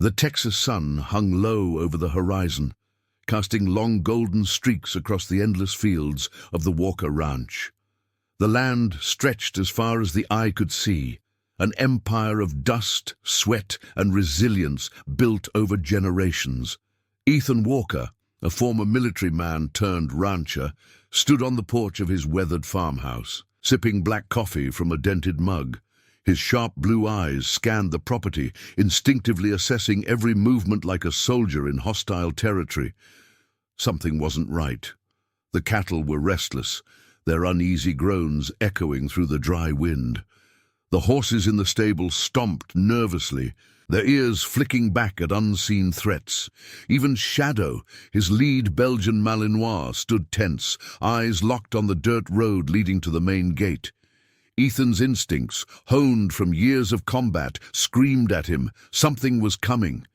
The Texas sun hung low over the horizon, casting long golden streaks across the endless fields of the Walker Ranch. The land stretched as far as the eye could see, an empire of dust, sweat, and resilience built over generations. Ethan Walker, a former military man turned rancher, stood on the porch of his weathered farmhouse, sipping black coffee from a dented mug. His sharp blue eyes scanned the property, instinctively assessing every movement like a soldier in hostile territory. Something wasn't right. The cattle were restless, their uneasy groans echoing through the dry wind. The horses in the stable stomped nervously, their ears flicking back at unseen threats. Even Shadow, his lead Belgian Malinois, stood tense, eyes locked on the dirt road leading to the main gate. Ethan's instincts, honed from years of combat, screamed at him. Something was coming.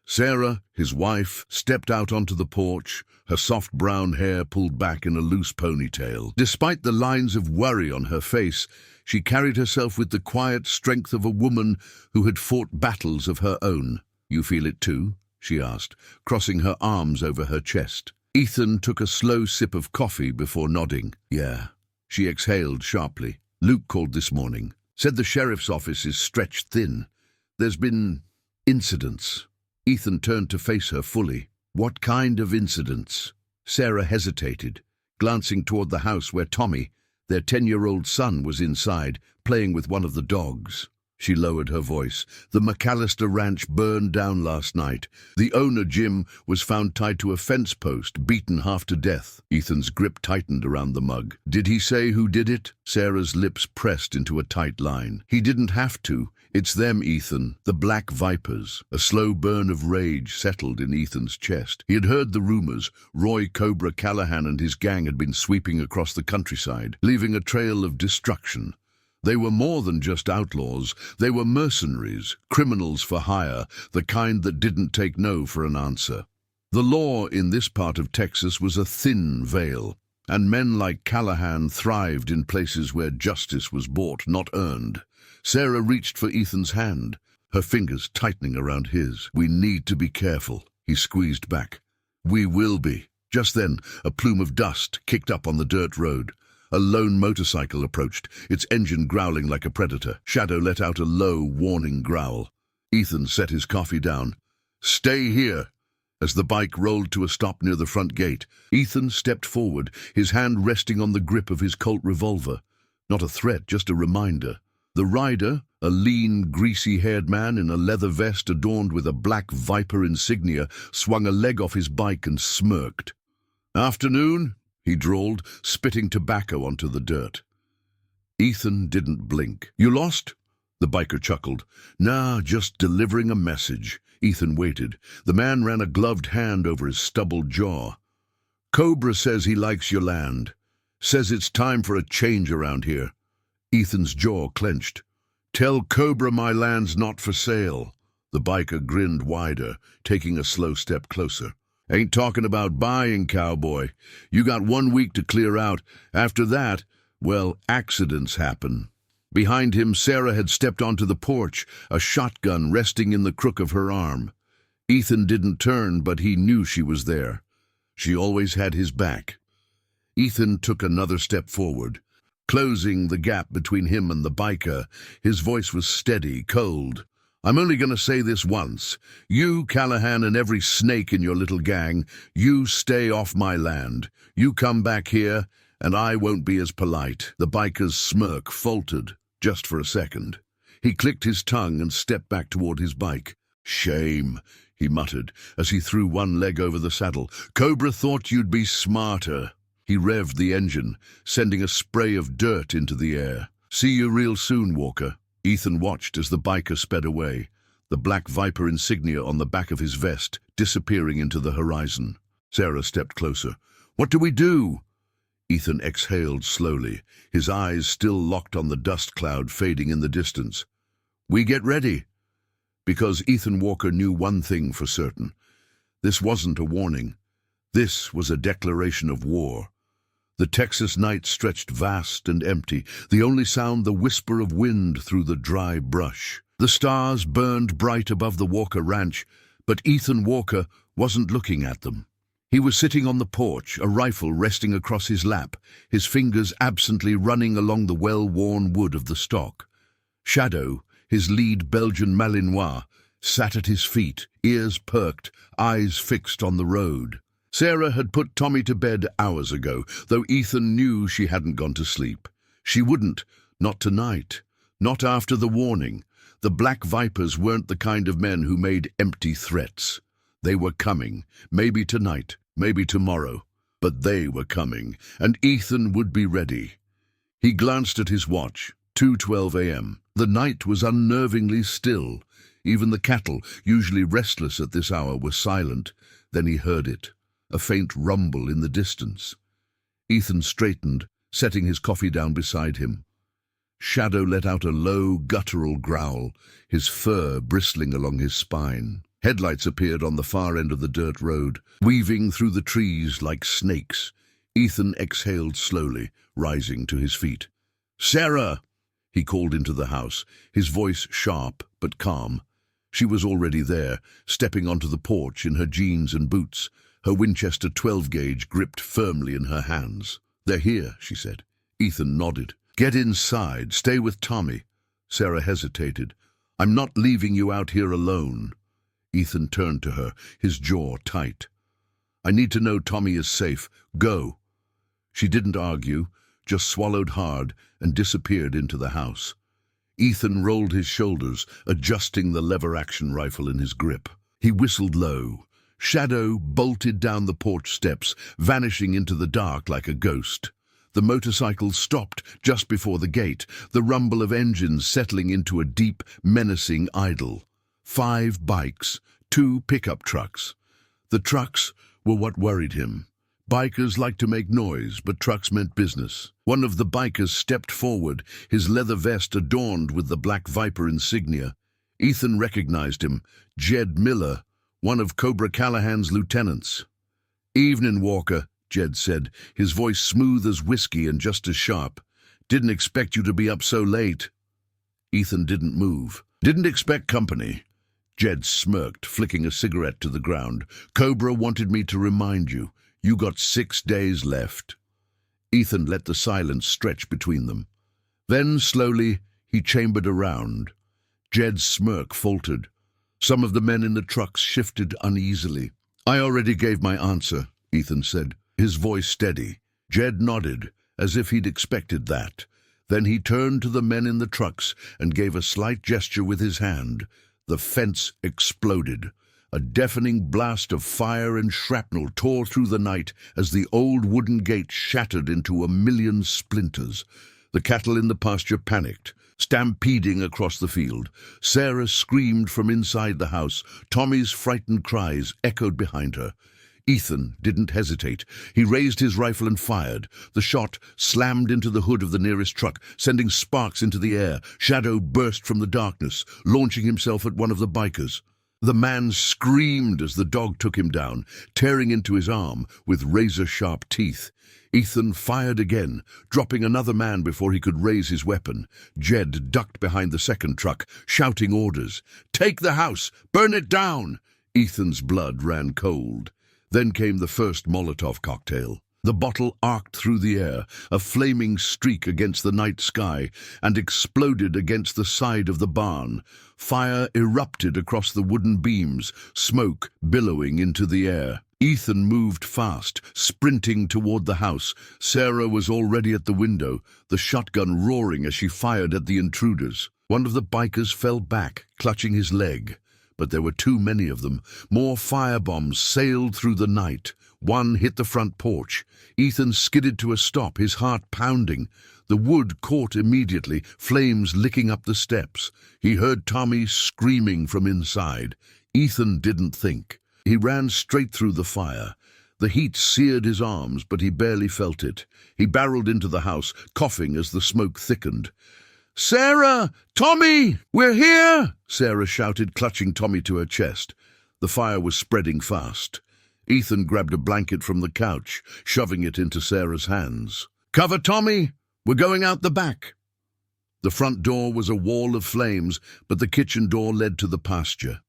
Sarah, his wife, stepped out onto the porch, her soft brown hair pulled back in a loose ponytail. Despite the lines of worry on her face, she carried herself with the quiet strength of a woman who had fought battles of her own. "You feel it too?" she asked, crossing her arms over her chest. Ethan took a slow sip of coffee before nodding. "Yeah." She exhaled sharply. "Luke called this morning. Said the sheriff's office is stretched thin. There's been incidents." Ethan turned to face her fully. "What kind of incidents?" Sarah hesitated, glancing toward the house where Tommy, their 10-year-old son, was inside, playing with one of the dogs. She lowered her voice. "The McAllister Ranch burned down last night. The owner, Jim, was found tied to a fence post, beaten half to death." Ethan's grip tightened around the mug. "Did he say who did it?" Sarah's lips pressed into a tight line. "He didn't have to. It's them, Ethan, the Black Vipers." A slow burn of rage settled in Ethan's chest. He had heard the rumors. Roy "Cobra" Callahan and his gang had been sweeping across the countryside, leaving a trail of destruction. They were more than just outlaws. They were mercenaries, criminals for hire, the kind that didn't take no for an answer. The law in this part of Texas was a thin veil, and men like Callahan thrived in places where justice was bought, not earned. Sarah reached for Ethan's hand, her fingers tightening around his. "We need to be careful," he squeezed back. "We will be." Just then, a plume of dust kicked up on the dirt road. A lone motorcycle approached, its engine growling like a predator. Shadow let out a low, warning growl. Ethan set his coffee down. "Stay here." As the bike rolled to a stop near the front gate, Ethan stepped forward, his hand resting on the grip of his Colt revolver. Not a threat, just a reminder. The rider, a lean, greasy-haired man in a leather vest adorned with a Black Viper insignia, swung a leg off his bike and smirked. "Afternoon," he drawled, spitting tobacco onto the dirt. Ethan didn't blink. "You lost?" The biker chuckled. "Nah, just delivering a message." Ethan waited. The man ran a gloved hand over his stubbled jaw. "Cobra says he likes your land. Says it's time for a change around here." Ethan's jaw clenched. "Tell Cobra my land's not for sale." The biker grinned wider, taking a slow step closer. "Ain't talking about buying, cowboy. You got 1 week to clear out. After that, well, accidents happen." Behind him, Sarah had stepped onto the porch, a shotgun resting in the crook of her arm. Ethan didn't turn, but he knew she was there. She always had his back. Ethan took another step forward, closing the gap between him and the biker. His voice was steady, cold. "I'm only going to say this once. You, Callahan, and every snake in your little gang, you stay off my land. You come back here, and I won't be as polite." The biker's smirk faltered, just for a second. He clicked his tongue and stepped back toward his bike. "Shame," he muttered, as he threw one leg over the saddle. "Cobra thought you'd be smarter." He revved the engine, sending a spray of dirt into the air. "See you real soon, Walker." Ethan watched as the biker sped away, the Black Viper insignia on the back of his vest disappearing into the horizon. Sarah stepped closer. "What do we do?" Ethan exhaled slowly, his eyes still locked on the dust cloud fading in the distance. "We get ready." Because Ethan Walker knew one thing for certain. This wasn't a warning. This was a declaration of war. The Texas night stretched vast and empty, the only sound the whisper of wind through the dry brush. The stars burned bright above the Walker Ranch, but Ethan Walker wasn't looking at them. He was sitting on the porch, a rifle resting across his lap, his fingers absently running along the well-worn wood of the stock. Shadow, his lead Belgian Malinois, sat at his feet, ears perked, eyes fixed on the road. Sarah had put Tommy to bed hours ago, though Ethan knew she hadn't gone to sleep. She wouldn't, not tonight, not after the warning. The Black Vipers weren't the kind of men who made empty threats. They were coming, maybe tonight, maybe tomorrow, but they were coming, and Ethan would be ready. He glanced at his watch, 2:12 a.m. The night was unnervingly still. Even the cattle, usually restless at this hour, were silent. Then he heard it. A faint rumble in the distance. Ethan straightened, setting his coffee down beside him. Shadow let out a low, guttural growl, his fur bristling along his spine. Headlights appeared on the far end of the dirt road, weaving through the trees like snakes. Ethan exhaled slowly, rising to his feet. "Sarah!" he called into the house, his voice sharp but calm. She was already there, stepping onto the porch in her jeans and boots, her Winchester 12-gauge gripped firmly in her hands. "They're here," she said. Ethan nodded. "Get inside. Stay with Tommy." Sarah hesitated. "I'm not leaving you out here alone." Ethan turned to her, his jaw tight. "I need to know Tommy is safe. Go." She didn't argue, just swallowed hard and disappeared into the house. Ethan rolled his shoulders, adjusting the lever-action rifle in his grip. He whistled low. Shadow bolted down the porch steps, vanishing into the dark like a ghost. The motorcycle stopped just before the gate, the rumble of engines settling into a deep, menacing idle. 5 bikes, 2 pickup trucks. The trucks were what worried him. Bikers like to make noise, but trucks meant business. One of the bikers stepped forward, his leather vest adorned with the Black Viper insignia. Ethan recognized him, Jed Miller, one of Cobra Callahan's lieutenants. "Evening, Walker," Jed said, his voice smooth as whiskey and just as sharp. "Didn't expect you to be up so late." Ethan didn't move. "Didn't expect company." Jed smirked, flicking a cigarette to the ground. "Cobra wanted me to remind you. You got 6 days left." Ethan let the silence stretch between them. Then, slowly, he chambered around. Jed's smirk faltered. Some of the men in the trucks shifted uneasily. "I already gave my answer," Ethan said, his voice steady. Jed nodded, as if he'd expected that. Then he turned to the men in the trucks and gave a slight gesture with his hand. The fence exploded. A deafening blast of fire and shrapnel tore through the night as the old wooden gate shattered into a million splinters. The cattle in the pasture panicked, stampeding across the field. Sarah screamed from inside the house. Tommy's frightened cries echoed behind her. Ethan didn't hesitate. He raised his rifle and fired. The shot slammed into the hood of the nearest truck, sending sparks into the air. Shadow burst from the darkness, launching himself at one of the bikers. The man screamed as the dog took him down, tearing into his arm with razor-sharp teeth. Ethan fired again, dropping another man before he could raise his weapon. Jed ducked behind the second truck, shouting orders. "Take the house! Burn it down!" Ethan's blood ran cold. Then came the first Molotov cocktail. The bottle arced through the air, a flaming streak against the night sky, and exploded against the side of the barn. Fire erupted across the wooden beams, smoke billowing into the air. Ethan moved fast, sprinting toward the house. Sarah was already at the window, the shotgun roaring as she fired at the intruders. One of the bikers fell back, clutching his leg. But there were too many of them. More firebombs sailed through the night. One hit the front porch. Ethan skidded to a stop, his heart pounding. The wood caught immediately, flames licking up the steps. He heard Tommy screaming from inside. Ethan didn't think. He ran straight through the fire. The heat seared his arms, but he barely felt it. He barreled into the house, coughing as the smoke thickened. "Sarah! Tommy! We're here!" Sarah shouted, clutching Tommy to her chest. The fire was spreading fast. Ethan grabbed a blanket from the couch, shoving it into Sarah's hands. "Cover Tommy! We're going out the back." The front door was a wall of flames, but the kitchen door led to the pasture.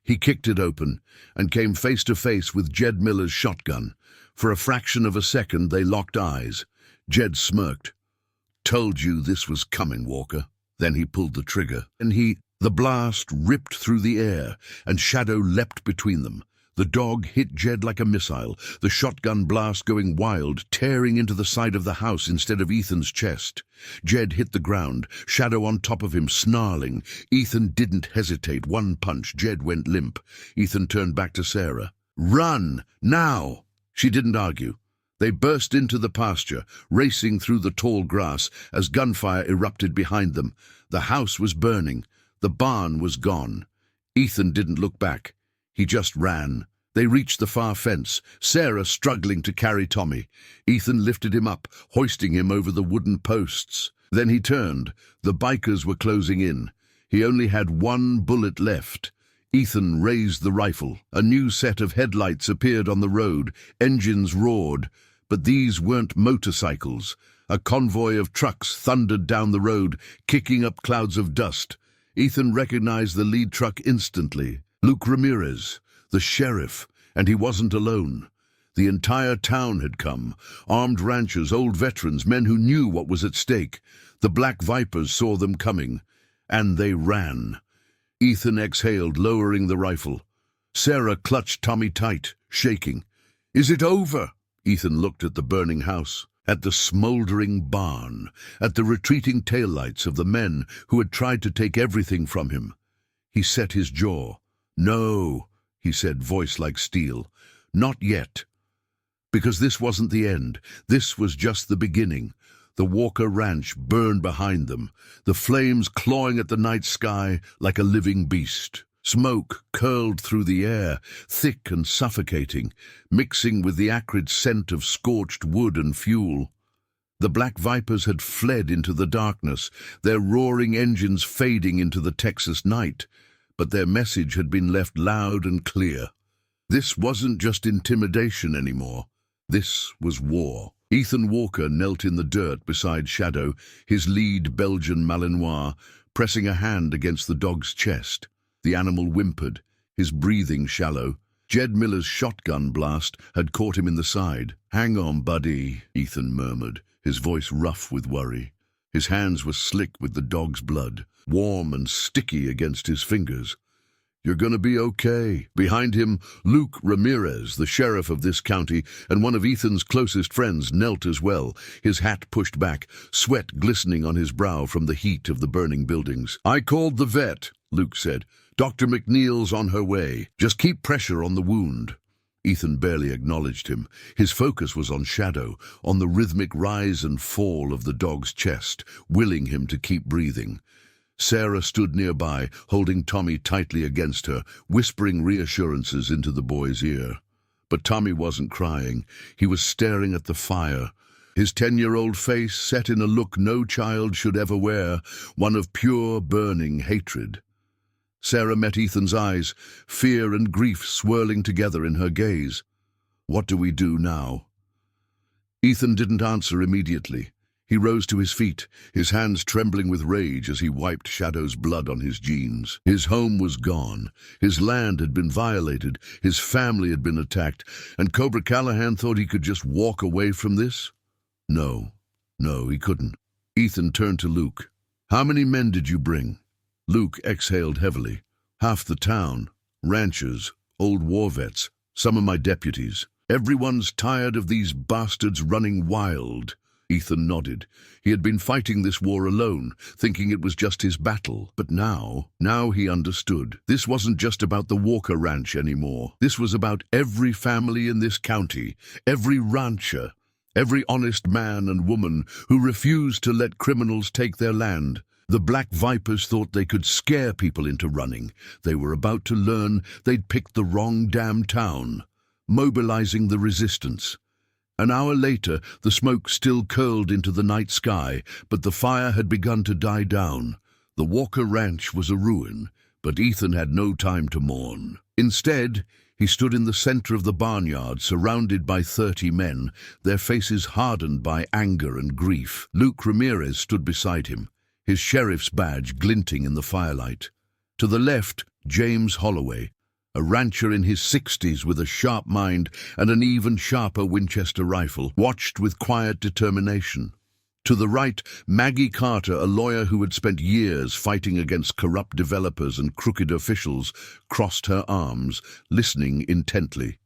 He kicked it open and came face to face with Jed Miller's shotgun. For a fraction of a second, they locked eyes. Jed smirked. "Told you this was coming, Walker." Then he pulled the trigger, and the blast ripped through the air, and Shadow leapt between them. The dog hit Jed like a missile, the shotgun blast going wild, tearing into the side of the house instead of Ethan's chest. Jed hit the ground, Shadow on top of him, snarling. Ethan didn't hesitate. One punch, Jed went limp. Ethan turned back to Sarah. "Run! Now!" She didn't argue. They burst into the pasture, racing through the tall grass as gunfire erupted behind them. The house was burning. The barn was gone. Ethan didn't look back. He just ran. They reached the far fence, Sarah struggling to carry Tommy. Ethan lifted him up, hoisting him over the wooden posts. Then he turned. The bikers were closing in. He only had one bullet left. Ethan raised the rifle. A new set of headlights appeared on the road. Engines roared. But these weren't motorcycles. A convoy of trucks thundered down the road, kicking up clouds of dust. Ethan recognized the lead truck instantly. Luke Ramirez, the sheriff, and he wasn't alone. The entire town had come. Armed ranchers, old veterans, men who knew what was at stake. The Black Vipers saw them coming, and they ran. Ethan exhaled, lowering the rifle. Sarah clutched Tommy tight, shaking. "Is it over?" Ethan looked at the burning house, at the smoldering barn, at the retreating taillights of the men who had tried to take everything from him. He set his jaw. "No," he said, voice like steel. "Not yet." Because this wasn't the end. This was just the beginning. The Walker Ranch burned behind them, the flames clawing at the night sky like a living beast. Smoke curled through the air, thick and suffocating, mixing with the acrid scent of scorched wood and fuel. The Black Vipers had fled into the darkness, their roaring engines fading into the Texas night, but their message had been left loud and clear. This wasn't just intimidation anymore. This was war. Ethan Walker knelt in the dirt beside Shadow, his lead Belgian Malinois, pressing a hand against the dog's chest. The animal whimpered, his breathing shallow. Jed Miller's shotgun blast had caught him in the side. "Hang on, buddy," Ethan murmured, his voice rough with worry. His hands were slick with the dog's blood, warm and sticky against his fingers. "You're gonna be okay." Behind him, Luke Ramirez, the sheriff of this county and one of Ethan's closest friends, knelt as well, his hat pushed back, sweat glistening on his brow from the heat of the burning buildings. "I called the vet," Luke said. "Dr. McNeil's on her way. Just keep pressure on the wound." Ethan barely acknowledged him. His focus was on Shadow, on the rhythmic rise and fall of the dog's chest, willing him to keep breathing. Sarah stood nearby, holding Tommy tightly against her, whispering reassurances into the boy's ear. But Tommy wasn't crying. He was staring at the fire, his 10-year-old face set in a look no child should ever wear, one of pure, burning hatred. Sarah met Ethan's eyes, fear and grief swirling together in her gaze. "What do we do now?" Ethan didn't answer immediately. He rose to his feet, his hands trembling with rage as he wiped Shadow's blood on his jeans. His home was gone. His land had been violated. His family had been attacked. And Cobra Callahan thought he could just walk away from this? No, he couldn't. Ethan turned to Luke. "How many men did you bring?" Luke exhaled heavily. "Half the town. Ranchers, old war vets, some of my deputies. Everyone's tired of these bastards running wild." Ethan nodded. He had been fighting this war alone, thinking it was just his battle. But now he understood. This wasn't just about the Walker Ranch anymore. This was about every family in this county, every rancher, every honest man and woman who refused to let criminals take their land. The Black Vipers thought they could scare people into running. They were about to learn they'd picked the wrong damn town, mobilizing the resistance. An hour later, the smoke still curled into the night sky, but the fire had begun to die down. The Walker Ranch was a ruin, but Ethan had no time to mourn. Instead, He stood in the center of the barnyard, surrounded by 30 men, their faces hardened by anger and grief. Luke Ramirez stood beside him, his sheriff's badge glinting in the firelight. To the left, James Holloway, a rancher in his 60s with a sharp mind and an even sharper Winchester rifle, watched with quiet determination. To the right, Maggie Carter, a lawyer who had spent years fighting against corrupt developers and crooked officials, crossed her arms, listening intently.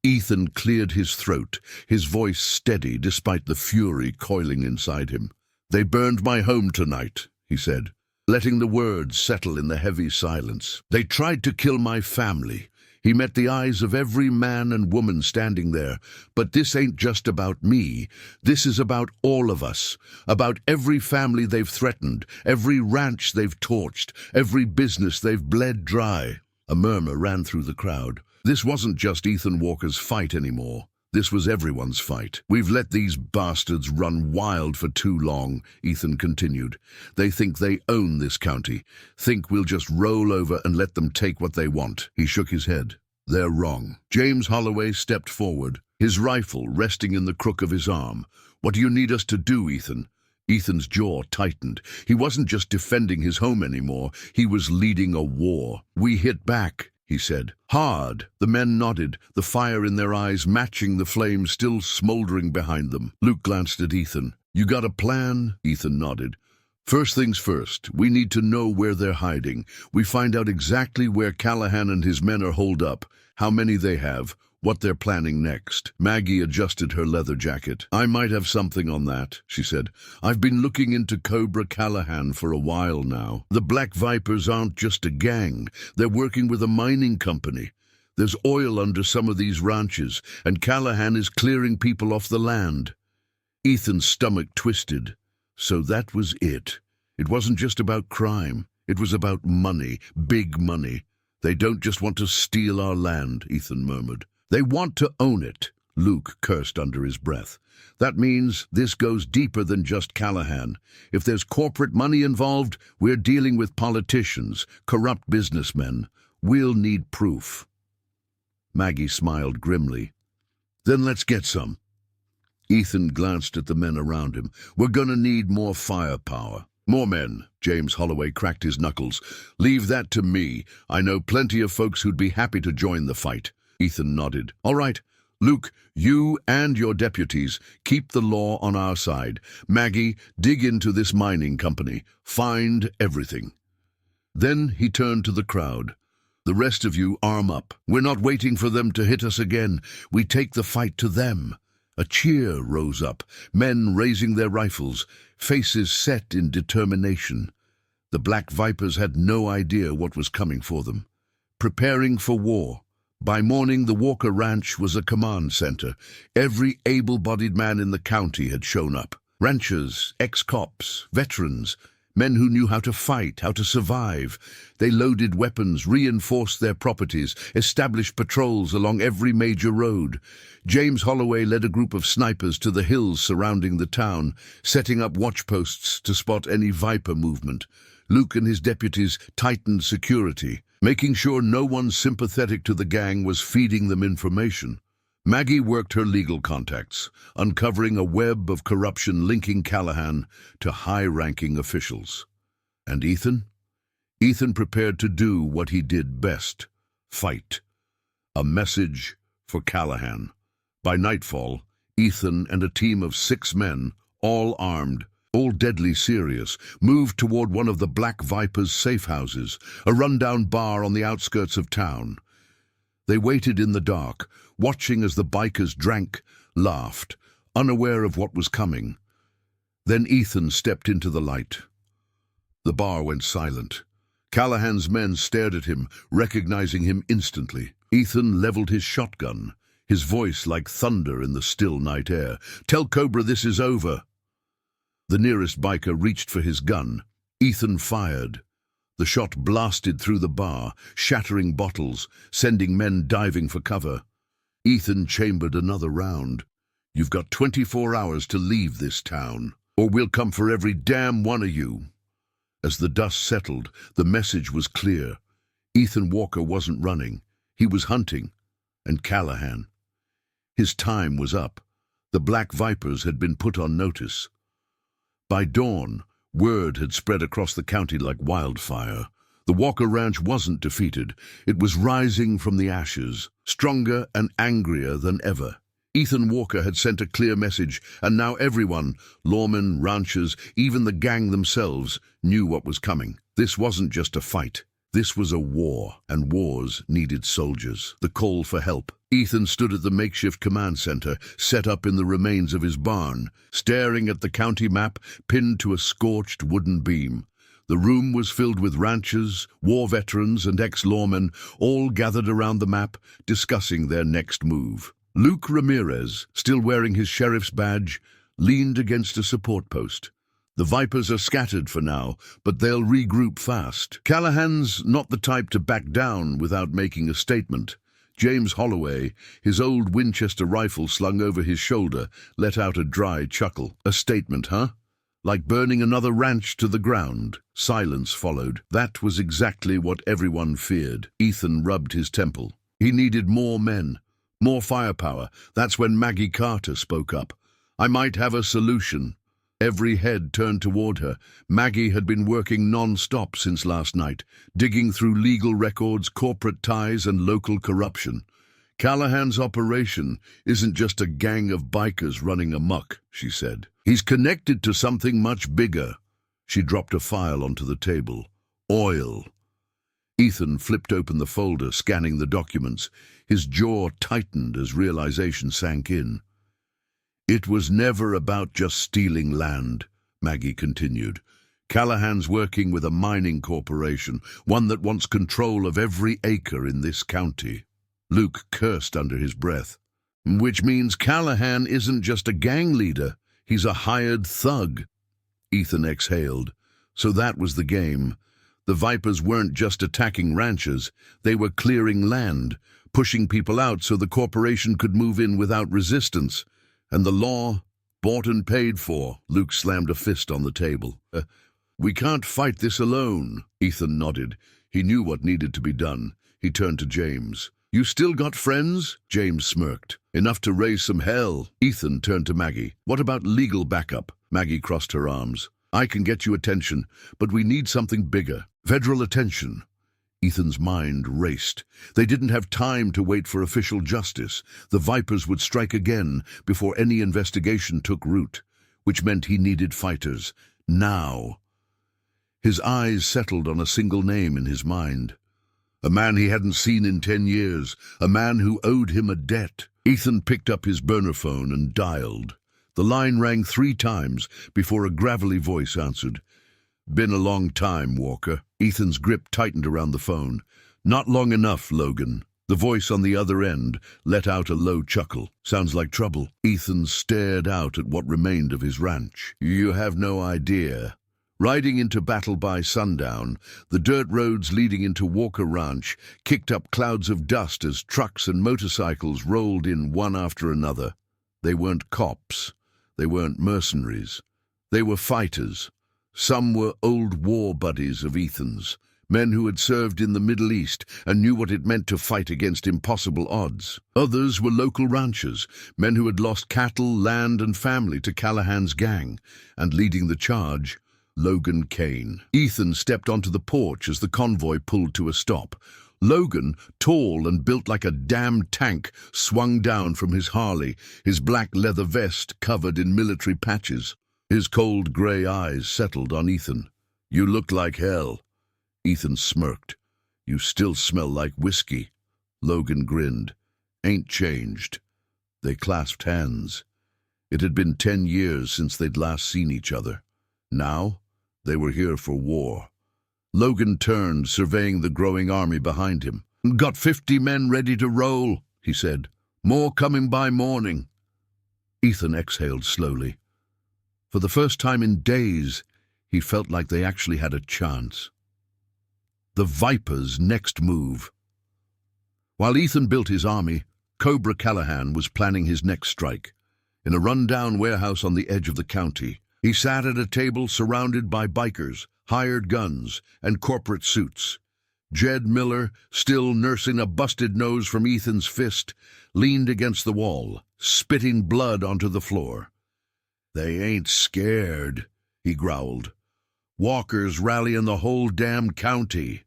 Ethan cleared his throat, his voice steady despite the fury coiling inside him. "They burned my home tonight," he said, letting the words settle in the heavy silence. "They tried to kill my family." He met the eyes of every man and woman standing there. "But this ain't just about me. This is about all of us, about every family they've threatened, every ranch they've torched, every business they've bled dry." A murmur ran through the crowd. This wasn't just Ethan Walker's fight anymore. This was everyone's fight. "We've let these bastards run wild for too long," Ethan continued. "They think they own this county, think we'll just roll over and let them take what they want." He shook his head. "They're wrong." James Holloway stepped forward, his rifle resting in the crook of his arm. "What do you need us to do, Ethan?" Ethan's jaw tightened. He wasn't just defending his home anymore, he was leading a war. "We hit back," he said. "Hard." The men nodded, the fire in their eyes matching the flames still smoldering behind them. Luke glanced at Ethan. "You got a plan?" Ethan nodded. "First things first, we need to know where they're hiding. We find out exactly where Callahan and his men are holed up, how many they have, what they're planning next." Maggie adjusted her leather jacket. "I might have something on that," she said. "I've been looking into Cobra Callahan for a while now. The Black Vipers aren't just a gang. They're working with a mining company. There's oil under some of these ranches, and Callahan is clearing people off the land." Ethan's stomach twisted. So that was it. It wasn't just about crime. It was about money, big money. "They don't just want to steal our land," Ethan murmured. "They want to own it," Luke cursed under his breath. "That means this goes deeper than just Callahan. If there's corporate money involved, we're dealing with politicians, corrupt businessmen. We'll need proof." Maggie smiled grimly. "Then let's get some." Ethan glanced at the men around him. "We're gonna need more firepower." "More men," James Holloway cracked his knuckles. "Leave that to me. I know plenty of folks who'd be happy to join the fight." Ethan nodded. "All right, Luke, you and your deputies keep the law on our side. Maggie, dig into this mining company. Find everything." Then he turned to the crowd. "The rest of you arm up. We're not waiting for them to hit us again. We take the fight to them." A cheer rose up, men raising their rifles, faces set in determination. The Black Vipers had no idea what was coming for them. Preparing for war. By morning, the Walker Ranch was a command center. Every able-bodied man in the county had shown up. Ranchers, ex-cops, veterans, men who knew how to fight, how to survive. They loaded weapons, reinforced their properties, established patrols along every major road. James Holloway led a group of snipers to the hills surrounding the town, setting up watchposts to spot any Viper movement. Luke and his deputies tightened security, making sure no one sympathetic to the gang was feeding them information. Maggie worked her legal contacts, uncovering a web of corruption linking Callahan to high-ranking officials. And Ethan? Ethan prepared to do what he did best, fight. A message for Callahan. By nightfall, Ethan and a team of 6 men, all armed, all deadly serious, moved toward one of the Black Vipers' safe houses, a rundown bar on the outskirts of town. They waited in the dark, watching as the bikers drank, laughed, unaware of what was coming. Then Ethan stepped into the light. The bar went silent. Callahan's men stared at him, recognizing him instantly. Ethan leveled his shotgun, his voice like thunder in the still night air. "Tell Cobra this is over." The nearest biker reached for his gun. Ethan fired. The shot blasted through the bar, shattering bottles, sending men diving for cover. Ethan chambered another round. "You've got 24 hours to leave this town, or we'll come for every damn one of you." As the dust settled, the message was clear. Ethan Walker wasn't running. He was hunting. and Callahan. His time was up. The Black Vipers had been put on notice. By dawn, word had spread across the county like wildfire. The Walker Ranch wasn't defeated. It was rising from the ashes, stronger and angrier than ever. Ethan Walker had sent a clear message, and now everyone, lawmen, ranchers, even the gang themselves, knew what was coming. This wasn't just a fight. This was a war, and wars needed soldiers. The call for help. Ethan stood at the makeshift command center, set up in the remains of his barn, staring at the county map pinned to a scorched wooden beam. The room was filled with ranchers, war veterans, and ex-lawmen, all gathered around the map, discussing their next move. Luke Ramirez, still wearing his sheriff's badge, leaned against a support post. The Vipers are scattered for now, but they'll regroup fast. Callahan's not the type to back down without making a statement. James Holloway, his old Winchester rifle slung over his shoulder, let out a dry chuckle. A statement, huh? Like burning another ranch to the ground. Silence followed. That was exactly what everyone feared. Ethan rubbed his temple. He needed more men, more firepower. That's when Maggie Carter spoke up. I might have a solution. Every head turned toward her. Maggie had been working non-stop since last night, digging through legal records, corporate ties, and local corruption. Callahan's operation isn't just a gang of bikers running amok, she said. He's connected to something much bigger. She dropped a file onto the table. Oil. Ethan flipped open the folder, scanning the documents. His jaw tightened as realization sank in. It was never about just stealing land, Maggie continued. Callahan's working with a mining corporation, one that wants control of every acre in this county. Luke cursed under his breath. Which means Callahan isn't just a gang leader, he's a hired thug. Ethan exhaled. So that was the game. The Vipers weren't just attacking ranchers, they were clearing land, pushing people out so the corporation could move in without resistance. And the law, bought and paid for. Luke slammed a fist on the table. We can't fight this alone. Ethan nodded. He knew what needed to be done. He turned to James. You still got friends? James smirked. Enough to raise some hell. Ethan turned to Maggie. What about legal backup? Maggie crossed her arms. I can get you attention, but we need something bigger. Federal attention. Ethan's mind raced. They didn't have time to wait for official justice. The Vipers would strike again before any investigation took root, which meant he needed fighters. Now. His eyes settled on a single name in his mind. A man he hadn't seen in 10 years, a man who owed him a debt. Ethan picked up his burner phone and dialed. The line rang 3 times before a gravelly voice answered. Been a long time, Walker. Ethan's grip tightened around the phone. Not long enough, Logan. The voice on the other end let out a low chuckle. Sounds like trouble. Ethan stared out at what remained of his ranch. You have no idea. Riding into battle by sundown, the dirt roads leading into Walker Ranch kicked up clouds of dust as trucks and motorcycles rolled in one after another. They weren't cops. They weren't mercenaries. They were fighters. Some were old war buddies of Ethan's, men who had served in the Middle East and knew what it meant to fight against impossible odds. Others were local ranchers, men who had lost cattle, land, and family to Callahan's gang, and leading the charge, Logan Kane. Ethan stepped onto the porch as the convoy pulled to a stop. Logan, tall and built like a damn tank, swung down from his Harley, his black leather vest covered in military patches. His cold grey eyes settled on Ethan. You look like hell. Ethan smirked. You still smell like whiskey. Logan grinned. Ain't changed. They clasped hands. It had been 10 years since they'd last seen each other. Now, they were here for war. Logan turned, surveying the growing army behind him. Got 50 men ready to roll, he said. More coming by morning. Ethan exhaled slowly. For the first time in days, he felt like they actually had a chance. The Vipers' next move. While Ethan built his army, Cobra Callahan was planning his next strike. In a run-down warehouse on the edge of the county, he sat at a table surrounded by bikers, hired guns, and corporate suits. Jed Miller, still nursing a busted nose from Ethan's fist, leaned against the wall, spitting blood onto the floor. "They ain't scared," he growled. "Walkers rallying the whole damn county."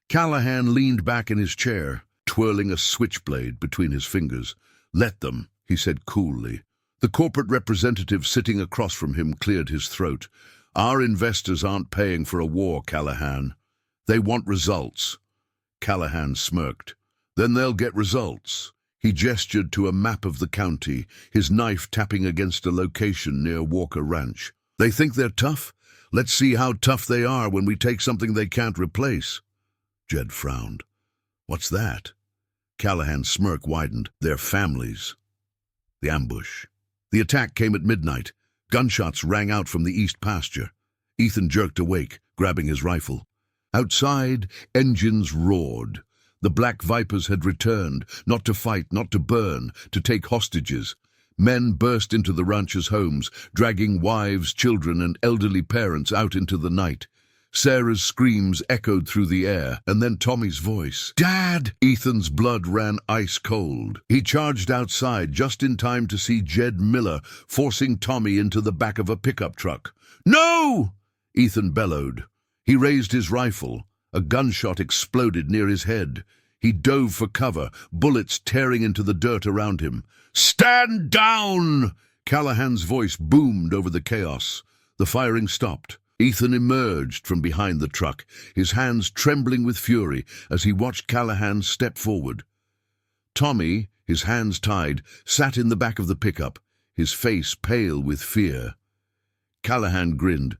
Callahan leaned back in his chair, twirling a switchblade between his fingers. "Let them," he said coolly. The corporate representative sitting across from him cleared his throat. "Our investors aren't paying for a war, Callahan. They want results." Callahan smirked. "Then they'll get results." He gestured to a map of the county, his knife tapping against a location near Walker Ranch. "They think they're tough? Let's see how tough they are when we take something they can't replace." Jed frowned. "What's that?" Callahan's smirk widened. "Their families." The ambush. The attack came at midnight. Gunshots rang out from the east pasture. Ethan jerked awake, grabbing his rifle. Outside, engines roared. The Black Vipers had returned, not to fight, not to burn, to take hostages. Men burst into the ranchers' homes, dragging wives, children, and elderly parents out into the night. Sarah's screams echoed through the air, and then Tommy's voice. "Dad!" Ethan's blood ran ice cold. He charged outside just in time to see Jed Miller forcing Tommy into the back of a pickup truck. "No!" Ethan bellowed. He raised his rifle. A gunshot exploded near his head. He dove for cover, bullets tearing into the dirt around him. "Stand down!" Callahan's voice boomed over the chaos. The firing stopped. Ethan emerged from behind the truck, his hands trembling with fury as he watched Callahan step forward. Tommy, his hands tied, sat in the back of the pickup, his face pale with fear. Callahan grinned.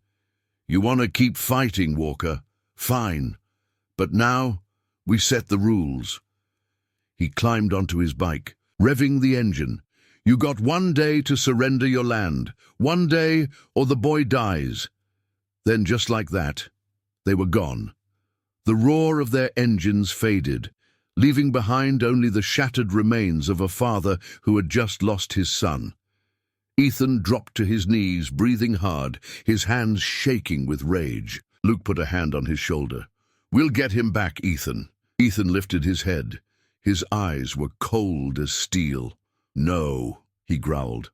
"You want to keep fighting, Walker? Fine. But now, we set the rules." He climbed onto his bike, revving the engine. "You got 1 day to surrender your land. 1 day, or the boy dies." Then, just like that, they were gone. The roar of their engines faded, leaving behind only the shattered remains of a father who had just lost his son. Ethan dropped to his knees, breathing hard, his hands shaking with rage. Luke put a hand on his shoulder. "We'll get him back, Ethan." Ethan lifted his head. His eyes were cold as steel. "No," he growled.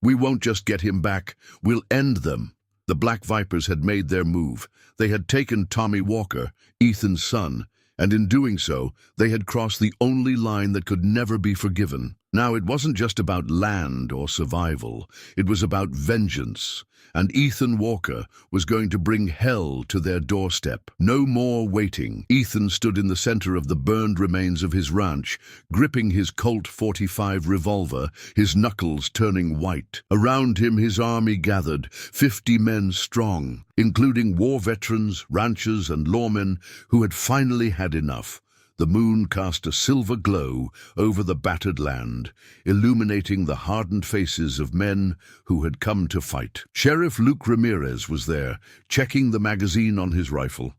"We won't just get him back. We'll end them." The Black Vipers had made their move. They had taken Tommy Walker, Ethan's son, and in doing so, they had crossed the only line that could never be forgiven. Now, it wasn't just about land or survival. It was about vengeance. And Ethan Walker was going to bring hell to their doorstep. No more waiting. Ethan stood in the center of the burned remains of his ranch, gripping his Colt .45 revolver, his knuckles turning white. Around him his army gathered, 50 men strong, including war veterans, ranchers, and lawmen who had finally had enough. The moon cast a silver glow over the battered land, illuminating the hardened faces of men who had come to fight. Sheriff Luke Ramirez was there, checking the magazine on his rifle.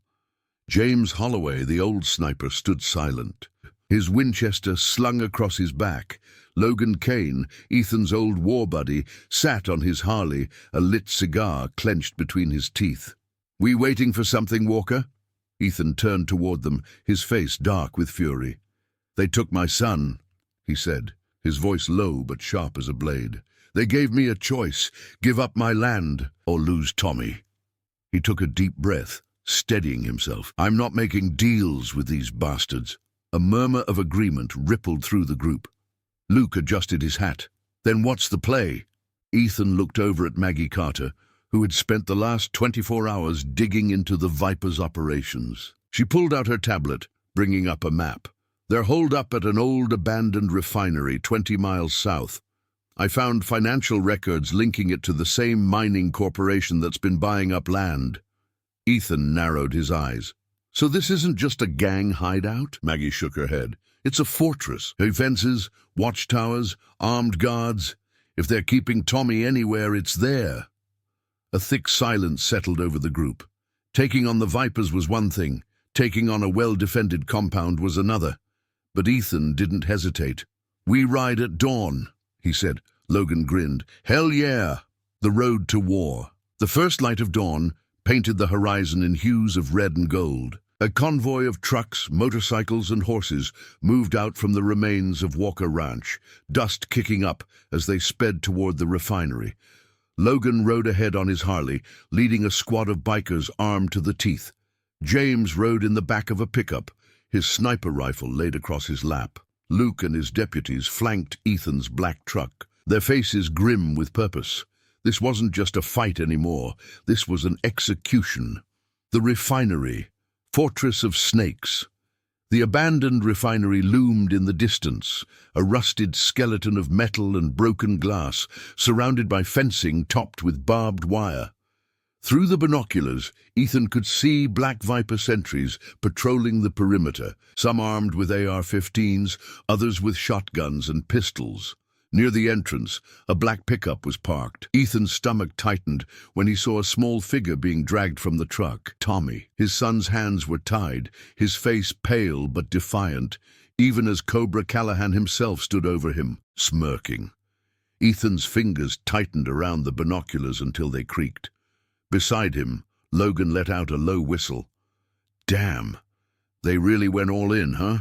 James Holloway, the old sniper, stood silent, his Winchester slung across his back. Logan Kane, Ethan's old war buddy, sat on his Harley, a lit cigar clenched between his teeth. "We waiting for something, Walker?" Ethan turned toward them, his face dark with fury. "They took my son," he said, his voice low but sharp as a blade. "They gave me a choice, give up my land or lose Tommy." He took a deep breath, steadying himself. "I'm not making deals with these bastards." A murmur of agreement rippled through the group. Luke adjusted his hat. "Then what's the play?" Ethan looked over at Maggie Carter, who had spent the last 24 hours digging into the Vipers' operations. She pulled out her tablet, bringing up a map. "They're holed up at an old abandoned refinery 20 miles south. I found financial records linking it to the same mining corporation that's been buying up land." Ethan narrowed his eyes. "So this isn't just a gang hideout?" Maggie shook her head. "It's a fortress. Fences, watchtowers, armed guards. If they're keeping Tommy anywhere, it's there." A thick silence settled over the group. Taking on the Vipers was one thing. Taking on a well-defended compound was another. But Ethan didn't hesitate. "We ride at dawn," he said. Logan grinned. "Hell yeah!" The road to war. The first light of dawn painted the horizon in hues of red and gold. A convoy of trucks, motorcycles, and horses moved out from the remains of Walker Ranch, dust kicking up as they sped toward the refinery. Logan rode ahead on his Harley, leading a squad of bikers armed to the teeth. James rode in the back of a pickup, his sniper rifle laid across his lap. Luke and his deputies flanked Ethan's black truck, their faces grim with purpose. This wasn't just a fight anymore, this was an execution. The refinery. Fortress of snakes. The abandoned refinery loomed in the distance, a rusted skeleton of metal and broken glass, surrounded by fencing topped with barbed wire. Through the binoculars, Ethan could see Black Viper sentries patrolling the perimeter, some armed with AR-15s, others with shotguns and pistols. Near the entrance, a black pickup was parked. Ethan's stomach tightened when he saw a small figure being dragged from the truck. Tommy. His son's hands were tied, his face pale but defiant, even as Cobra Callahan himself stood over him, smirking. Ethan's fingers tightened around the binoculars until they creaked. Beside him, Logan let out a low whistle. Damn, they really went all in, huh?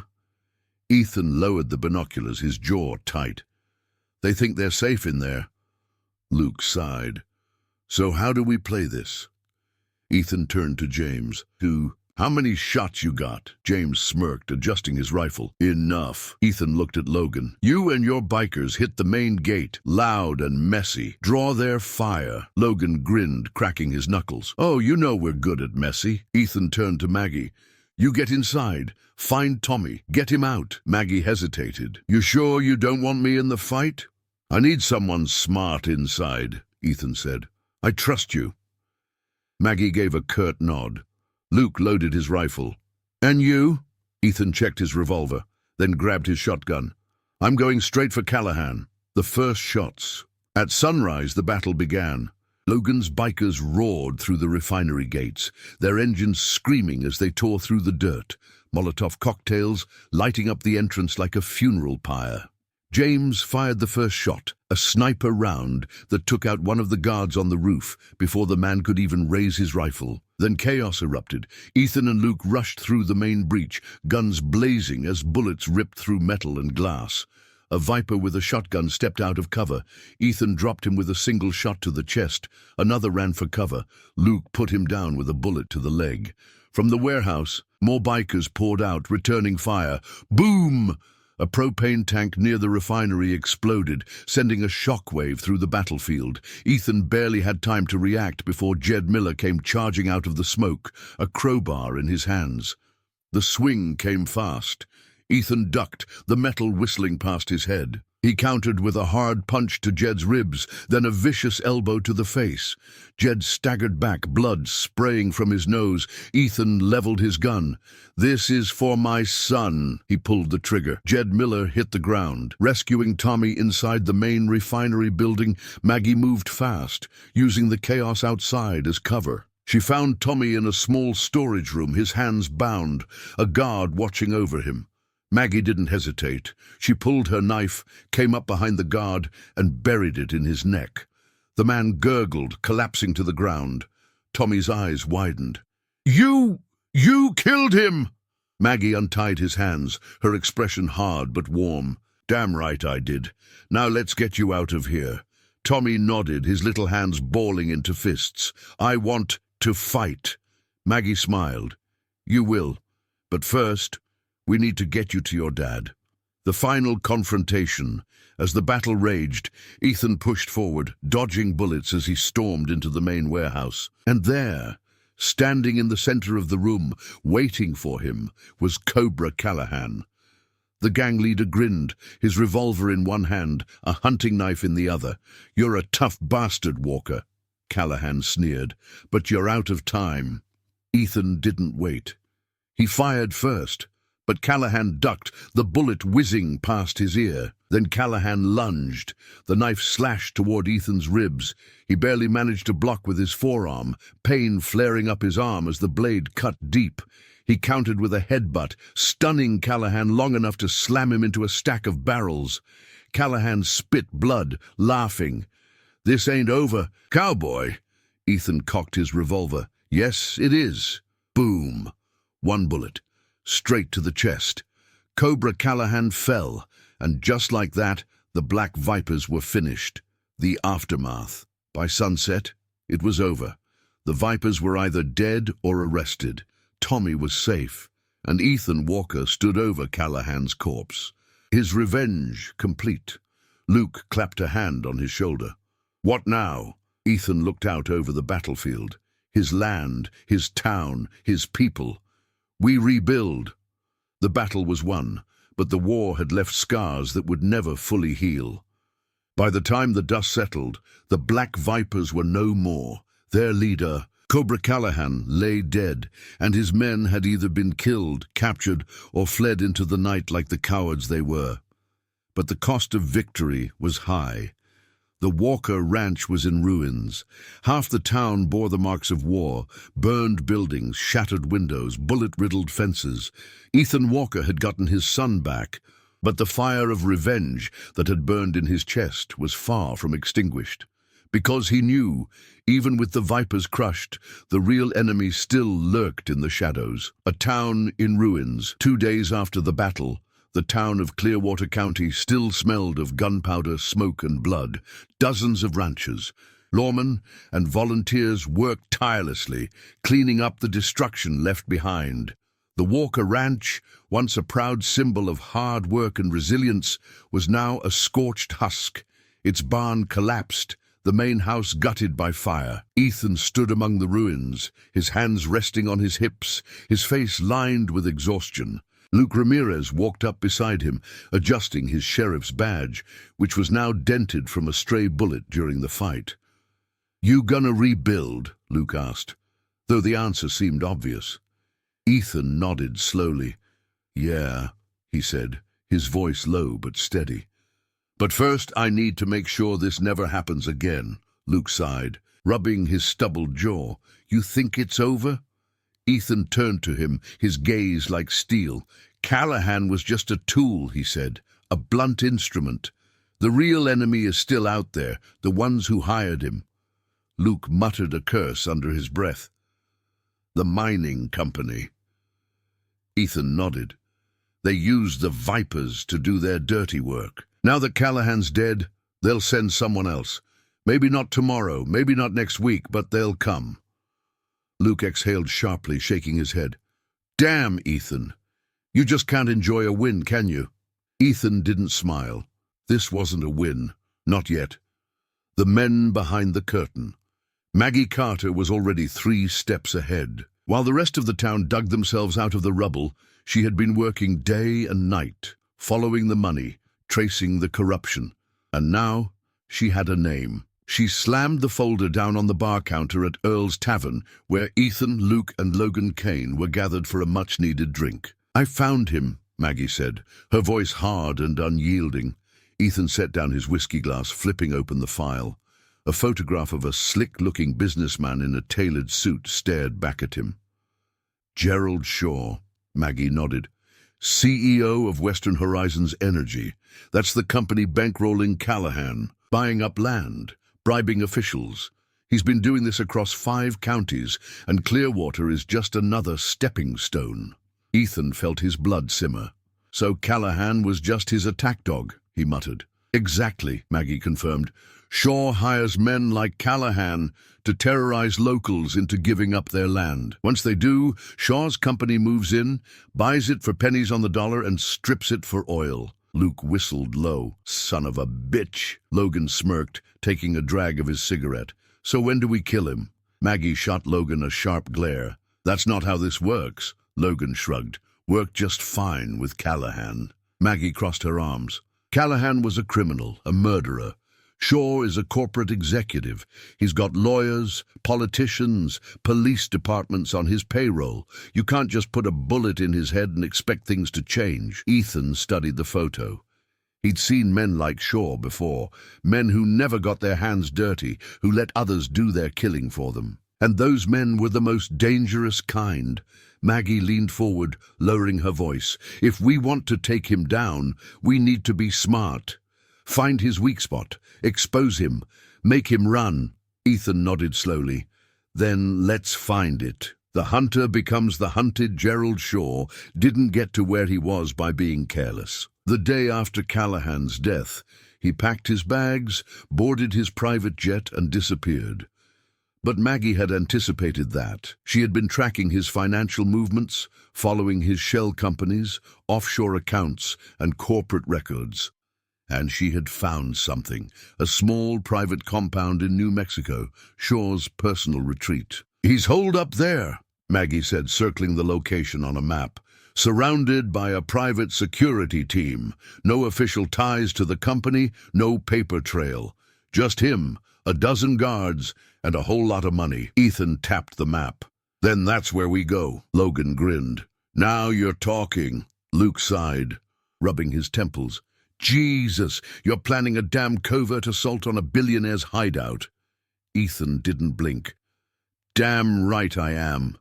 Ethan lowered the binoculars, his jaw tight. They think they're safe in there. Luke sighed. So how do we play this? Ethan turned to James. How many shots you got? James smirked, adjusting his rifle. Enough. Ethan looked at Logan. You and your bikers hit the main gate, loud and messy. Draw their fire. Logan grinned, cracking his knuckles. Oh, you know we're good at messy. Ethan turned to Maggie. You get inside. Find Tommy. Get him out. Maggie hesitated. You sure you don't want me in the fight? I need someone smart inside, Ethan said. I trust you. Maggie gave a curt nod. Luke loaded his rifle. And you? Ethan checked his revolver, then grabbed his shotgun. I'm going straight for Callahan. The first shots. At sunrise, the battle began. Logan's bikers roared through the refinery gates, their engines screaming as they tore through the dirt, Molotov cocktails lighting up the entrance like a funeral pyre. James fired the first shot, a sniper round that took out one of the guards on the roof before the man could even raise his rifle. Then chaos erupted. Ethan and Luke rushed through the main breach, guns blazing as bullets ripped through metal and glass. A Viper with a shotgun stepped out of cover. Ethan dropped him with a single shot to the chest. Another ran for cover. Luke put him down with a bullet to the leg. From the warehouse, more bikers poured out, returning fire. Boom! A propane tank near the refinery exploded, sending a shockwave through the battlefield. Ethan barely had time to react before Jed Miller came charging out of the smoke, a crowbar in his hands. The swing came fast. Ethan ducked, the metal whistling past his head. He countered with a hard punch to Jed's ribs, then a vicious elbow to the face. Jed staggered back, blood spraying from his nose. Ethan leveled his gun. This is for my son. He pulled the trigger. Jed Miller hit the ground. Rescuing Tommy inside the main refinery building, Maggie moved fast, using the chaos outside as cover. She found Tommy in a small storage room, his hands bound, a guard watching over him. Maggie didn't hesitate. She pulled her knife, came up behind the guard, and buried it in his neck. The man gurgled, collapsing to the ground. Tommy's eyes widened. You killed him! Maggie untied his hands, her expression hard but warm. Damn right I did. Now let's get you out of here. Tommy nodded, his little hands balling into fists. I want to fight. Maggie smiled. You will. But first, we need to get you to your dad. The final confrontation. As the battle raged, Ethan pushed forward, dodging bullets as he stormed into the main warehouse. And there, standing in the center of the room, waiting for him, was Cobra Callahan. The gang leader grinned, his revolver in one hand, a hunting knife in the other. You're a tough bastard, Walker, Callahan sneered, but you're out of time. Ethan didn't wait. He fired first. But Callahan ducked, the bullet whizzing past his ear. Then Callahan lunged. The knife slashed toward Ethan's ribs. He barely managed to block with his forearm, pain flaring up his arm as the blade cut deep. He countered with a headbutt, stunning Callahan long enough to slam him into a stack of barrels. Callahan spit blood, laughing. This ain't over, cowboy. Ethan cocked his revolver. Yes, it is. Boom. One bullet, straight to the chest. Cobra Callahan fell, and just like that, the Black Vipers were finished. The aftermath. By sunset, it was over. The Vipers were either dead or arrested. Tommy was safe, and Ethan Walker stood over Callahan's corpse. His revenge complete. Luke clapped a hand on his shoulder. What now? Ethan looked out over the battlefield. His land, his town, his people. We rebuild. The battle was won, but the war had left scars that would never fully heal. By the time the dust settled, the Black Vipers were no more. Their leader, Cobra Callahan, lay dead, and his men had either been killed, captured, or fled into the night like the cowards they were. But the cost of victory was high. The Walker Ranch was in ruins. Half the town bore the marks of war, burned buildings, shattered windows, bullet-riddled fences. Ethan Walker had gotten his son back, but the fire of revenge that had burned in his chest was far from extinguished. Because he knew, even with the Vipers crushed, the real enemy still lurked in the shadows. A town in ruins. 2 days after the battle, the town of Clearwater County still smelled of gunpowder, smoke, and blood. Dozens of ranchers, lawmen, and volunteers worked tirelessly, cleaning up the destruction left behind. The Walker Ranch, once a proud symbol of hard work and resilience, was now a scorched husk. Its barn collapsed, the main house gutted by fire. Ethan stood among the ruins, his hands resting on his hips, his face lined with exhaustion. Luke Ramirez walked up beside him, adjusting his sheriff's badge, which was now dented from a stray bullet during the fight. "You gonna rebuild?" Luke asked, though the answer seemed obvious. Ethan nodded slowly. "Yeah," he said, his voice low but steady. "But first I need to make sure this never happens again," Luke sighed, rubbing his stubbled jaw. "You think it's over?" Ethan turned to him, his gaze like steel. "Callahan was just a tool," he said, "a blunt instrument. The real enemy is still out there, the ones who hired him." Luke muttered a curse under his breath. "The mining company." Ethan nodded. "They used the Vipers to do their dirty work. Now that Callahan's dead, they'll send someone else. Maybe not tomorrow, maybe not next week, but they'll come." Luke exhaled sharply, shaking his head. "Damn, Ethan. You just can't enjoy a win, can you?" Ethan didn't smile. This wasn't a win. Not yet. The men behind the curtain. Maggie Carter was already 3 steps ahead. While the rest of the town dug themselves out of the rubble, she had been working day and night, following the money, tracing the corruption. And now she had a name. She slammed the folder down on the bar counter at Earl's Tavern, where Ethan, Luke, and Logan Kane were gathered for a much-needed drink. "I found him," Maggie said, her voice hard and unyielding. Ethan set down his whiskey glass, flipping open the file. A photograph of a slick-looking businessman in a tailored suit stared back at him. "Gerald Shaw," Maggie nodded. "CEO of Western Horizons Energy. That's the company bankrolling Callahan, buying up land, bribing officials. He's been doing this across 5 counties, and Clearwater is just another stepping stone." Ethan felt his blood simmer. "So Callahan was just his attack dog," he muttered. "Exactly," Maggie confirmed. "Shaw hires men like Callahan to terrorize locals into giving up their land. Once they do, Shaw's company moves in, buys it for pennies on the dollar, and strips it for oil." Luke whistled low. "Son of a bitch," Logan smirked, taking a drag of his cigarette. "So when do we kill him?" Maggie shot Logan a sharp glare. "That's not how this works," Logan shrugged. "Worked just fine with Callahan." Maggie crossed her arms. "Callahan was a criminal, a murderer. Shaw is a corporate executive. He's got lawyers, politicians, police departments on his payroll. You can't just put a bullet in his head and expect things to change." Ethan studied the photo. He'd seen men like Shaw before, men who never got their hands dirty, who let others do their killing for them. And those men were the most dangerous kind. Maggie leaned forward, lowering her voice. "If we want to take him down, we need to be smart. Find his weak spot, expose him, make him run." Ethan nodded slowly. "Then let's find it." The hunter becomes the hunted. Gerald Shaw didn't get to where he was by being careless. The day after Callahan's death, he packed his bags, boarded his private jet, and disappeared. But Maggie had anticipated that. She had been tracking his financial movements, following his shell companies, offshore accounts, and corporate records. And she had found something, a small private compound in New Mexico, Shaw's personal retreat. "He's holed up there," Maggie said, circling the location on a map. "Surrounded by a private security team. No official ties to the company, no paper trail. Just him, a dozen guards, and a whole lot of money." Ethan tapped the map. "Then that's where we go," Logan grinned. "Now you're talking," Luke sighed, rubbing his temples. "Jesus, you're planning a damn covert assault on a billionaire's hideout." Ethan didn't blink. "Damn right I am."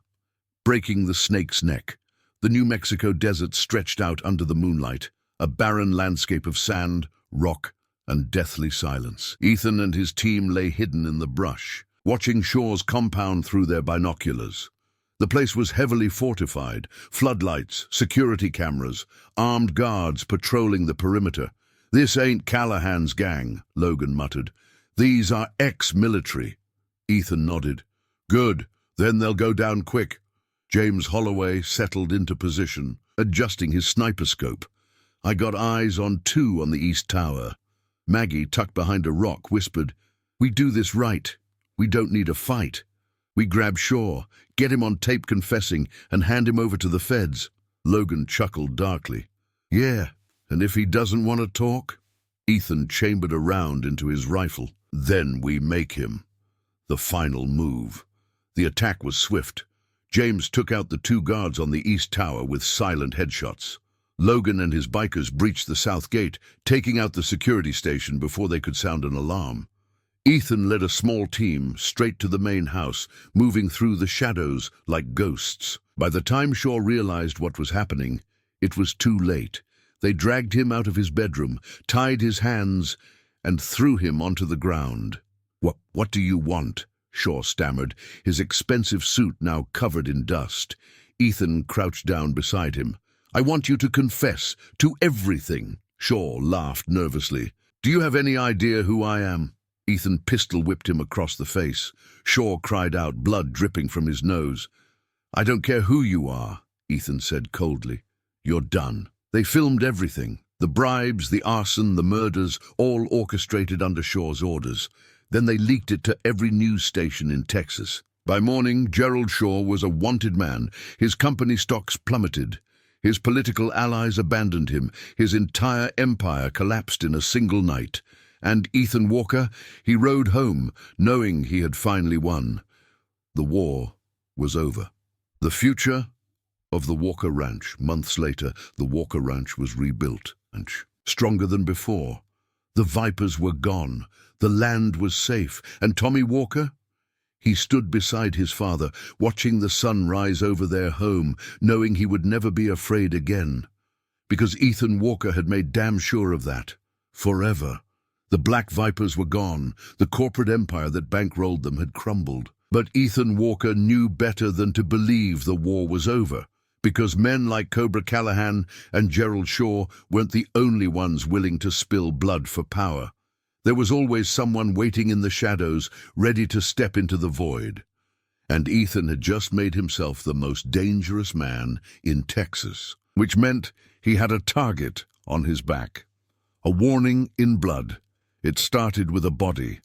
Breaking the snake's neck. The New Mexico desert stretched out under the moonlight, a barren landscape of sand, rock, and deathly silence. Ethan and his team lay hidden in the brush, watching Shaw's compound through their binoculars. The place was heavily fortified, floodlights, security cameras, armed guards patrolling the perimeter. "This ain't Callahan's gang," Logan muttered. "These are ex-military." Ethan nodded. "Good, then they'll go down quick." James Holloway settled into position, adjusting his sniper scope. "I got eyes on 2 on the east tower." Maggie, tucked behind a rock, whispered, "We do this right. We don't need a fight. We grab Shaw, get him on tape confessing, and hand him over to the feds." Logan chuckled darkly. "Yeah, and if he doesn't want to talk?" Ethan chambered a round into his rifle. "Then we make him." The final move. The attack was swift. James took out the 2 guards on the east tower with silent headshots. Logan and his bikers breached the south gate, taking out the security station before they could sound an alarm. Ethan led a small team straight to the main house, moving through the shadows like ghosts. By the time Shaw realized what was happening, it was too late. They dragged him out of his bedroom, tied his hands, and threw him onto the ground. What do you want?" Shaw stammered, his expensive suit now covered in dust. Ethan crouched down beside him. "I want you to confess to everything." Shaw laughed nervously. "Do you have any idea who I am?" Ethan pistol-whipped him across the face. Shaw cried out, blood dripping from his nose. "I don't care who you are," Ethan said coldly. "You're done." They filmed everything. The bribes, the arson, the murders, all orchestrated under Shaw's orders. Then they leaked it to every news station in Texas. By morning, Gerald Shaw was a wanted man. His company stocks plummeted. His political allies abandoned him. His entire empire collapsed in a single night. And Ethan Walker, he rode home, knowing he had finally won. The war was over. The future of the Walker Ranch. Months later, the Walker Ranch was rebuilt, stronger than before. The vipers were gone. The land was safe. And Tommy Walker? He stood beside his father, watching the sun rise over their home, knowing he would never be afraid again. Because Ethan Walker had made damn sure of that. Forever. The black vipers were gone. The corporate empire that bankrolled them had crumbled. But Ethan Walker knew better than to believe the war was over, because men like Victor Callahan and Gerald Shaw weren't the only ones willing to spill blood for power. There was always someone waiting in the shadows, ready to step into the void. And Ethan had just made himself the most dangerous man in Texas, which meant he had a target on his back. A warning in blood. It started with a body.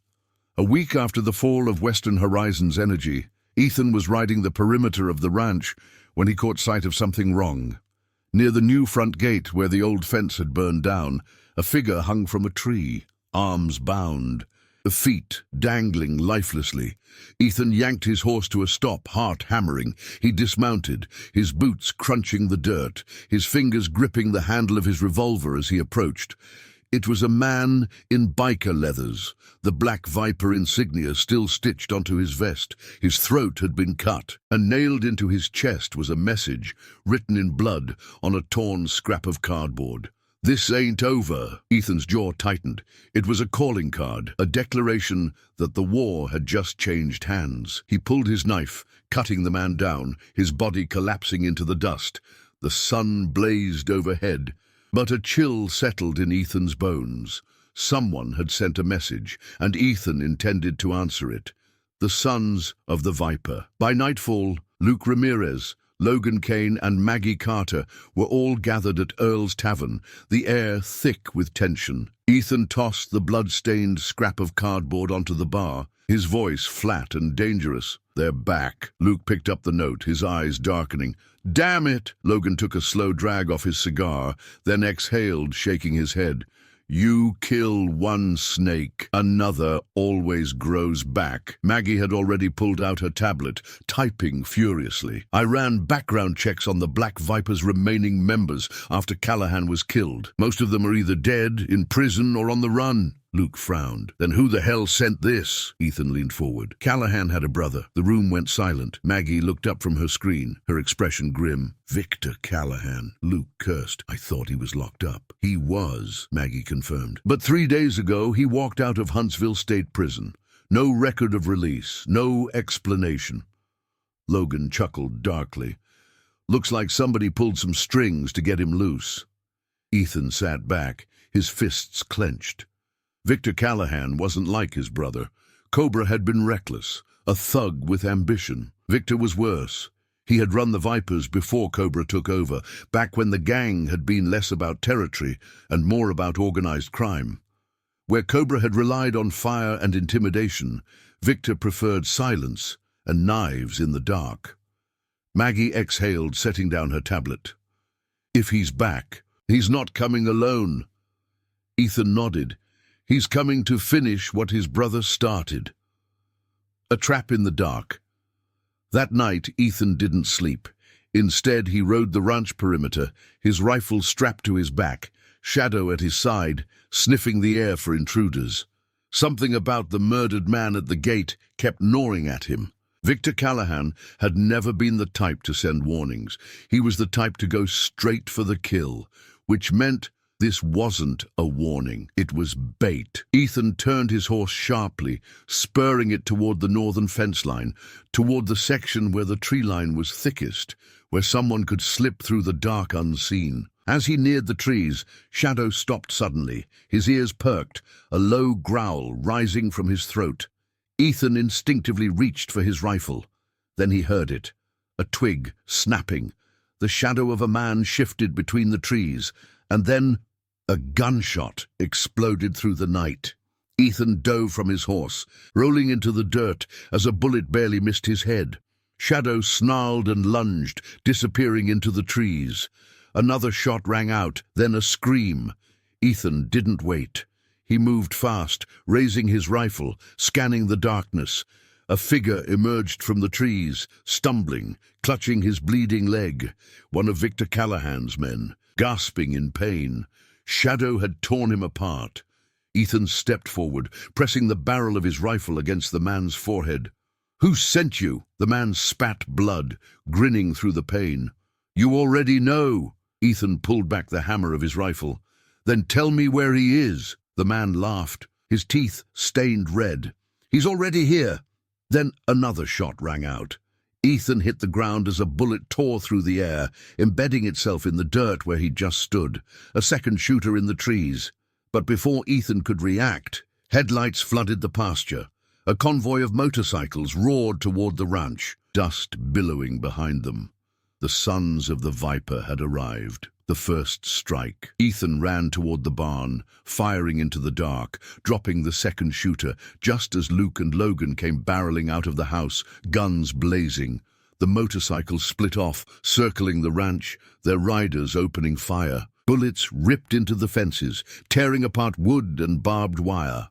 A week after the fall of Western Horizon's energy, Ethan was riding the perimeter of the ranch when he caught sight of something wrong. Near the new front gate, where the old fence had burned down, a figure hung from a tree, arms bound, feet dangling lifelessly. Ethan yanked his horse to a stop, heart hammering. He dismounted, his boots crunching the dirt, his fingers gripping the handle of his revolver as he approached. It was a man in biker leathers, the black viper insignia still stitched onto his vest. His throat had been cut, and nailed into his chest was a message, written in blood on a torn scrap of cardboard. "This ain't over." Ethan's jaw tightened. It was a calling card, a declaration that the war had just changed hands. He pulled his knife, cutting the man down, his body collapsing into the dust. The sun blazed overhead, but a chill settled in Ethan's bones. Someone had sent a message, and Ethan intended to answer it. The sons of the Viper. By nightfall, Luke Ramirez, Logan Kane and Maggie Carter were all gathered at Earl's Tavern, the air thick with tension. Ethan tossed the blood-stained scrap of cardboard onto the bar, his voice flat and dangerous. "They're back." Luke picked up the note, his eyes darkening. "Damn it!" Logan took a slow drag off his cigar, then exhaled, shaking his head. "You kill one snake, another always grows back." Maggie had already pulled out her tablet, typing furiously. "I ran background checks on the Black Viper's remaining members after Callahan was killed. Most of them are either dead, in prison, or on the run." Luke frowned. "Then who the hell sent this?" Ethan leaned forward. "Callahan had a brother." The room went silent. Maggie looked up from her screen, her expression grim. "Victor Callahan." Luke cursed. "I thought he was locked up." "He was," Maggie confirmed. "But 3 days ago he walked out of Huntsville State Prison. No record of release, no explanation." Logan chuckled darkly. "Looks like somebody pulled some strings to get him loose." Ethan sat back, his fists clenched. Victor Callahan wasn't like his brother. Cobra had been reckless, a thug with ambition. Victor was worse. He had run the Vipers before Cobra took over, back when the gang had been less about territory and more about organized crime. Where Cobra had relied on fire and intimidation, Victor preferred silence and knives in the dark. Maggie exhaled, setting down her tablet. "If he's back, he's not coming alone." Ethan nodded. "He's coming to finish what his brother started." A trap in the dark. That night, Ethan didn't sleep. Instead, he rode the ranch perimeter, his rifle strapped to his back, Shadow at his side, sniffing the air for intruders. Something about the murdered man at the gate kept gnawing at him. Victor Callahan had never been the type to send warnings. He was the type to go straight for the kill, which meant this wasn't a warning. It was bait. Ethan turned his horse sharply, spurring it toward the northern fence line, toward the section where the tree line was thickest, where someone could slip through the dark unseen. As he neared the trees, Shadow stopped suddenly, his ears perked, a low growl rising from his throat. Ethan instinctively reached for his rifle. Then he heard it, a twig snapping. The shadow of a man shifted between the trees, and then a gunshot exploded through the night. Ethan dove from his horse, rolling into the dirt as a bullet barely missed his head. Shadow snarled and lunged, disappearing into the trees. Another shot rang out, then a scream. Ethan didn't wait. He moved fast, raising his rifle, scanning the darkness. A figure emerged from the trees, stumbling, clutching his bleeding leg. One of Victor Callahan's men, gasping in pain. Shadow had torn him apart. Ethan stepped forward, pressing the barrel of his rifle against the man's forehead. "Who sent you?" The man spat blood, grinning through the pain. "You already know." Ethan pulled back the hammer of his rifle. "Then tell me where he is." The man laughed, his teeth stained red. "He's already here." Then another shot rang out. Ethan hit the ground as a bullet tore through the air, embedding itself in the dirt where he'd just stood. A second shooter in the trees. But before Ethan could react, headlights flooded the pasture. A convoy of motorcycles roared toward the ranch, dust billowing behind them. The sons of the Viper had arrived. The first strike. Ethan ran toward the barn, firing into the dark, dropping the second shooter, just as Luke and Logan came barreling out of the house, guns blazing. The motorcycles split off, circling the ranch, their riders opening fire. Bullets ripped into the fences, tearing apart wood and barbed wire.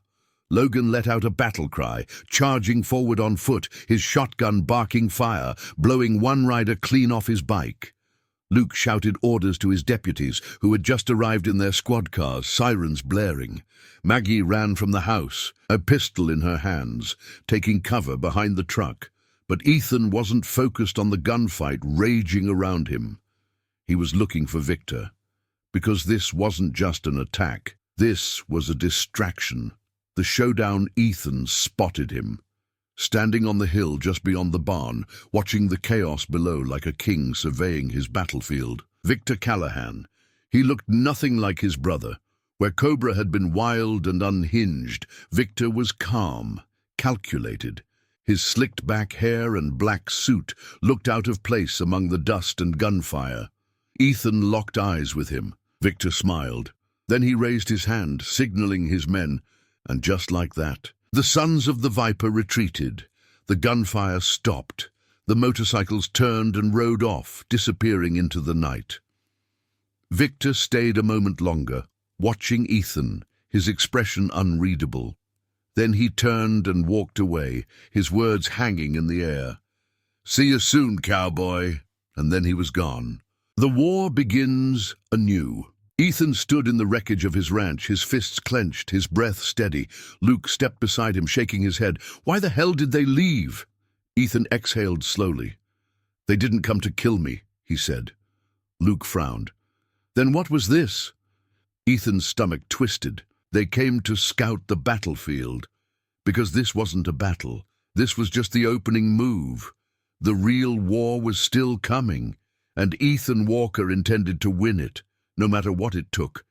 Logan let out a battle cry, charging forward on foot, his shotgun barking fire, blowing one rider clean off his bike. Luke shouted orders to his deputies, who had just arrived in their squad cars, sirens blaring. Maggie ran from the house, a pistol in her hands, taking cover behind the truck. But Ethan wasn't focused on the gunfight raging around him. He was looking for Victor. because this wasn't just an attack. This was a distraction. The showdown. Ethan spotted him, standing on the hill just beyond the barn, watching the chaos below like a king surveying his battlefield. Victor Callahan. He looked nothing like his brother. Where Cobra had been wild and unhinged, Victor was calm, calculated. His slicked-back hair and black suit looked out of place among the dust and gunfire. Ethan locked eyes with him. Victor smiled. Then he raised his hand, signaling his men, and just like that, the sons of the Viper retreated. The gunfire stopped. The motorcycles turned and rode off, disappearing into the night. Victor stayed a moment longer, watching Ethan, his expression unreadable. Then he turned and walked away, his words hanging in the air. "See you soon, cowboy." And then he was gone. The war begins anew. Ethan stood in the wreckage of his ranch, his fists clenched, his breath steady. Luke stepped beside him, shaking his head. "Why the hell did they leave?" Ethan exhaled slowly. "They didn't come to kill me," he said. Luke frowned. "Then what was this?" Ethan's stomach twisted. "They came to scout the battlefield." Because this wasn't a battle. This was just the opening move. The real war was still coming, and Ethan Walker intended to win it, no matter what it took.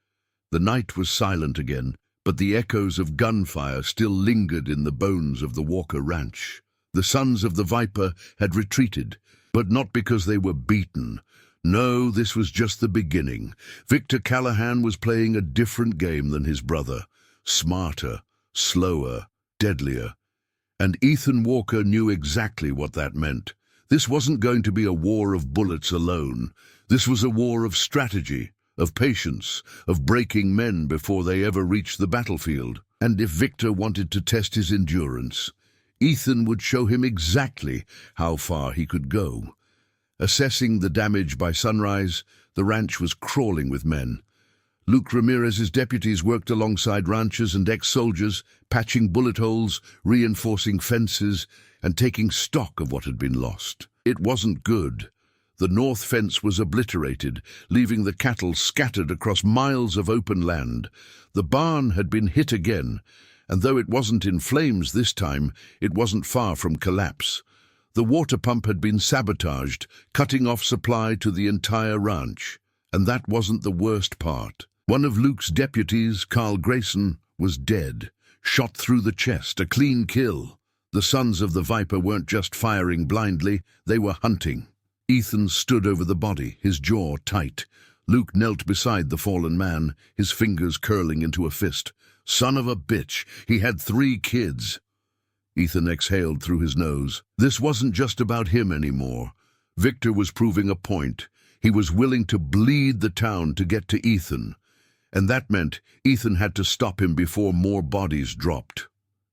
The night was silent again, but the echoes of gunfire still lingered in the bones of the Walker ranch. The sons of the Viper had retreated, but not because they were beaten. No, this was just the beginning. Victor Callahan was playing a different game than his brother. Smarter, slower, deadlier. And Ethan Walker knew exactly what that meant. This wasn't going to be a war of bullets alone. This was a war of strategy, of patience, of breaking men before they ever reached the battlefield. And if Victor wanted to test his endurance, Ethan would show him exactly how far he could go. Assessing the damage by sunrise, the ranch was crawling with men. Luke Ramirez's deputies worked alongside ranchers and ex-soldiers, patching bullet holes, reinforcing fences, and taking stock of what had been lost. It wasn't good. The north fence was obliterated, leaving the cattle scattered across miles of open land. The barn had been hit again, and though it wasn't in flames this time, it wasn't far from collapse. The water pump had been sabotaged, cutting off supply to the entire ranch. And that wasn't the worst part. One of Luke's deputies, Carl Grayson, was dead, shot through the chest, a clean kill. The sons of the Viper weren't just firing blindly, they were hunting. Ethan stood over the body, his jaw tight. Luke knelt beside the fallen man, his fingers curling into a fist. Son of a bitch, he had 3 kids. Ethan exhaled through his nose. This wasn't just about him anymore. Victor was proving a point. He was willing to bleed the town to get to Ethan. And that meant Ethan had to stop him before more bodies dropped.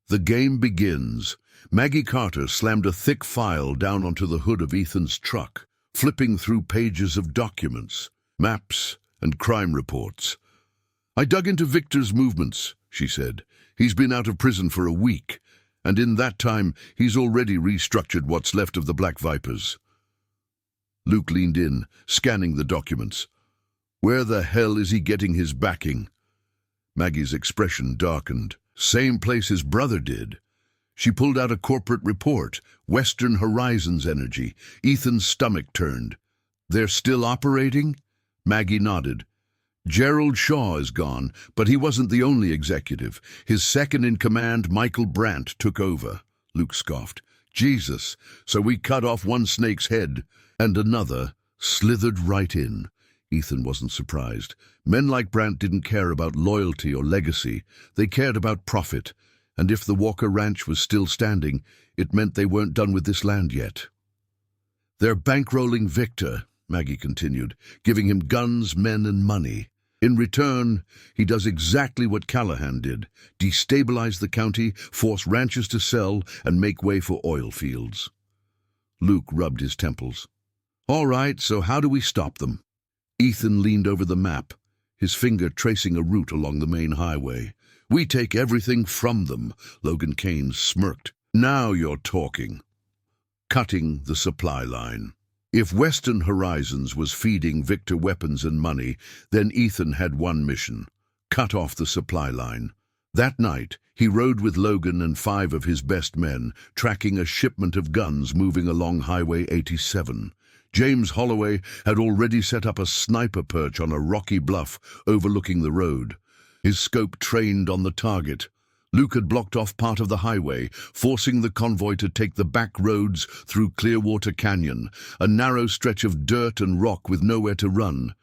The game begins. Maggie Carter slammed a thick file down onto the hood of Ethan's truck, flipping through pages of documents, maps, and crime reports. "I dug into Victor's movements," she said. "He's been out of prison for a week. And in that time, he's already restructured what's left of the Black Vipers." Luke leaned in, scanning the documents. "Where the hell is he getting his backing?" Maggie's expression darkened. "Same place his brother did." She pulled out a corporate report, Western Horizons Energy. Ethan's stomach turned. "They're still operating?" Maggie nodded. "Gerald Shaw is gone, but he wasn't the only executive. His second-in-command, Michael Brant, took over." Luke scoffed. "Jesus, so we cut off one snake's head, and another slithered right in." Ethan wasn't surprised. Men like Brant didn't care about loyalty or legacy. They cared about profit. And if the Walker Ranch was still standing, it meant they weren't done with this land yet. "They're bankrolling Victor," Maggie continued, "giving him guns, men, and money. In return, he does exactly what Callahan did, destabilize the county, force ranchers to sell, and make way for oil fields." Luke rubbed his temples. "All right, so how do we stop them?" Ethan leaned over the map, his finger tracing a route along the main highway. "We take everything from them," Logan Kane smirked. "Now you're talking." "Cutting the supply line." If Western Horizons was feeding Victor weapons and money, then Ethan had one mission: cut off the supply line. That night, he rode with Logan and 5 of his best men, tracking a shipment of guns moving along Highway 87. James Holloway had already set up a sniper perch on a rocky bluff overlooking the road. His scope trained on the target. Luke had blocked off part of the highway, forcing the convoy to take the back roads through Clearwater Canyon, a narrow stretch of dirt and rock with nowhere to run.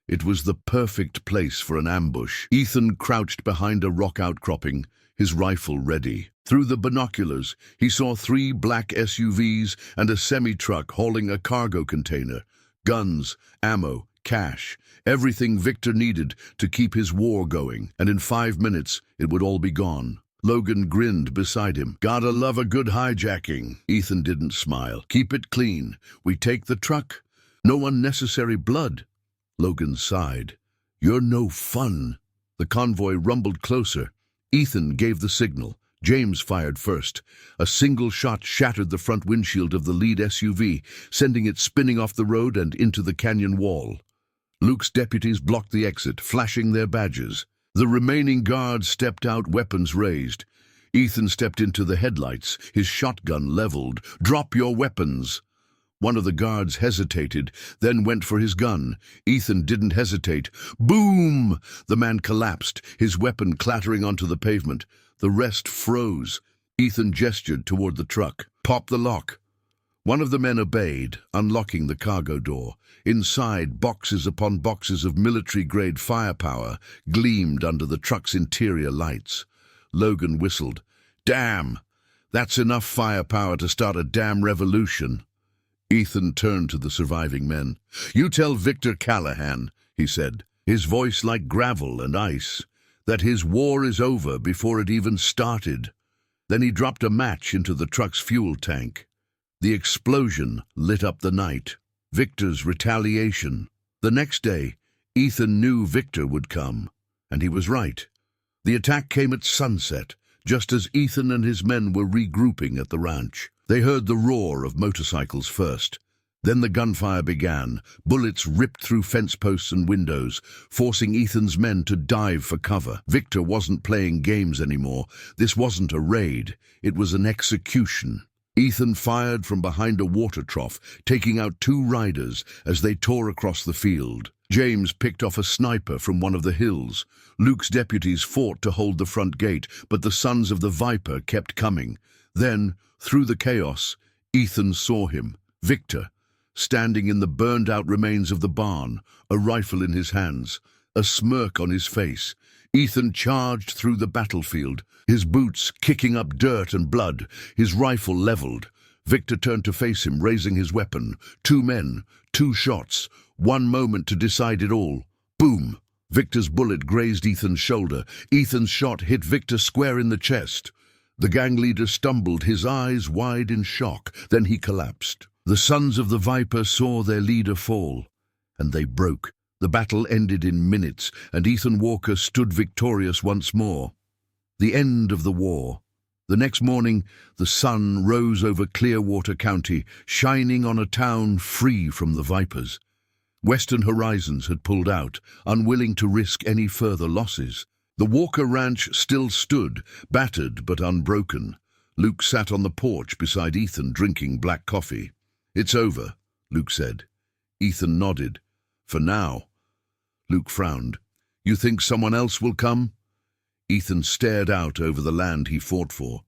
It was the perfect place for an ambush. Ethan crouched behind a rock outcropping, his rifle ready. Through the binoculars, he saw 3 black SUVs and a semi-truck hauling a cargo container. Guns, ammo, cash, everything Victor needed to keep his war going, and in 5 minutes it would all be gone. Logan grinned beside him. "Gotta love a good hijacking." Ethan didn't smile. "Keep it clean. We take the truck. No unnecessary blood." Logan sighed. "You're no fun." The convoy rumbled closer. Ethan gave the signal. James fired first. A single shot shattered the front windshield of the lead SUV, sending it spinning off the road and into the canyon wall. Luke's deputies blocked the exit, flashing their badges. The remaining guards stepped out, weapons raised. Ethan stepped into the headlights, his shotgun leveled. "Drop your weapons." One of the guards hesitated, then went for his gun. Ethan didn't hesitate. Boom! The man collapsed, his weapon clattering onto the pavement. The rest froze. Ethan gestured toward the truck. "Pop the lock." One of the men obeyed, unlocking the cargo door. Inside, boxes upon boxes of military-grade firepower gleamed under the truck's interior lights. Logan whistled. "Damn! That's enough firepower to start a damn revolution." Ethan turned to the surviving men. "You tell Victor Callahan," he said, his voice like gravel and ice, "that his war is over before it even started." Then he dropped a match into the truck's fuel tank. The explosion lit up the night. Victor's retaliation. The next day, Ethan knew Victor would come, and he was right. The attack came at sunset, just as Ethan and his men were regrouping at the ranch. They heard the roar of motorcycles first. Then the gunfire began. Bullets ripped through fence posts and windows, forcing Ethan's men to dive for cover. Victor wasn't playing games anymore. This wasn't a raid. It was an execution. Ethan fired from behind a water trough, taking out 2 riders as they tore across the field. James picked off a sniper from one of the hills. Luke's deputies fought to hold the front gate, but the sons of the Viper kept coming. Then, through the chaos, Ethan saw him, Victor, standing in the burned-out remains of the barn, a rifle in his hands, a smirk on his face. Ethan charged through the battlefield, his boots kicking up dirt and blood, his rifle leveled. Victor turned to face him, raising his weapon. 2 men, 2 shots, 1 moment to decide it all. Boom! Victor's bullet grazed Ethan's shoulder. Ethan's shot hit Victor square in the chest. The gang leader stumbled, his eyes wide in shock. Then he collapsed. The sons of the Viper saw their leader fall, and they broke. The battle ended in minutes, and Ethan Walker stood victorious once more. The end of the war. The next morning, the sun rose over Clearwater County, shining on a town free from the Vipers. Western Horizons had pulled out, unwilling to risk any further losses. The Walker Ranch still stood, battered but unbroken. Luke sat on the porch beside Ethan, drinking black coffee. "It's over," Luke said. Ethan nodded. "For now." Luke frowned. "You think someone else will come?" Ethan stared out over the land he fought for.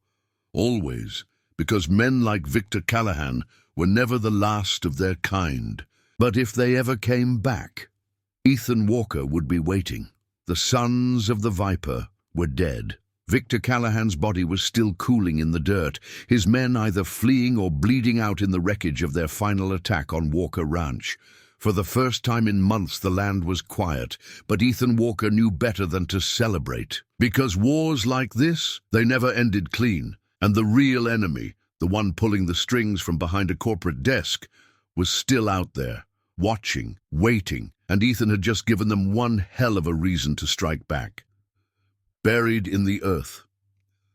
"Always, because men like Victor Callahan were never the last of their kind. But if they ever came back, Ethan Walker would be waiting. The sons of the Viper were dead. Victor Callahan's body was still cooling in the dirt, his men either fleeing or bleeding out in the wreckage of their final attack on Walker Ranch. For the first time in months, the land was quiet, but Ethan Walker knew better than to celebrate. Because wars like this, they never ended clean, and the real enemy, the one pulling the strings from behind a corporate desk, was still out there, watching, waiting, and Ethan had just given them one hell of a reason to strike back. Buried in the earth.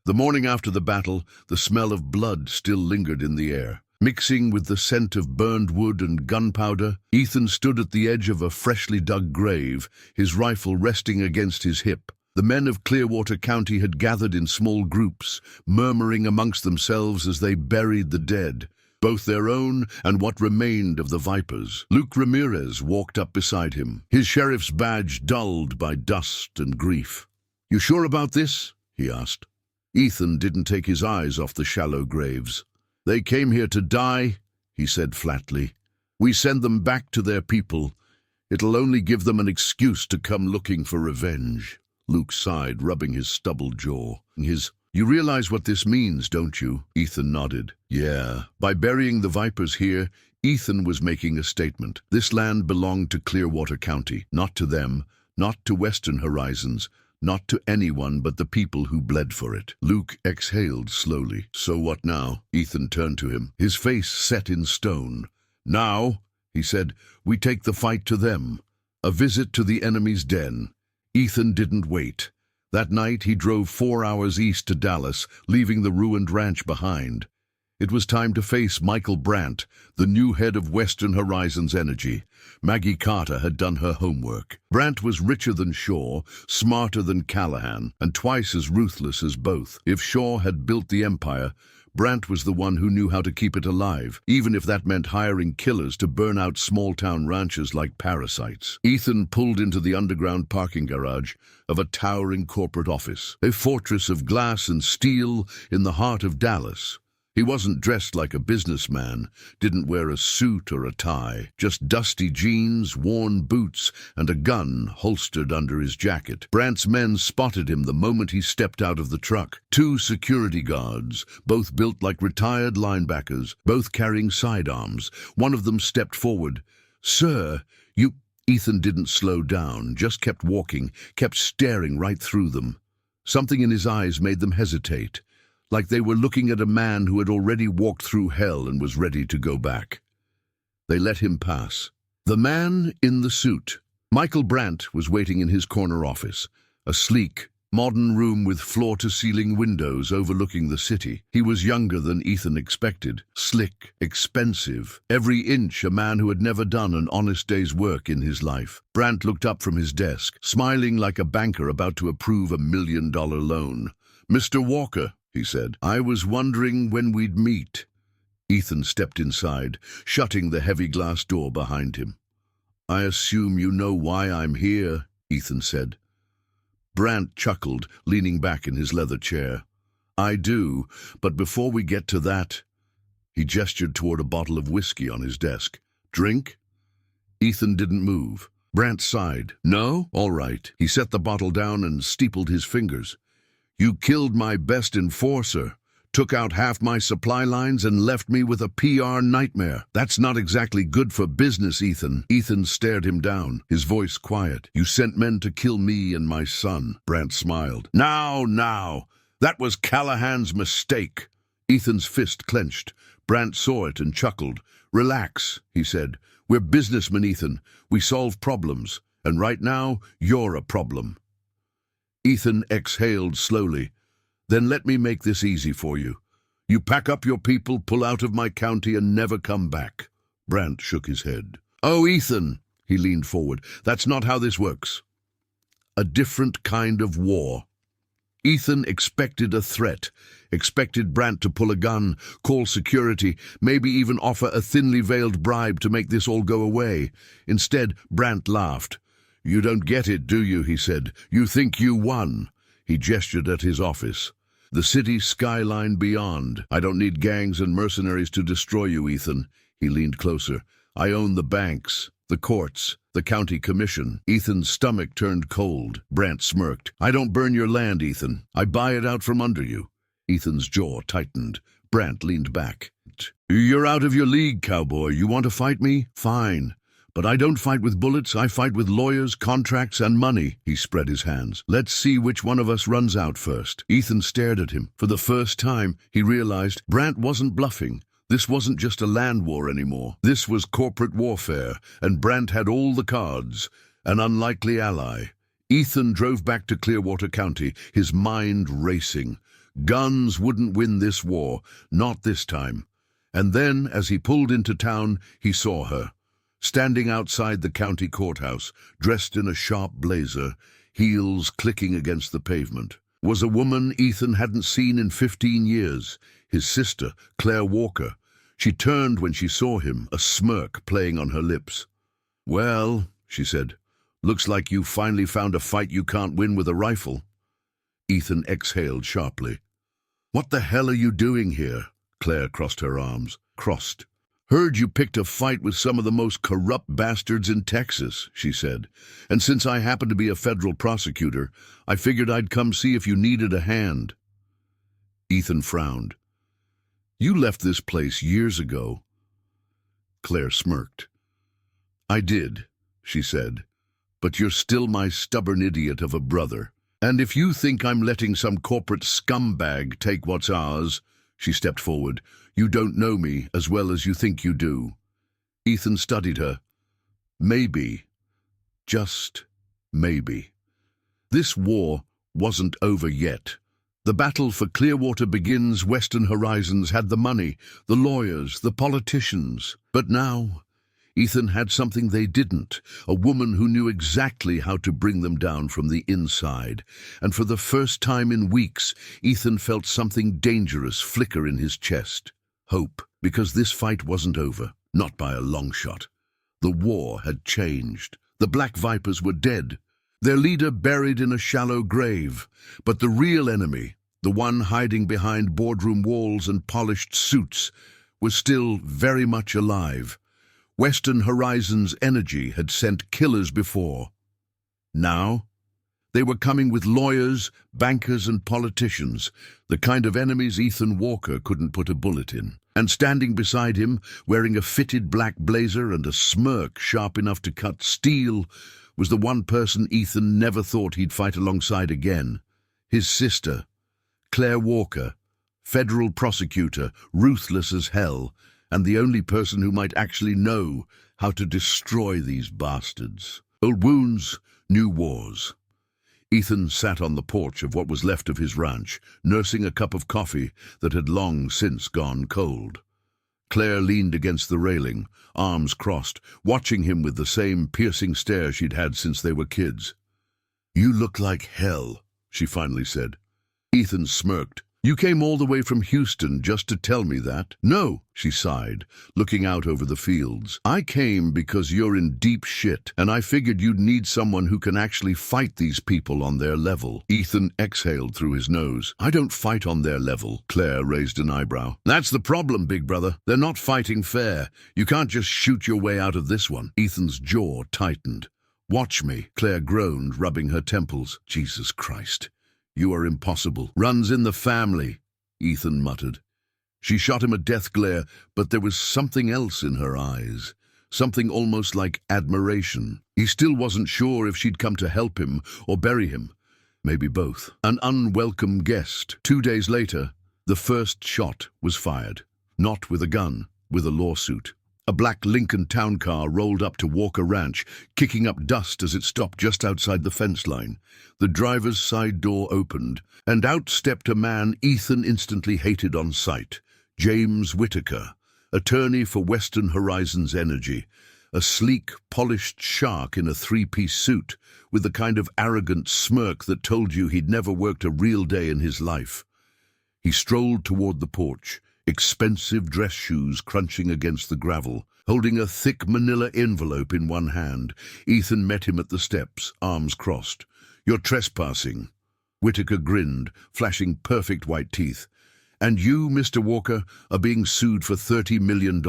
The morning after the battle, the smell of blood still lingered in the air. mixing with the scent of burned wood and gunpowder. Ethan stood at the edge of a freshly dug grave, his rifle resting against his hip. The men of Clearwater County had gathered in small groups, murmuring amongst themselves as they buried the dead, both their own and what remained of the Vipers. Luke Ramirez walked up beside him, his sheriff's badge dulled by dust and grief. "You sure about this?" he asked. Ethan didn't take his eyes off the shallow graves. "They came here to die," he said flatly. "We send them back to their people. It'll only give them an excuse to come looking for revenge." Luke sighed, rubbing his stubbled jaw. "You realize what this means, don't you?" Ethan nodded. "Yeah." By burying the Vipers here, Ethan was making a statement. This land belonged to Clearwater County, not to them, not to Western Horizons, not to anyone but the people who bled for it. Luke exhaled slowly. "So what now?" Ethan turned to him, his face set in stone. "Now," he said, "we take the fight to them. A visit to the enemy's den." Ethan didn't wait. That night he drove 4 hours east to Dallas, leaving the ruined ranch behind. It was time to face Michael Brant, the new head of Western Horizons Energy. Maggie Carter had done her homework. Brant was richer than Shaw, smarter than Callahan, and twice as ruthless as both. If Shaw had built the empire, Brant was the one who knew how to keep it alive, even if that meant hiring killers to burn out small-town ranches like parasites. Ethan pulled into the underground parking garage of a towering corporate office, a fortress of glass and steel in the heart of Dallas. He wasn't dressed like a businessman, didn't wear a suit or a tie, just dusty jeans, worn boots, and a gun holstered under his jacket. Brant's men spotted him the moment he stepped out of the truck. 2 security guards, both built like retired linebackers, both carrying sidearms. One of them stepped forward. "Sir, you—" Ethan didn't slow down, just kept walking, kept staring right through them. Something in his eyes made them hesitate, like they were looking at a man who had already walked through hell and was ready to go back. They let him pass. The man in the suit. Michael Brant was waiting in his corner office, a sleek, modern room with floor-to-ceiling windows overlooking the city. He was younger than Ethan expected, slick, expensive, every inch a man who had never done an honest day's work in his life. Brant looked up from his desk, smiling like a banker about to approve a $1 million loan. "Mr. Walker," he said, "I was wondering when we'd meet." Ethan stepped inside, shutting the heavy glass door behind him. "I assume you know why I'm here," Ethan said. Brant chuckled, leaning back in his leather chair. "I do, but before we get to that—" He gestured toward a bottle of whiskey on his desk. "Drink?" Ethan didn't move. Brant sighed. "No? All right." He set the bottle down and steepled his fingers. "You killed my best enforcer, took out half my supply lines and left me with a PR nightmare. That's not exactly good for business, Ethan." Ethan stared him down, his voice quiet. "You sent men to kill me and my son." Brant smiled. Now, that was Callahan's mistake." Ethan's fist clenched. Brant saw it and chuckled. "Relax," he said. "We're businessmen, Ethan. We solve problems. And right now, you're a problem." Ethan exhaled slowly. "Then let me make this easy for you. You pack up your people, pull out of my county, and never come back." Brant shook his head. "Oh, Ethan," he leaned forward, "that's not how this works. A different kind of war." Ethan expected a threat, expected Brant to pull a gun, call security, maybe even offer a thinly veiled bribe to make this all go away. Instead, Brant laughed. "You don't get it, do you?" he said. "You think you won." He gestured at his office. "The city skyline beyond. I don't need gangs and mercenaries to destroy you, Ethan." He leaned closer. "I own the banks, the courts, the county commission." Ethan's stomach turned cold. Brant smirked. "I don't burn your land, Ethan. I buy it out from under you." Ethan's jaw tightened. Brant leaned back. "You're out of your league, cowboy. You want to fight me? Fine. But I don't fight with bullets, I fight with lawyers, contracts, and money." He spread his hands. "Let's see which one of us runs out first." Ethan stared at him. For the first time, he realized Brant wasn't bluffing. This wasn't just a land war anymore. This was corporate warfare, and Brant had all the cards. An unlikely ally. Ethan drove back to Clearwater County, his mind racing. Guns wouldn't win this war, not this time. And then, as he pulled into town, he saw her, standing outside the county courthouse, dressed in a sharp blazer, heels clicking against the pavement. Was a woman Ethan hadn't seen in 15 years, his sister, Claire Walker. She turned when she saw him, a smirk playing on her lips. "Well," she said, "looks like you finally found a fight you can't win with a rifle." Ethan exhaled sharply. "What the hell are you doing here?" Claire crossed her arms. "Crossed. Heard you picked a fight with some of the most corrupt bastards in Texas," she said. "And since I happen to be a federal prosecutor, I figured I'd come see if you needed a hand." Ethan frowned. "You left this place years ago." Claire smirked. "I did," she said, "but you're still my stubborn idiot of a brother. And if you think I'm letting some corporate scumbag take what's ours," she stepped forward, "you don't know me as well as you think you do." Ethan studied her. Maybe, just maybe. This war wasn't over yet. The battle for Clearwater begins. Western Horizons had the money, the lawyers, the politicians. But now, Ethan had something they didn't, a woman who knew exactly how to bring them down from the inside. And for the first time in weeks, Ethan felt something dangerous flicker in his chest. Hope, because this fight wasn't over, not by a long shot. The war had changed. The Black Vipers were dead, their leader buried in a shallow grave. But the real enemy, the one hiding behind boardroom walls and polished suits, was still very much alive. Western Horizons' energy had sent killers before. Now, they were coming with lawyers, bankers, and politicians, the kind of enemies Ethan Walker couldn't put a bullet in. And standing beside him, wearing a fitted black blazer and a smirk sharp enough to cut steel, was the one person Ethan never thought he'd fight alongside again. His sister, Claire Walker, federal prosecutor, ruthless as hell, and the only person who might actually know how to destroy these bastards. Old wounds, new wars. Ethan sat on the porch of what was left of his ranch, nursing a cup of coffee that had long since gone cold. Claire leaned against the railing, arms crossed, watching him with the same piercing stare she'd had since they were kids. "You look like hell," she finally said. Ethan smirked. "You came all the way from Houston just to tell me that?" "No," she sighed, looking out over the fields. "I came because you're in deep shit, and I figured you'd need someone who can actually fight these people on their level." Ethan exhaled through his nose. "I don't fight on their level." Claire raised an eyebrow. "That's the problem, big brother. They're not fighting fair. You can't just shoot your way out of this one." Ethan's jaw tightened. "Watch me," Claire groaned, rubbing her temples. "Jesus Christ. You are impossible. Runs in the family," Ethan muttered. She shot him a death glare, but there was something else in her eyes, something almost like admiration. He still wasn't sure if she'd come to help him or bury him. Maybe both. An unwelcome guest. 2 days later, the first shot was fired. Not with a gun, with a lawsuit. A black Lincoln town car rolled up to Walker Ranch, kicking up dust as it stopped just outside the fence line. The driver's side door opened, and out stepped a man Ethan instantly hated on sight. James Whitaker, attorney for Western Horizons Energy, a sleek, polished shark in a three-piece suit, with the kind of arrogant smirk that told you he'd never worked a real day in his life. He strolled toward the porch, expensive dress shoes crunching against the gravel, holding a thick manila envelope in one hand. Ethan met him at the steps, arms crossed. "You're trespassing." Whitaker grinned, flashing perfect white teeth. "And you, Mr. Walker, are being sued for $30 million.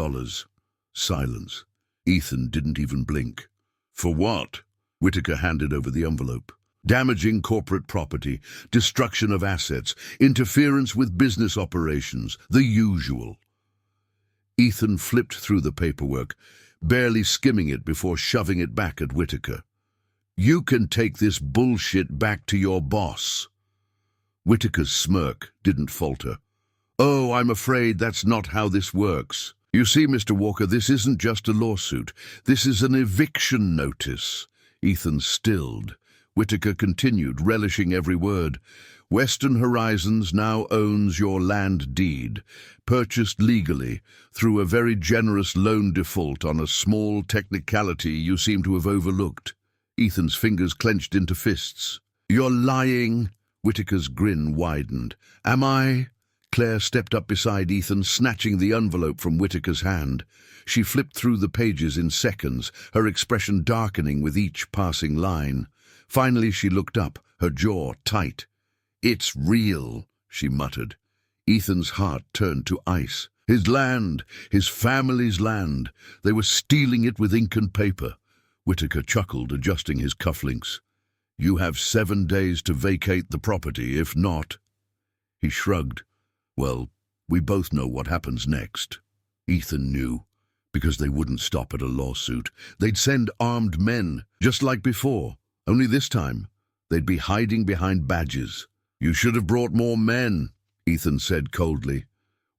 Silence. Ethan didn't even blink. "For what?" Whitaker handed over the envelope. "Damaging corporate property, destruction of assets, interference with business operations, the usual." Ethan flipped through the paperwork, barely skimming it before shoving it back at Whitaker. "You can take this bullshit back to your boss." Whitaker's smirk didn't falter. "Oh, I'm afraid that's not how this works. You see, Mr. Walker, this isn't just a lawsuit. This is an eviction notice." Ethan stilled, Whitaker continued, relishing every word. Western Horizons now owns your land deed, purchased legally through a very generous loan default on a small technicality you seem to have overlooked. Ethan's fingers clenched into fists. You're lying. Whitaker's grin widened. Am I? Claire stepped up beside Ethan, snatching the envelope from Whitaker's hand. She flipped through the pages in seconds, her expression darkening with each passing line. Finally she looked up, her jaw tight. It's real, she muttered. Ethan's heart turned to ice. His land, his family's land. They were stealing it with ink and paper. Whitaker chuckled, adjusting his cufflinks. You have 7 days to vacate the property, if not. He shrugged. Well, we both know what happens next. Ethan knew, because they wouldn't stop at a lawsuit. They'd send armed men, just like before. Only this time, they'd be hiding behind badges. You should have brought more men, Ethan said coldly.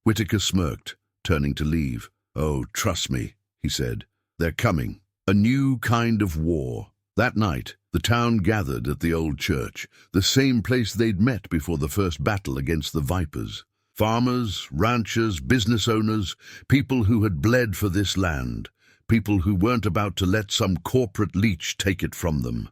Whitaker smirked, turning to leave. Oh, trust me, he said. They're coming. A new kind of war. That night, the town gathered at the old church, the same place they'd met before the first battle against the Vipers. Farmers, ranchers, business owners, people who had bled for this land, people who weren't about to let some corporate leech take it from them.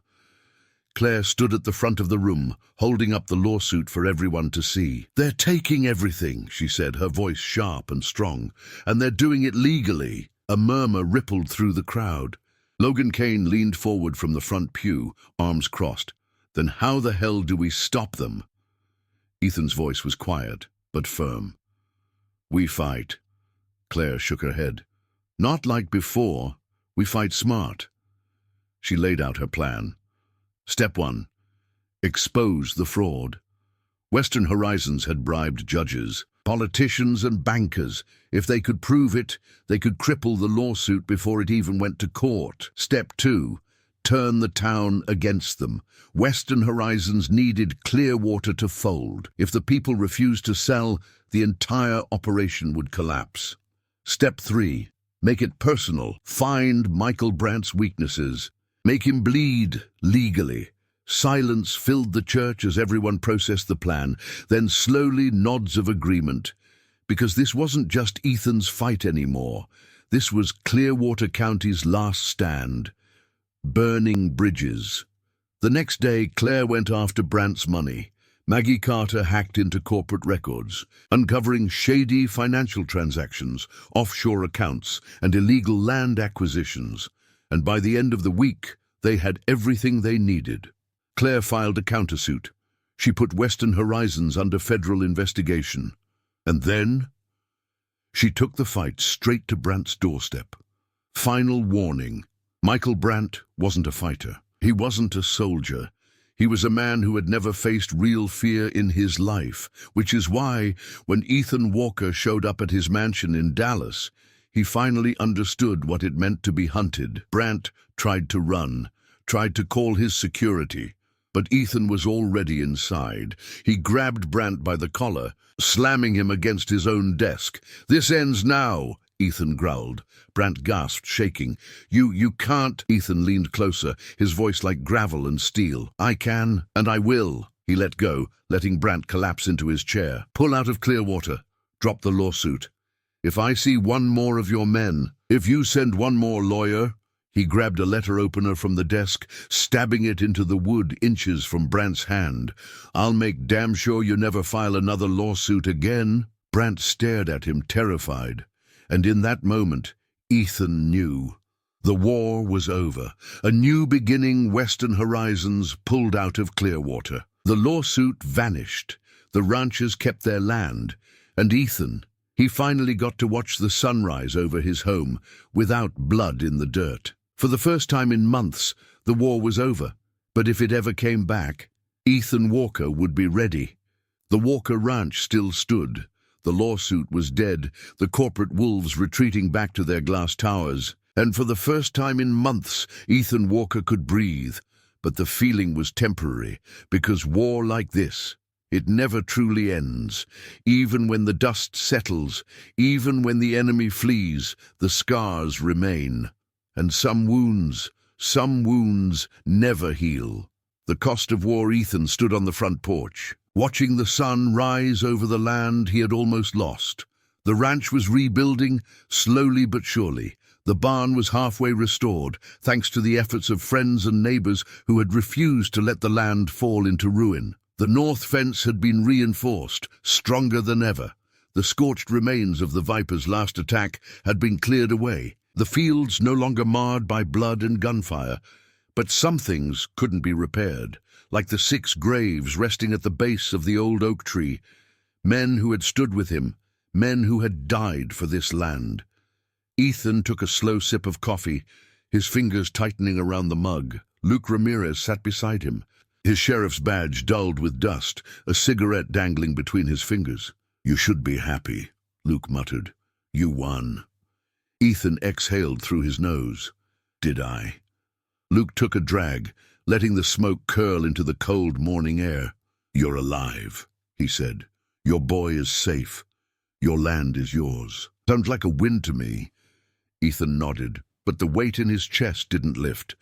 Claire stood at the front of the room, holding up the lawsuit for everyone to see. They're taking everything, she said, her voice sharp and strong, and they're doing it legally. A murmur rippled through the crowd. Logan Kane leaned forward from the front pew, arms crossed. Then how the hell do we stop them? Ethan's voice was quiet, but firm. We fight. Claire shook her head. Not like before. We fight smart. She laid out her plan. Step 1. Expose the fraud. Western Horizons had bribed judges, politicians and bankers. If they could prove it, they could cripple the lawsuit before it even went to court. Step 2. Turn the town against them. Western Horizons needed Clearwater to fold. If the people refused to sell, the entire operation would collapse. Step 3. Make it personal. Find Michael Brant's weaknesses. Make him bleed legally. Silence filled the church as everyone processed the plan, then slowly nods of agreement. Because this wasn't just Ethan's fight anymore. This was Clearwater County's last stand. Burning bridges. The next day, Claire went after Brant's money. Maggie Carter hacked into corporate records, uncovering shady financial transactions, offshore accounts, and illegal land acquisitions. And by the end of the week, they had everything they needed. Claire filed a countersuit. She put Western Horizons under federal investigation. And then, she took the fight straight to Brant's doorstep. Final warning. Michael Brant wasn't a fighter. He wasn't a soldier. He was a man who had never faced real fear in his life, which is why, when Ethan Walker showed up at his mansion in Dallas, he finally understood what it meant to be hunted. Brant tried to run, tried to call his security, but Ethan was already inside. He grabbed Brant by the collar, slamming him against his own desk. "This ends now," Ethan growled. Brant gasped, shaking. You can't." Ethan leaned closer, his voice like gravel and steel. "I can, and I will." He let go, letting Brant collapse into his chair. "Pull out of Clearwater. Drop the lawsuit. If I see one more of your men, if you send one more lawyer—" He grabbed a letter opener from the desk, stabbing it into the wood inches from Brant's hand. "I'll make damn sure you never file another lawsuit again." Brant stared at him, terrified. And in that moment, Ethan knew. The war was over. A new beginning. Western Horizons pulled out of Clearwater. The lawsuit vanished. The ranchers kept their land. And Ethan, he finally got to watch the sunrise over his home, without blood in the dirt. For the first time in months, the war was over. But if it ever came back, Ethan Walker would be ready. The Walker Ranch still stood. The lawsuit was dead, the corporate wolves retreating back to their glass towers. And for the first time in months, Ethan Walker could breathe. But the feeling was temporary, because war like this, it never truly ends. Even when the dust settles, even when the enemy flees, the scars remain. And some wounds never heal. The cost of war. Ethan stood on the front porch, watching the sun rise over the land he had almost lost. The ranch was rebuilding, slowly but surely. The barn was halfway restored, thanks to the efforts of friends and neighbors who had refused to let the land fall into ruin. The north fence had been reinforced, stronger than ever. The scorched remains of the Viper's last attack had been cleared away, the fields no longer marred by blood and gunfire. But some things couldn't be repaired, like the 6 graves resting at the base of the old oak tree. Men who had stood with him, men who had died for this land. Ethan took a slow sip of coffee, his fingers tightening around the mug. Luke Ramirez sat beside him, his sheriff's badge dulled with dust, a cigarette dangling between his fingers. "You should be happy," Luke muttered. "You won." Ethan exhaled through his nose. "Did I?" Luke took a drag, letting the smoke curl into the cold morning air. "You're alive," he said. "Your boy is safe. Your land is yours." "Sounds like a win to me." Ethan nodded, but the weight in his chest didn't lift.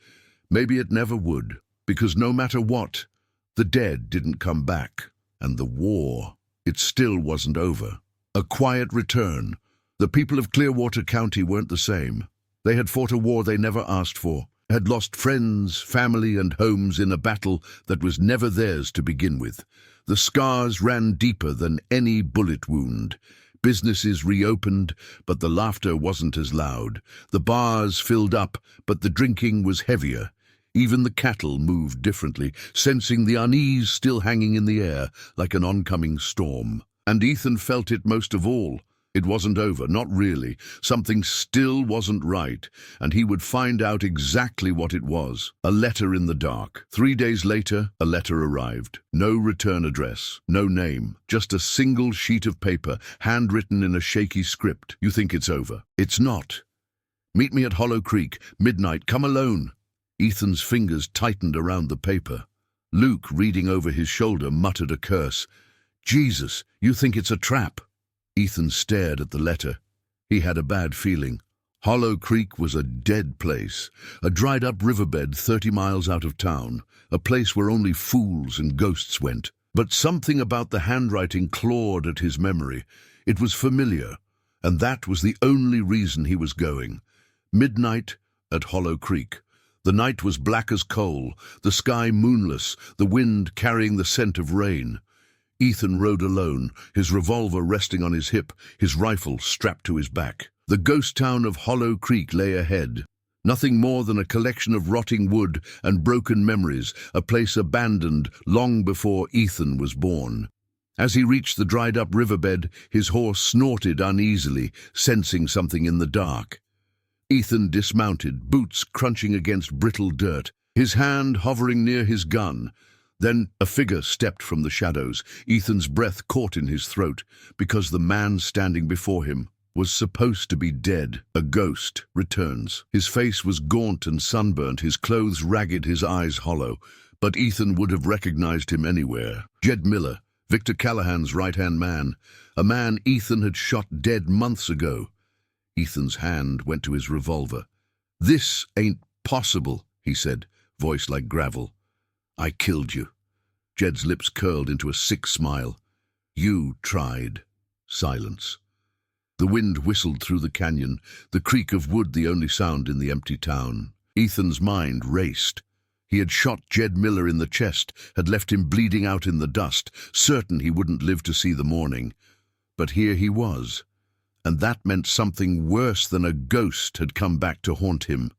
Maybe it never would, because no matter what, the dead didn't come back. And the war, it still wasn't over. A quiet return. The people of Clearwater County weren't the same. They had fought a war they never asked for, had lost friends, family, and homes in a battle that was never theirs to begin with. The scars ran deeper than any bullet wound. Businesses reopened, but the laughter wasn't as loud. The bars filled up, but the drinking was heavier. Even the cattle moved differently, sensing the unease still hanging in the air like an oncoming storm. And Ethan felt it most of all. It wasn't over, not really. Something still wasn't right, and he would find out exactly what it was. A letter in the dark. 3 days later, a letter arrived. No return address, no name, just a single sheet of paper, handwritten in a shaky script. "You think it's over. It's not. Meet me at Hollow Creek, midnight, come alone." Ethan's fingers tightened around the paper. Luke, reading over his shoulder, muttered a curse. "Jesus, you think it's a trap?" Ethan stared at the letter. He had a bad feeling. Hollow Creek was a dead place, a dried-up riverbed 30 miles out of town, a place where only fools and ghosts went. But something about the handwriting clawed at his memory. It was familiar, and that was the only reason he was going. Midnight at Hollow Creek. The night was black as coal, the sky moonless, the wind carrying the scent of rain. Ethan rode alone, his revolver resting on his hip, his rifle strapped to his back. The ghost town of Hollow Creek lay ahead. Nothing more than a collection of rotting wood and broken memories, a place abandoned long before Ethan was born. As he reached the dried-up riverbed, his horse snorted uneasily, sensing something in the dark. Ethan dismounted, boots crunching against brittle dirt, his hand hovering near his gun. Then a figure stepped from the shadows. Ethan's breath caught in his throat, because the man standing before him was supposed to be dead. A ghost returns. His face was gaunt and sunburnt, his clothes ragged, his eyes hollow. But Ethan would have recognized him anywhere. Jed Miller, Victor Callahan's right-hand man, a man Ethan had shot dead months ago. Ethan's hand went to his revolver. "This ain't possible," he said, voice like gravel. "I killed you." Jed's lips curled into a sick smile. "You tried." Silence. The wind whistled through the canyon, the creak of wood the only sound in the empty town. Ethan's mind raced. He had shot Jed Miller in the chest, had left him bleeding out in the dust, certain he wouldn't live to see the morning. But here he was, and that meant something worse than a ghost had come back to haunt him.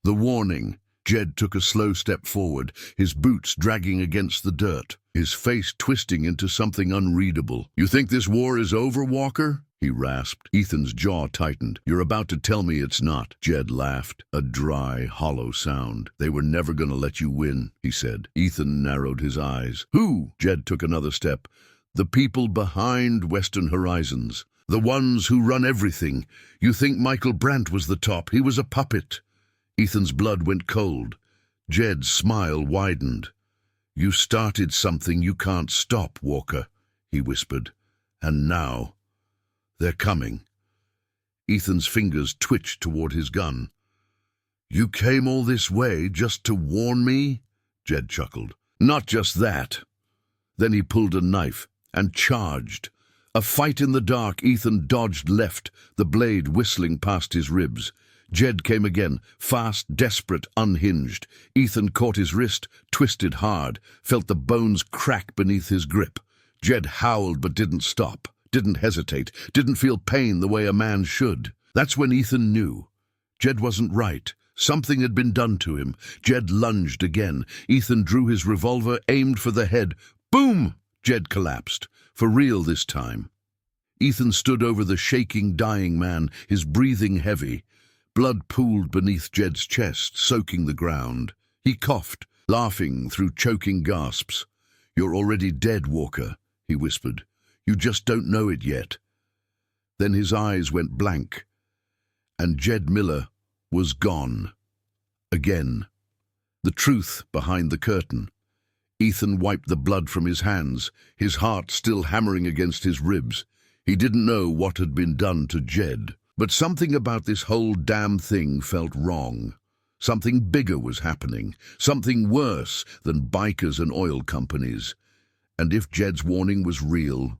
The warning. Jed took a slow step forward, his boots dragging against the dirt, his face twisting into something unreadable. "You think this war is over, Walker?" he rasped. Ethan's jaw tightened. "You're about to tell me it's not." Jed laughed, a dry, hollow sound. "They were never going to let you win," he said. Ethan narrowed his eyes. "Who?" Jed took another step. "The people behind Western Horizons. The ones who run everything. You think Michael Brant was the top. He was a puppet." Ethan's blood went cold. Jed's smile widened. "You started something you can't stop, Walker," he whispered. "And now, they're coming." Ethan's fingers twitched toward his gun. "You came all this way just to warn me?" Jed chuckled. Not just that. Then he pulled a knife and charged. A fight in the dark. Ethan dodged left, the blade whistling past his ribs. Jed came again, fast, desperate, unhinged. Ethan caught his wrist, twisted hard, felt the bones crack beneath his grip. Jed howled but didn't stop, didn't hesitate, didn't feel pain the way a man should. That's when Ethan knew. Jed wasn't right. Something had been done to him. Jed lunged again. Ethan drew his revolver, aimed for the head. Boom! Jed collapsed. For real this time. Ethan stood over the shaking, dying man, his breathing heavy. Blood pooled beneath Jed's chest, soaking the ground. He coughed, laughing through choking gasps. "You're already dead, Walker," he whispered. "You just don't know it yet." Then his eyes went blank, and Jed Miller was gone. Again. The truth behind the curtain. Ethan wiped the blood from his hands, his heart still hammering against his ribs. He didn't know what had been done to Jed. But something about this whole damn thing felt wrong. Something bigger was happening, something worse than bikers and oil companies. And if Jed's warning was real,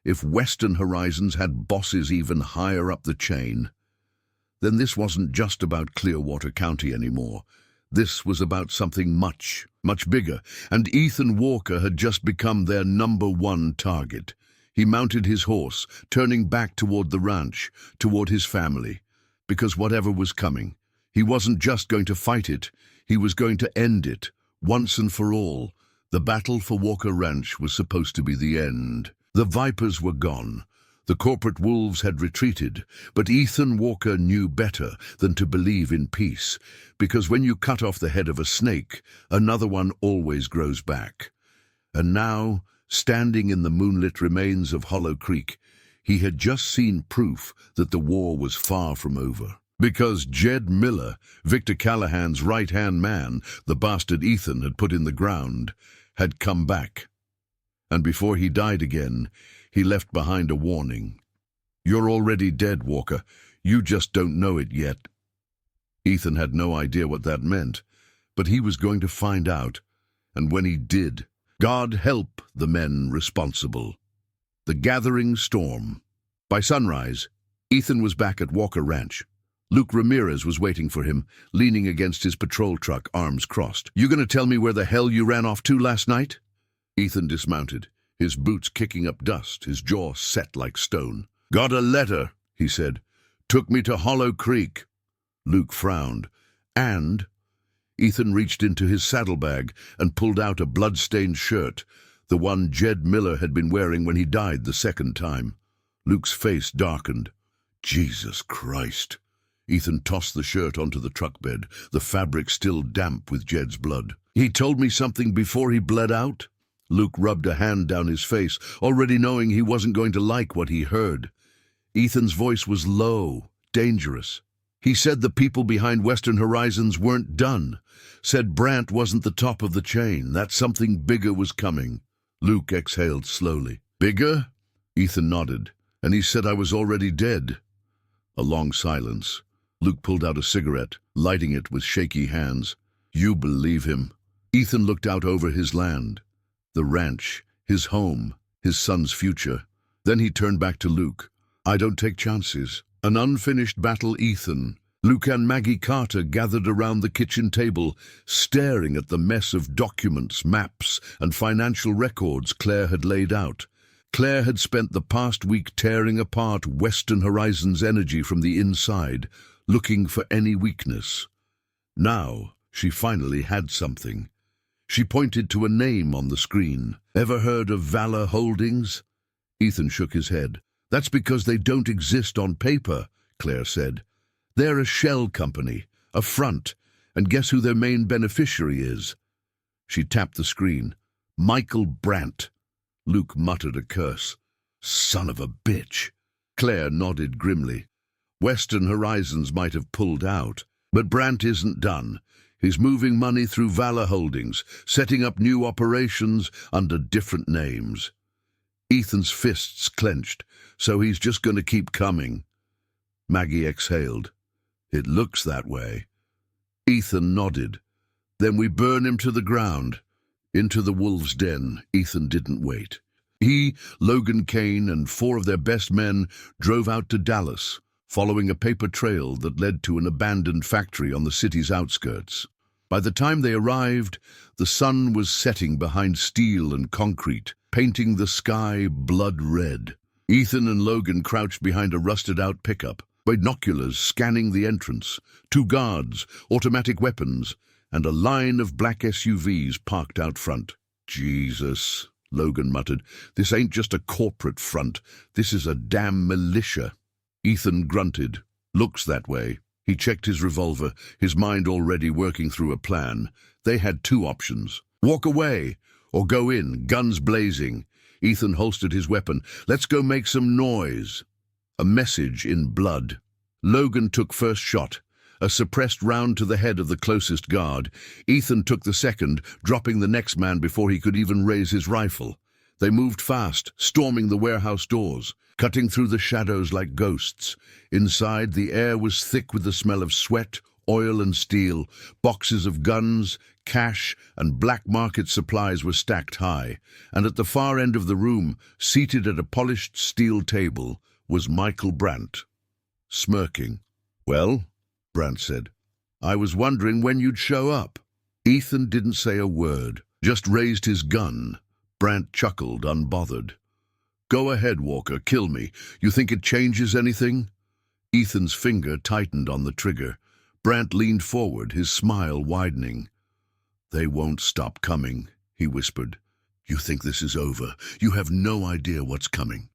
if Western Horizons had bosses even higher up the chain, then this wasn't just about Clearwater County anymore. This was about something much, much bigger, and Ethan Walker had just become their #1 target. He mounted his horse, turning back toward the ranch, toward his family. Because whatever was coming, he wasn't just going to fight it, he was going to end it, once and for all. The battle for Walker Ranch was supposed to be the end. The vipers were gone. The corporate wolves had retreated, but Ethan Walker knew better than to believe in peace, because when you cut off the head of a snake, another one always grows back. And now, standing in the moonlit remains of Hollow Creek, he had just seen proof that the war was far from over. Because Jed Miller, Victor Callahan's right-hand man, the bastard Ethan had put in the ground, had come back. And before he died again, he left behind a warning. "You're already dead, Walker. You just don't know it yet." Ethan had no idea what that meant, but he was going to find out. And when he did, God help the men responsible. The gathering storm. By sunrise, Ethan was back at Walker Ranch. Luke Ramirez was waiting for him, leaning against his patrol truck, arms crossed. "You gonna tell me where the hell you ran off to last night?" Ethan dismounted, his boots kicking up dust, his jaw set like stone. "Got a letter," he said. "Took me to Hollow Creek." Luke frowned. "And?" Ethan reached into his saddlebag and pulled out a blood-stained shirt, the one Jed Miller had been wearing when he died the second time. Luke's face darkened. "Jesus Christ." Ethan tossed the shirt onto the truck bed, the fabric still damp with Jed's blood. "He told me something before he bled out?" Luke rubbed a hand down his face, already knowing he wasn't going to like what he heard. Ethan's voice was low, dangerous. "He said the people behind Western Horizons weren't done. Said Brant wasn't the top of the chain, that something bigger was coming." Luke exhaled slowly. "Bigger?" Ethan nodded. "And he said I was already dead." A long silence. Luke pulled out a cigarette, lighting it with shaky hands. "You believe him." Ethan looked out over his land. The ranch, his home, his son's future. Then he turned back to Luke. "I don't take chances." An unfinished battle, Ethan. Luke and Maggie Carter gathered around the kitchen table, staring at the mess of documents, maps, and financial records Claire had laid out. Claire had spent the past week tearing apart Western Horizons energy from the inside, looking for any weakness. Now she finally had something. She pointed to a name on the screen. "Ever heard of Valor Holdings?" Ethan shook his head. "That's because they don't exist on paper," Claire said. "They're a shell company, a front, and guess who their main beneficiary is?" She tapped the screen. "Michael Brant." Luke muttered a curse. "Son of a bitch." Claire nodded grimly. "Western Horizons might have pulled out, but Brant isn't done. He's moving money through Valor Holdings, setting up new operations under different names." Ethan's fists clenched. "So he's just going to keep coming." Maggie exhaled. "It looks that way." Ethan nodded. "Then we burn him to the ground." Into the wolves' den, Ethan didn't wait. He, Logan Kane, and 4 of their best men drove out to Dallas, following a paper trail that led to an abandoned factory on the city's outskirts. By the time they arrived, the sun was setting behind steel and concrete, painting the sky blood red. Ethan and Logan crouched behind a rusted-out pickup, binoculars scanning the entrance, 2 guards, automatic weapons, and a line of black SUVs parked out front. "Jesus," Logan muttered, "this ain't just a corporate front, this is a damn militia." Ethan grunted. "Looks that way." He checked his revolver, his mind already working through a plan. They had 2 options: walk away or go in, guns blazing. Ethan holstered his weapon. "Let's go make some noise." A message in blood. Logan took first shot, a suppressed round to the head of the closest guard. Ethan took the second, dropping the next man before he could even raise his rifle. They moved fast, storming the warehouse doors, cutting through the shadows like ghosts. Inside, the air was thick with the smell of sweat, oil and steel. Boxes of guns, cash, and black market supplies were stacked high. And at the far end of the room, seated at a polished steel table, was Michael Brant, smirking. "Well," Brant said, "I was wondering when you'd show up." Ethan didn't say a word, just raised his gun. Brant chuckled, unbothered. "Go ahead, Walker, kill me. You think it changes anything?" Ethan's finger tightened on the trigger. Brant leaned forward, his smile widening. "They won't stop coming," he whispered. "You think this is over. You have no idea what's coming."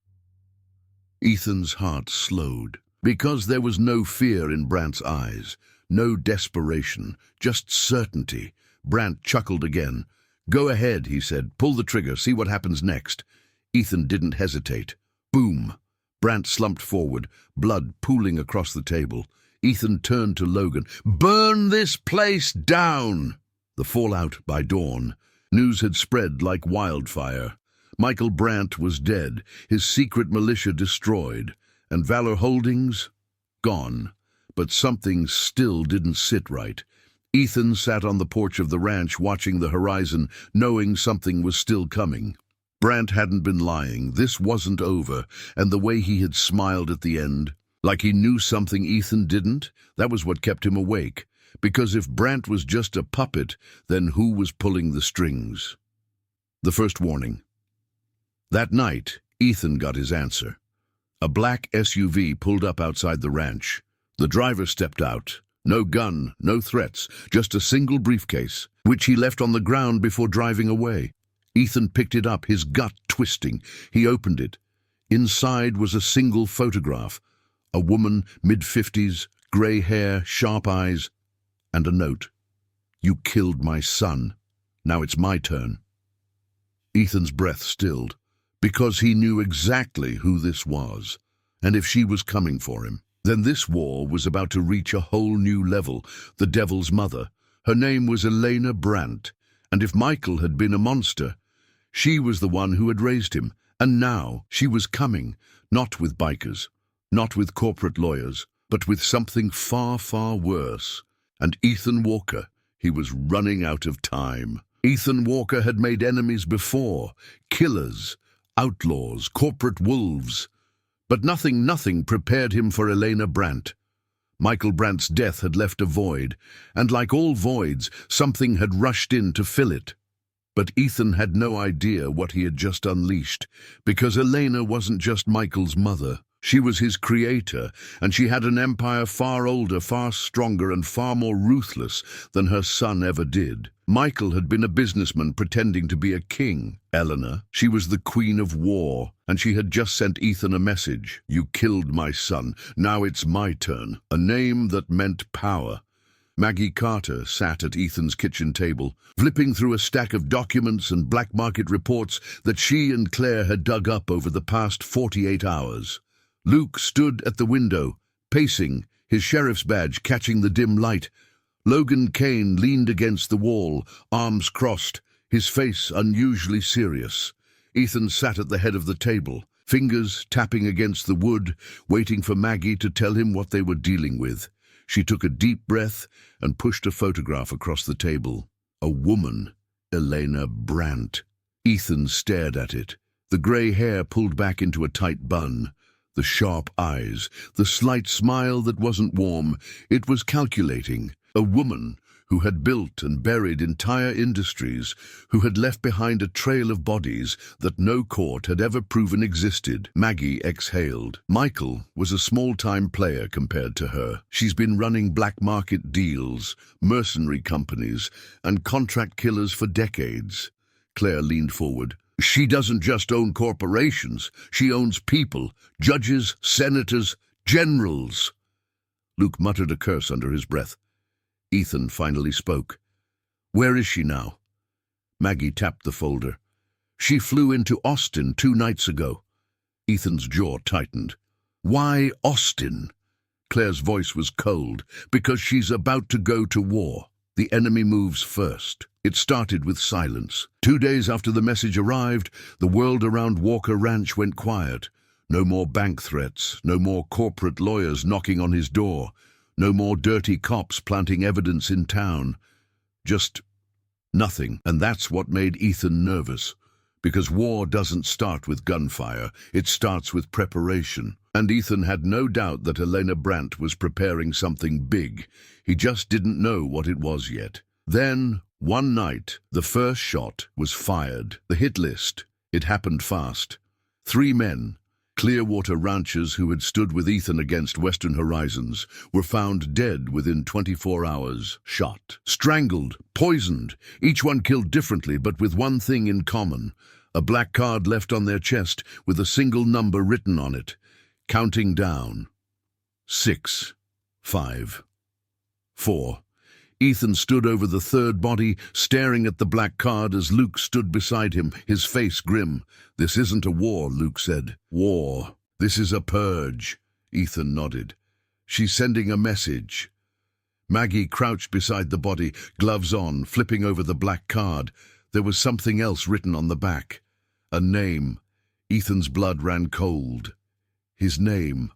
Ethan's heart slowed, because there was no fear in Brant's eyes, no desperation, just certainty. Brant chuckled again. "Go ahead," he said. "Pull the trigger, see what happens next." Ethan didn't hesitate. Boom! Brant slumped forward, blood pooling across the table. Ethan turned to Logan. "Burn this place down!" The fallout by dawn. News had spread like wildfire. Michael Brant was dead, his secret militia destroyed, and Valor Holdings gone. But something still didn't sit right. Ethan sat on the porch of the ranch watching the horizon, knowing something was still coming. Brant hadn't been lying. This wasn't over, and the way he had smiled at the end, like he knew something Ethan didn't, that was what kept him awake. Because if Brant was just a puppet, then who was pulling the strings? The first warning. That night, Ethan got his answer. A black SUV pulled up outside the ranch. The driver stepped out. No gun, no threats, just a single briefcase, which he left on the ground before driving away. Ethan picked it up, his gut twisting. He opened it. Inside was a single photograph. A woman, mid-50s, grey hair, sharp eyes, and a note. "You killed my son. Now it's my turn." Ethan's breath stilled, because he knew exactly who this was, and if she was coming for him. Then this war was about to reach a whole new level. The devil's mother. Her name was Elena Brant, and if Michael had been a monster, she was the one who had raised him. And now she was coming, not with bikers, not with corporate lawyers, but with something far, far worse. And Ethan Walker, he was running out of time. Ethan Walker had made enemies before, killers, outlaws, corporate wolves. But nothing prepared him for Elena Brant. Michael Brant's death had left a void, and like all voids, something had rushed in to fill it. But Ethan had no idea what he had just unleashed, because Elena wasn't just Michael's mother. She was his creator, and she had an empire far older, far stronger, and far more ruthless than her son ever did. Michael had been a businessman pretending to be a king. Eleanor, she was the queen of war, and she had just sent Ethan a message. "You killed my son. Now it's my turn." A name that meant power. Maggie Carter sat at Ethan's kitchen table, flipping through a stack of documents and black market reports that she and Claire had dug up over the past 48 hours. Luke stood at the window, pacing, his sheriff's badge catching the dim light. Logan Kane leaned against the wall, arms crossed, his face unusually serious. Ethan sat at the head of the table, fingers tapping against the wood, waiting for Maggie to tell him what they were dealing with. She took a deep breath and pushed a photograph across the table. A woman, Elena Brant. Ethan stared at it, the grey hair pulled back into a tight bun, the sharp eyes, the slight smile that wasn't warm. It was calculating. A woman who had built and buried entire industries, who had left behind a trail of bodies that no court had ever proven existed. Maggie exhaled. Michael was a small-time player compared to her. She's been running black market deals, mercenary companies, and contract killers for decades. Claire leaned forward. She doesn't just own corporations. She owns people, judges, senators, generals. Luke muttered a curse under his breath. Ethan finally spoke. Where is she now? Maggie tapped the folder. She flew into Austin 2 nights ago. Ethan's jaw tightened. Why Austin? Claire's voice was cold. Because she's about to go to war. The enemy moves first. It started with silence. 2 days after the message arrived, the world around Walker Ranch went quiet. No more bank threats, no more corporate lawyers knocking on his door, no more dirty cops planting evidence in town. Just nothing. And that's what made Ethan nervous. Because war doesn't start with gunfire, it starts with preparation. And Ethan had no doubt that Elena Brant was preparing something big. He just didn't know what it was yet. Then, one night, the first shot was fired. The hit list. It happened fast. 3 men, Clearwater ranchers who had stood with Ethan against Western Horizons, were found dead within 24 hours, shot, strangled, poisoned, each one killed differently but with one thing in common, a black card left on their chest with a single number written on it, counting down. 6, 5, 4. Ethan stood over the third body, staring at the black card as Luke stood beside him, his face grim. This isn't a war, Luke said. War. This is a purge. Ethan nodded. She's sending a message. Maggie crouched beside the body, gloves on, flipping over the black card. There was something else written on the back. A name. Ethan's blood ran cold. His name.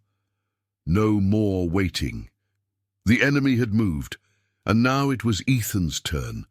No more waiting. The enemy had moved. And now it was Ethan's turn.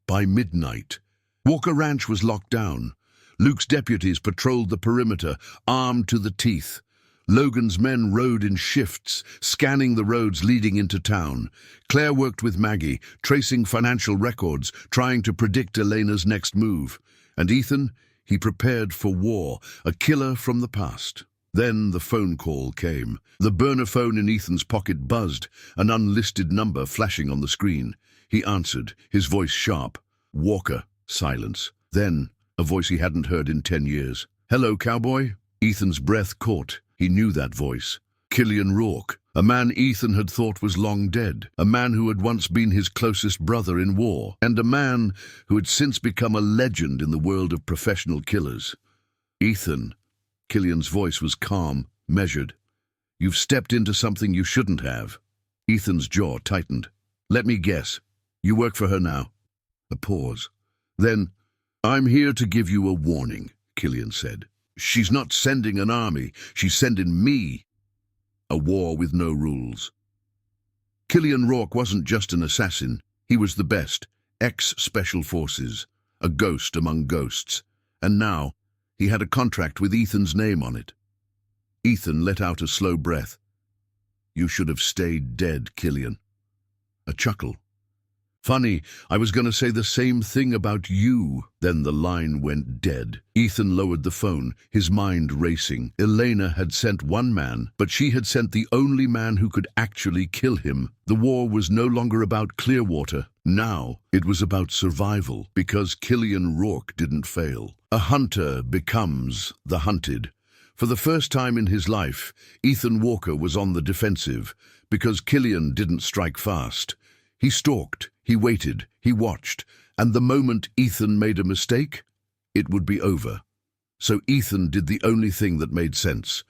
By midnight, Walker Ranch was locked down. Luke's deputies patrolled the perimeter, armed to the teeth. Logan's men rode in shifts, scanning the roads leading into town. Claire worked with Maggie, tracing financial records, trying to predict Elena's next move. And Ethan, he prepared for war, a killer from the past. Then the phone call came. The burner phone in Ethan's pocket buzzed, an unlisted number flashing on the screen. He answered, his voice sharp. Walker. Silence. Then, a voice he hadn't heard in 10 years. Hello, cowboy? Ethan's breath caught. He knew that voice. Killian Rourke, a man Ethan had thought was long dead, a man who had once been his closest brother in war, and a man who had since become a legend in the world of professional killers. Ethan. Killian's voice was calm, measured. You've stepped into something you shouldn't have. Ethan's jaw tightened. Let me guess. You work for her now. A pause. Then, I'm here to give you a warning, Killian said. She's not sending an army. She's sending me. A war with no rules. Killian Rourke wasn't just an assassin. He was the best. Ex-Special Forces. A ghost among ghosts. And now, he had a contract with Ethan's name on it. Ethan let out a slow breath. You should have stayed dead, Killian. A chuckle. Funny, I was going to say the same thing about you. Then the line went dead. Ethan lowered the phone, his mind racing. Elena had sent one man, but she had sent the only man who could actually kill him. The war was no longer about Clearwater. Now it was about survival, because Killian Rourke didn't fail. A hunter becomes the hunted. For the first time in his life, Ethan Walker was on the defensive, because Killian didn't strike fast. He stalked, he waited, he watched, and the moment Ethan made a mistake, it would be over. So Ethan did the only thing that made sense.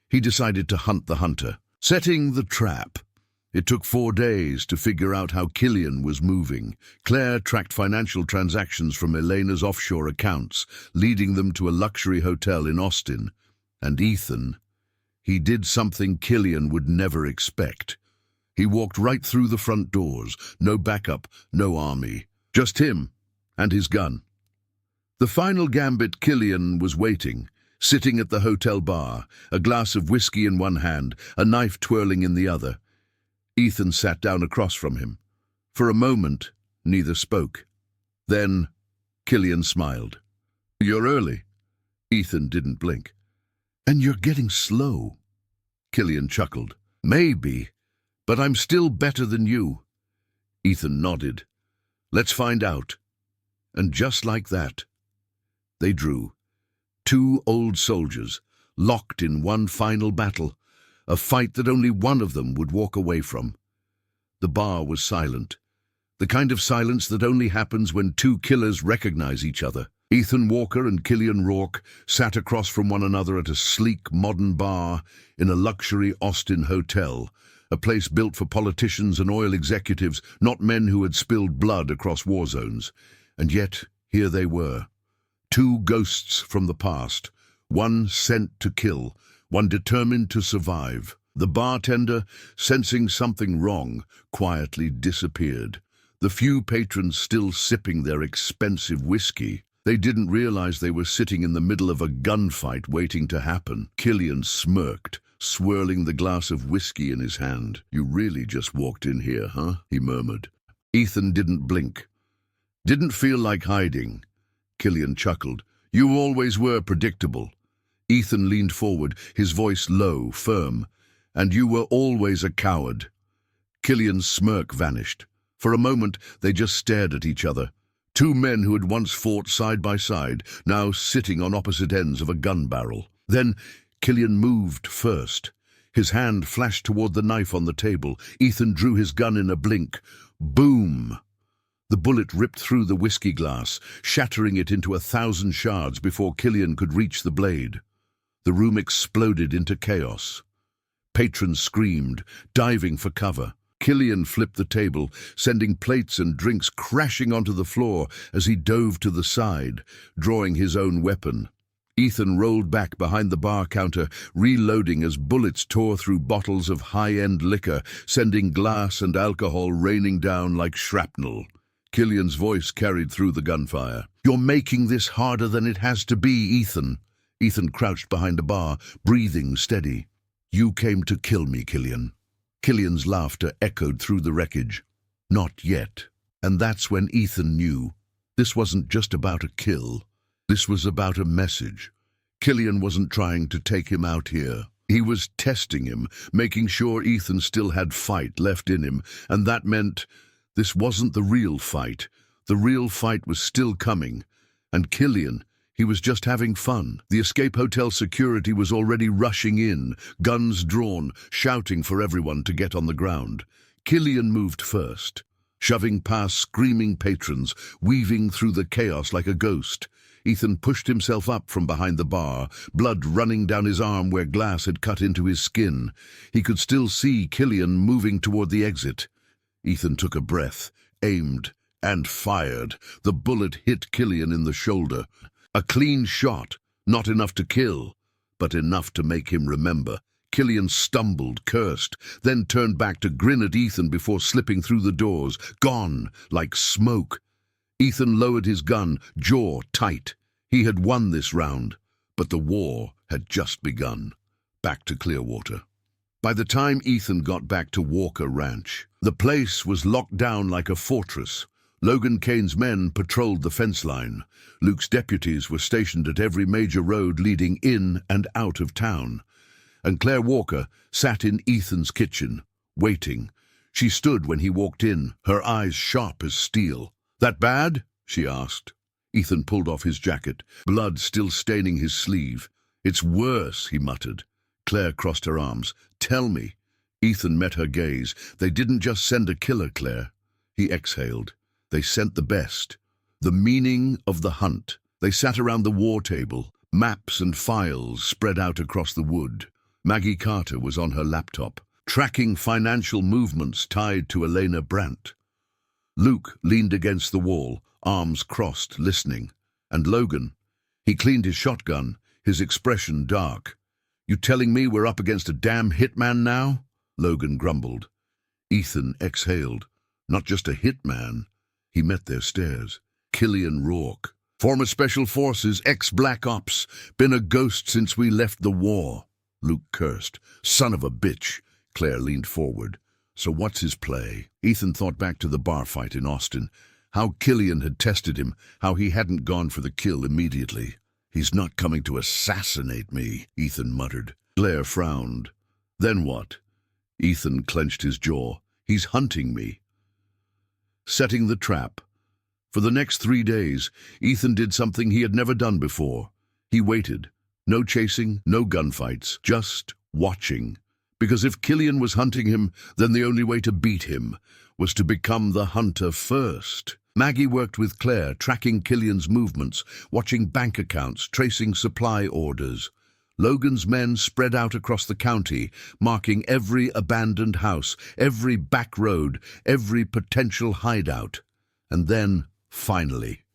He decided to hunt the hunter, setting the trap. It took 4 days to figure out how Killian was moving. Claire tracked financial transactions from Elena's offshore accounts, leading them to a luxury hotel in Austin. And Ethan, he did something Killian would never expect. He walked right through the front doors, no backup, no army. Just him, and his gun. The final gambit. Killian was waiting, sitting at the hotel bar, a glass of whiskey in one hand, a knife twirling in the other. Ethan sat down across from him. For a moment, neither spoke. Then, Killian smiled. "You're early." Ethan didn't blink. "And you're getting slow." Killian chuckled. "Maybe, but I'm still better than you." Ethan nodded. "Let's find out." And just like that, they drew. Two old soldiers, locked in one final battle, a fight that only one of them would walk away from. The bar was silent, the kind of silence that only happens when two killers recognize each other. Ethan Walker and Killian Rourke sat across from one another at a sleek, modern bar in a luxury Austin hotel, a place built for politicians and oil executives, not men who had spilled blood across war zones. And yet, here they were. Two ghosts from the past, one sent to kill, one determined to survive. The bartender, sensing something wrong, quietly disappeared. The few patrons still sipping their expensive whiskey. They didn't realize they were sitting in the middle of a gunfight waiting to happen. Killian smirked, swirling the glass of whiskey in his hand. "You really just walked in here, huh?" he murmured. Ethan didn't blink. "Didn't feel like hiding." Killian chuckled. "You always were predictable." Ethan leaned forward, his voice low, firm. "And you were always a coward." Killian's smirk vanished. For a moment, they just stared at each other. Two men who had once fought side by side, now sitting on opposite ends of a gun barrel. Then Killian moved first. His hand flashed toward the knife on the table. Ethan drew his gun in a blink. Boom! The bullet ripped through the whiskey glass, shattering it into 1,000 shards before Killian could reach the blade. The room exploded into chaos. Patrons screamed, diving for cover. Killian flipped the table, sending plates and drinks crashing onto the floor as he dove to the side, drawing his own weapon. Ethan rolled back behind the bar counter, reloading as bullets tore through bottles of high-end liquor, sending glass and alcohol raining down like shrapnel. Killian's voice carried through the gunfire. "You're making this harder than it has to be, Ethan." Ethan crouched behind the bar, breathing steady. "You came to kill me, Killian." Killian's laughter echoed through the wreckage. "Not yet." And that's when Ethan knew. This wasn't just about a kill. This was about a message. Killian wasn't trying to take him out here. He was testing him, making sure Ethan still had fight left in him, and that meant this wasn't the real fight. The real fight was still coming. And Killian, he was just having fun. The Escape Hotel security was already rushing in, guns drawn, shouting for everyone to get on the ground. Killian moved first, shoving past screaming patrons, weaving through the chaos like a ghost. Ethan pushed himself up from behind the bar, blood running down his arm where glass had cut into his skin. He could still see Killian moving toward the exit. Ethan took a breath, aimed, and fired. The bullet hit Killian in the shoulder. A clean shot, not enough to kill, but enough to make him remember. Killian stumbled, cursed, then turned back to grin at Ethan before slipping through the doors, gone like smoke. Ethan lowered his gun, jaw tight. He had won this round, but the war had just begun. Back to Clearwater. By the time Ethan got back to Walker Ranch, the place was locked down like a fortress. Logan Kane's men patrolled the fence line. Luke's deputies were stationed at every major road leading in and out of town. And Claire Walker sat in Ethan's kitchen, waiting. She stood when he walked in, her eyes sharp as steel. "That bad?" she asked. Ethan pulled off his jacket, blood still staining his sleeve. "It's worse," he muttered. Claire crossed her arms. "Tell me." Ethan met her gaze. "They didn't just send a killer, Claire." He exhaled. "They sent the best. The meaning of the hunt." They sat around the war table, maps and files spread out across the wood. Maggie Carter was on her laptop, tracking financial movements tied to Elena Brant. Luke leaned against the wall, arms crossed, listening. And Logan, he cleaned his shotgun, his expression dark. "You telling me we're up against a damn hitman now?" Logan grumbled. Ethan exhaled. "Not just a hitman." He met their stares. Killian Rourke. Former Special Forces, ex-Black Ops. Been a ghost since we left the war. Luke cursed. Son of a bitch. Claire leaned forward. So what's his play? Ethan thought back to the bar fight in Austin. How Killian had tested him, how he hadn't gone for the kill immediately. He's not coming to assassinate me, Ethan muttered. Claire frowned. Then what? Ethan clenched his jaw. He's hunting me. Setting the trap. For the next 3 days, Ethan did something he had never done before. He waited. No chasing, no gunfights, just watching. Because if Killian was hunting him, then the only way to beat him was to become the hunter first. Maggie worked with Claire, tracking Killian's movements, watching bank accounts, tracing supply orders. Logan's men spread out across the county, marking every abandoned house, every back road, every potential hideout. And then, finally,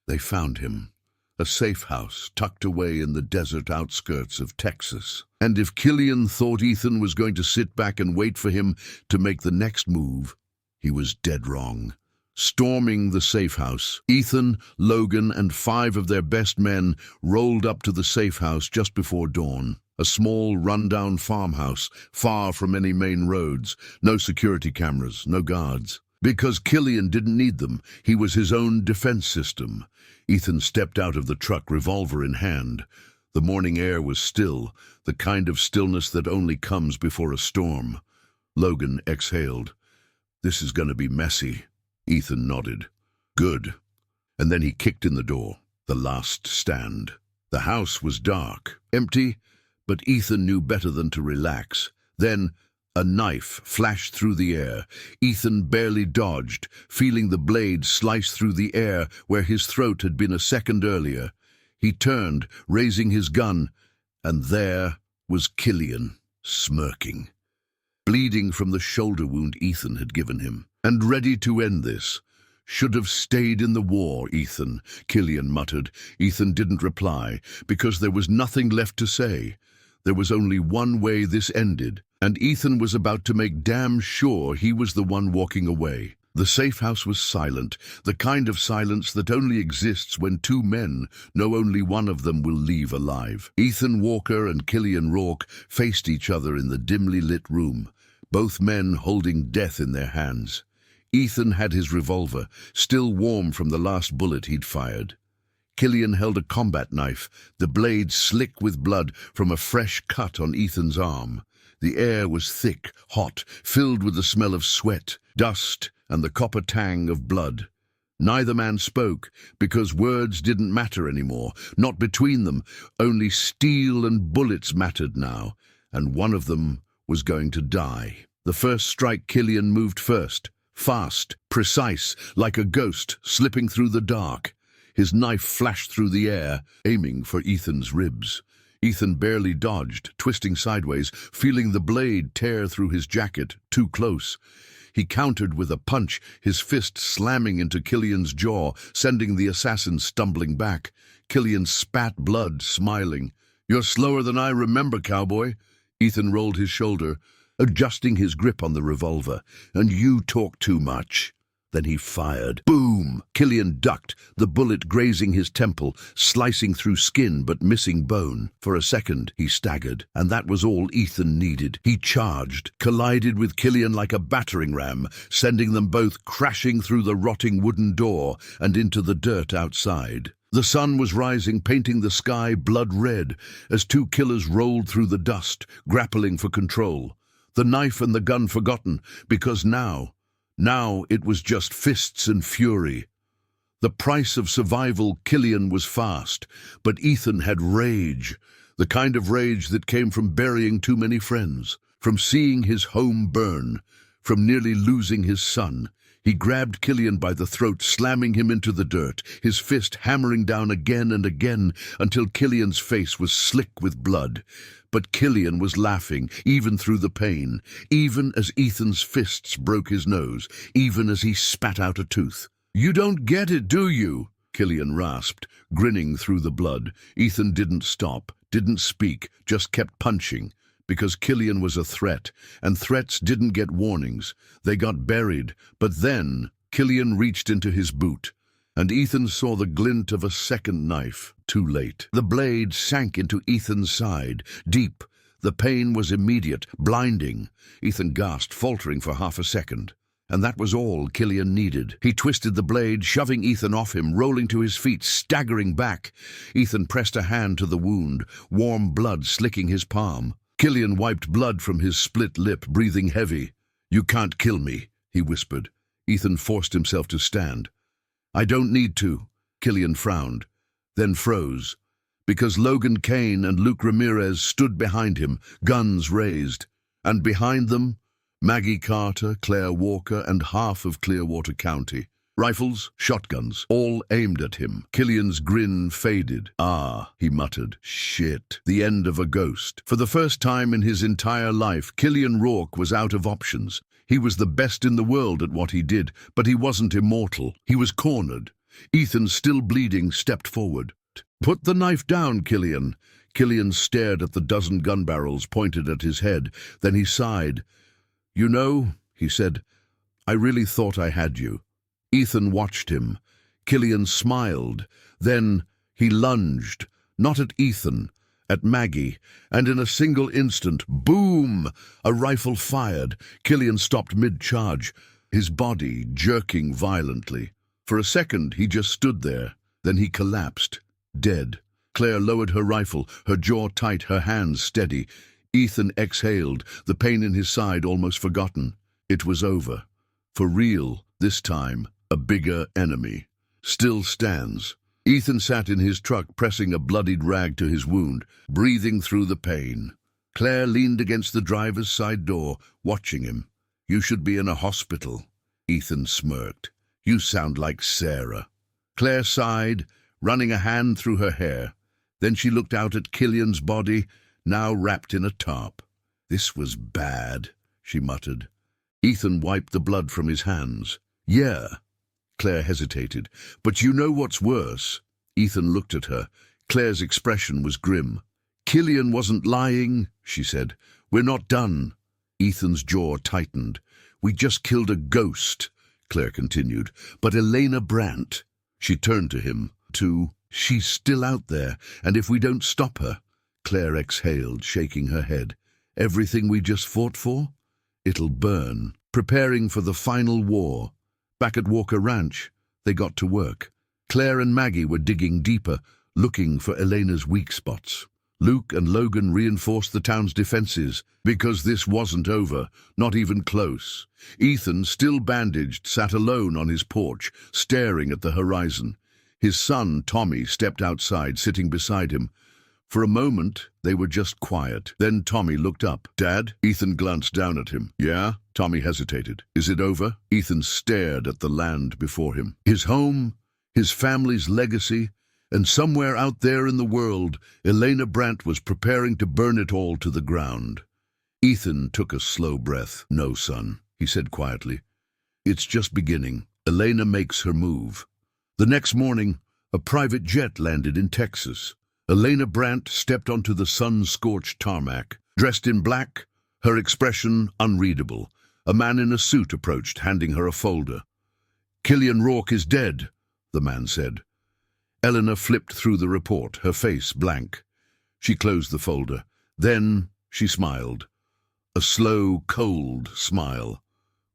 they found him. A safe house tucked away in the desert outskirts of Texas. And if Killian thought Ethan was going to sit back and wait for him to make the next move, he was dead wrong. Storming the safe house, Ethan, Logan, and 5 of their best men rolled up to the safe house just before dawn. A small, rundown farmhouse, far from any main roads. No security cameras, no guards. Because Killian didn't need them, he was his own defense system. Ethan stepped out of the truck, revolver in hand. The morning air was still, the kind of stillness that only comes before a storm. Logan exhaled. This is going to be messy. Ethan nodded. Good. And then he kicked in the door. The last stand. The house was dark, empty, but Ethan knew better than to relax. Then a knife flashed through the air. Ethan barely dodged, feeling the blade slice through the air where his throat had been a second earlier. He turned, raising his gun, and there was Killian, smirking, bleeding from the shoulder wound Ethan had given him, and ready to end this. Should have stayed in the war, Ethan, Killian muttered. Ethan didn't reply, because there was nothing left to say. There was only one way this ended, and Ethan was about to make damn sure he was the one walking away. The safe house was silent, the kind of silence that only exists when 2 men know only one of them will leave alive. Ethan Walker and Killian Rourke faced each other in the dimly lit room, both men holding death in their hands. Ethan had his revolver, still warm from the last bullet he'd fired. Killian held a combat knife, the blade slick with blood from a fresh cut on Ethan's arm. The air was thick, hot, filled with the smell of sweat, dust, and the copper tang of blood. Neither man spoke, because words didn't matter anymore, not between them. Only steel and bullets mattered now, and one of them was going to die. The first strike, Killian moved first, fast, precise, like a ghost slipping through the dark. His knife flashed through the air, aiming for Ethan's ribs. Ethan barely dodged, twisting sideways, feeling the blade tear through his jacket, too close. He countered with a punch, his fist slamming into Killian's jaw, sending the assassin stumbling back. Killian spat blood, smiling. "You're slower than I remember, cowboy." Ethan rolled his shoulder, adjusting his grip on the revolver. "And you talk too much." Then he fired. Boom! Killian ducked, the bullet grazing his temple, slicing through skin but missing bone. For a second, he staggered, and that was all Ethan needed. He charged, collided with Killian like a battering ram, sending them both crashing through the rotting wooden door and into the dirt outside. The sun was rising, painting the sky blood red, as 2 killers rolled through the dust, grappling for control. The knife and the gun forgotten, because now it was just fists and fury. The price of survival, Killian was fast, but Ethan had rage, the kind of rage that came from burying too many friends, from seeing his home burn, from nearly losing his son. He grabbed Killian by the throat, slamming him into the dirt, his fist hammering down again and again until Killian's face was slick with blood. But Killian was laughing, even through the pain, even as Ethan's fists broke his nose, even as he spat out a tooth. "You don't get it, do you?" Killian rasped, grinning through the blood. Ethan didn't stop, didn't speak, just kept punching, because Killian was a threat, and threats didn't get warnings. They got buried, but then Killian reached into his boot, and Ethan saw the glint of a second knife, too late. The blade sank into Ethan's side, deep. The pain was immediate, blinding. Ethan gasped, faltering for half a second. And that was all Killian needed. He twisted the blade, shoving Ethan off him, rolling to his feet, staggering back. Ethan pressed a hand to the wound, warm blood slicking his palm. Killian wiped blood from his split lip, breathing heavy. "You can't kill me," he whispered. Ethan forced himself to stand. "I don't need to," Killian frowned, then froze, because Logan Kane and Luke Ramirez stood behind him, guns raised. And behind them, Maggie Carter, Claire Walker, and half of Clearwater County. Rifles, shotguns, all aimed at him. Killian's grin faded. "Ah," he muttered. "Shit. The end of a ghost." For the first time in his entire life, Killian Rourke was out of options. He was the best in the world at what he did, but he wasn't immortal. He was cornered. Ethan, still bleeding, stepped forward. "Put the knife down, Killian." Killian stared at the dozen gun barrels pointed at his head. Then he sighed. "You know," he said, "I really thought I had you." Ethan watched him. Killian smiled. Then he lunged, not at Ethan, at Maggie, and in a single instant, boom! A rifle fired. Killian stopped mid-charge, his body jerking violently. For a second, he just stood there. Then he collapsed, dead. Claire lowered her rifle, her jaw tight, her hands steady. Ethan exhaled, the pain in his side almost forgotten. It was over. For real, this time, a bigger enemy. Still stands. Ethan sat in his truck, pressing a bloodied rag to his wound, breathing through the pain. Claire leaned against the driver's side door, watching him. "You should be in a hospital." Ethan smirked. "You sound like Sarah." Claire sighed, running a hand through her hair. Then she looked out at Killian's body, now wrapped in a tarp. "This was bad," she muttered. Ethan wiped the blood from his hands. "Yeah." Claire hesitated. "But you know what's worse?" Ethan looked at her. Claire's expression was grim. "Killian wasn't lying," she said. "We're not done." Ethan's jaw tightened. "We just killed a ghost," Claire continued. "But Elena Brant." She turned to him. "She's still out there, and if we don't stop her—" Claire exhaled, shaking her head. "Everything we just fought for? It'll burn." Preparing for the final war. Back at Walker Ranch, they got to work. Claire and Maggie were digging deeper, looking for Elena's weak spots. Luke and Logan reinforced the town's defenses, because this wasn't over, not even close. Ethan, still bandaged, sat alone on his porch, staring at the horizon. His son, Tommy, stepped outside, sitting beside him. For a moment, they were just quiet. Then Tommy looked up. "Dad?" Ethan glanced down at him. "Yeah?" Tommy hesitated. "Is it over?" Ethan stared at the land before him. His home, his family's legacy, and somewhere out there in the world, Elena Brant was preparing to burn it all to the ground. Ethan took a slow breath. "No, son," he said quietly. "It's just beginning. Elena makes her move." The next morning, a private jet landed in Texas. Elena Brant stepped onto the sun-scorched tarmac. Dressed in black, her expression unreadable. A man in a suit approached, handing her a folder. "Killian Rourke is dead," the man said. Elena flipped through the report, her face blank. She closed the folder. Then she smiled. A slow, cold smile.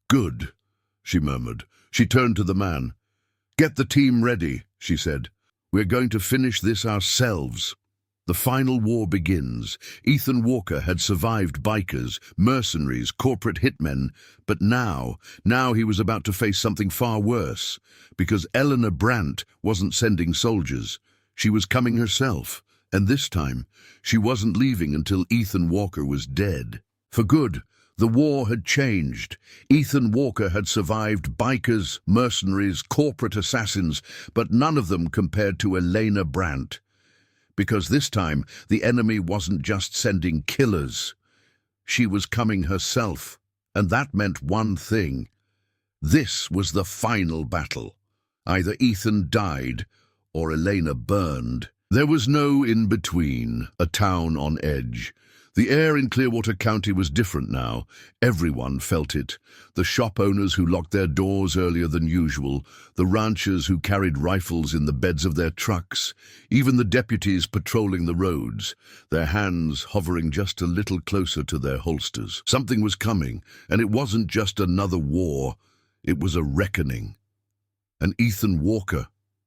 "Good," she murmured. She turned to the man. "Get the team ready," she said. "We're going to finish this ourselves." The final war begins. Ethan Walker had survived bikers, mercenaries, corporate hitmen, but now he was about to face something far worse, because Elena Brant wasn't sending soldiers. She was coming herself, and this time, she wasn't leaving until Ethan Walker was dead. For good, the war had changed. Ethan Walker had survived bikers, mercenaries, corporate assassins, but none of them compared to Elena Brant. Because this time, the enemy wasn't just sending killers. She was coming herself, and that meant one thing. This was the final battle. Either Ethan died, or Elena burned. There was no in-between, a town on edge. The air in Clearwater County was different now. Everyone felt it. The shop owners who locked their doors earlier than usual, the ranchers who carried rifles in the beds of their trucks, even the deputies patrolling the roads, their hands hovering just a little closer to their holsters. Something was coming, and it wasn't just another war. It was a reckoning. And Ethan Walker,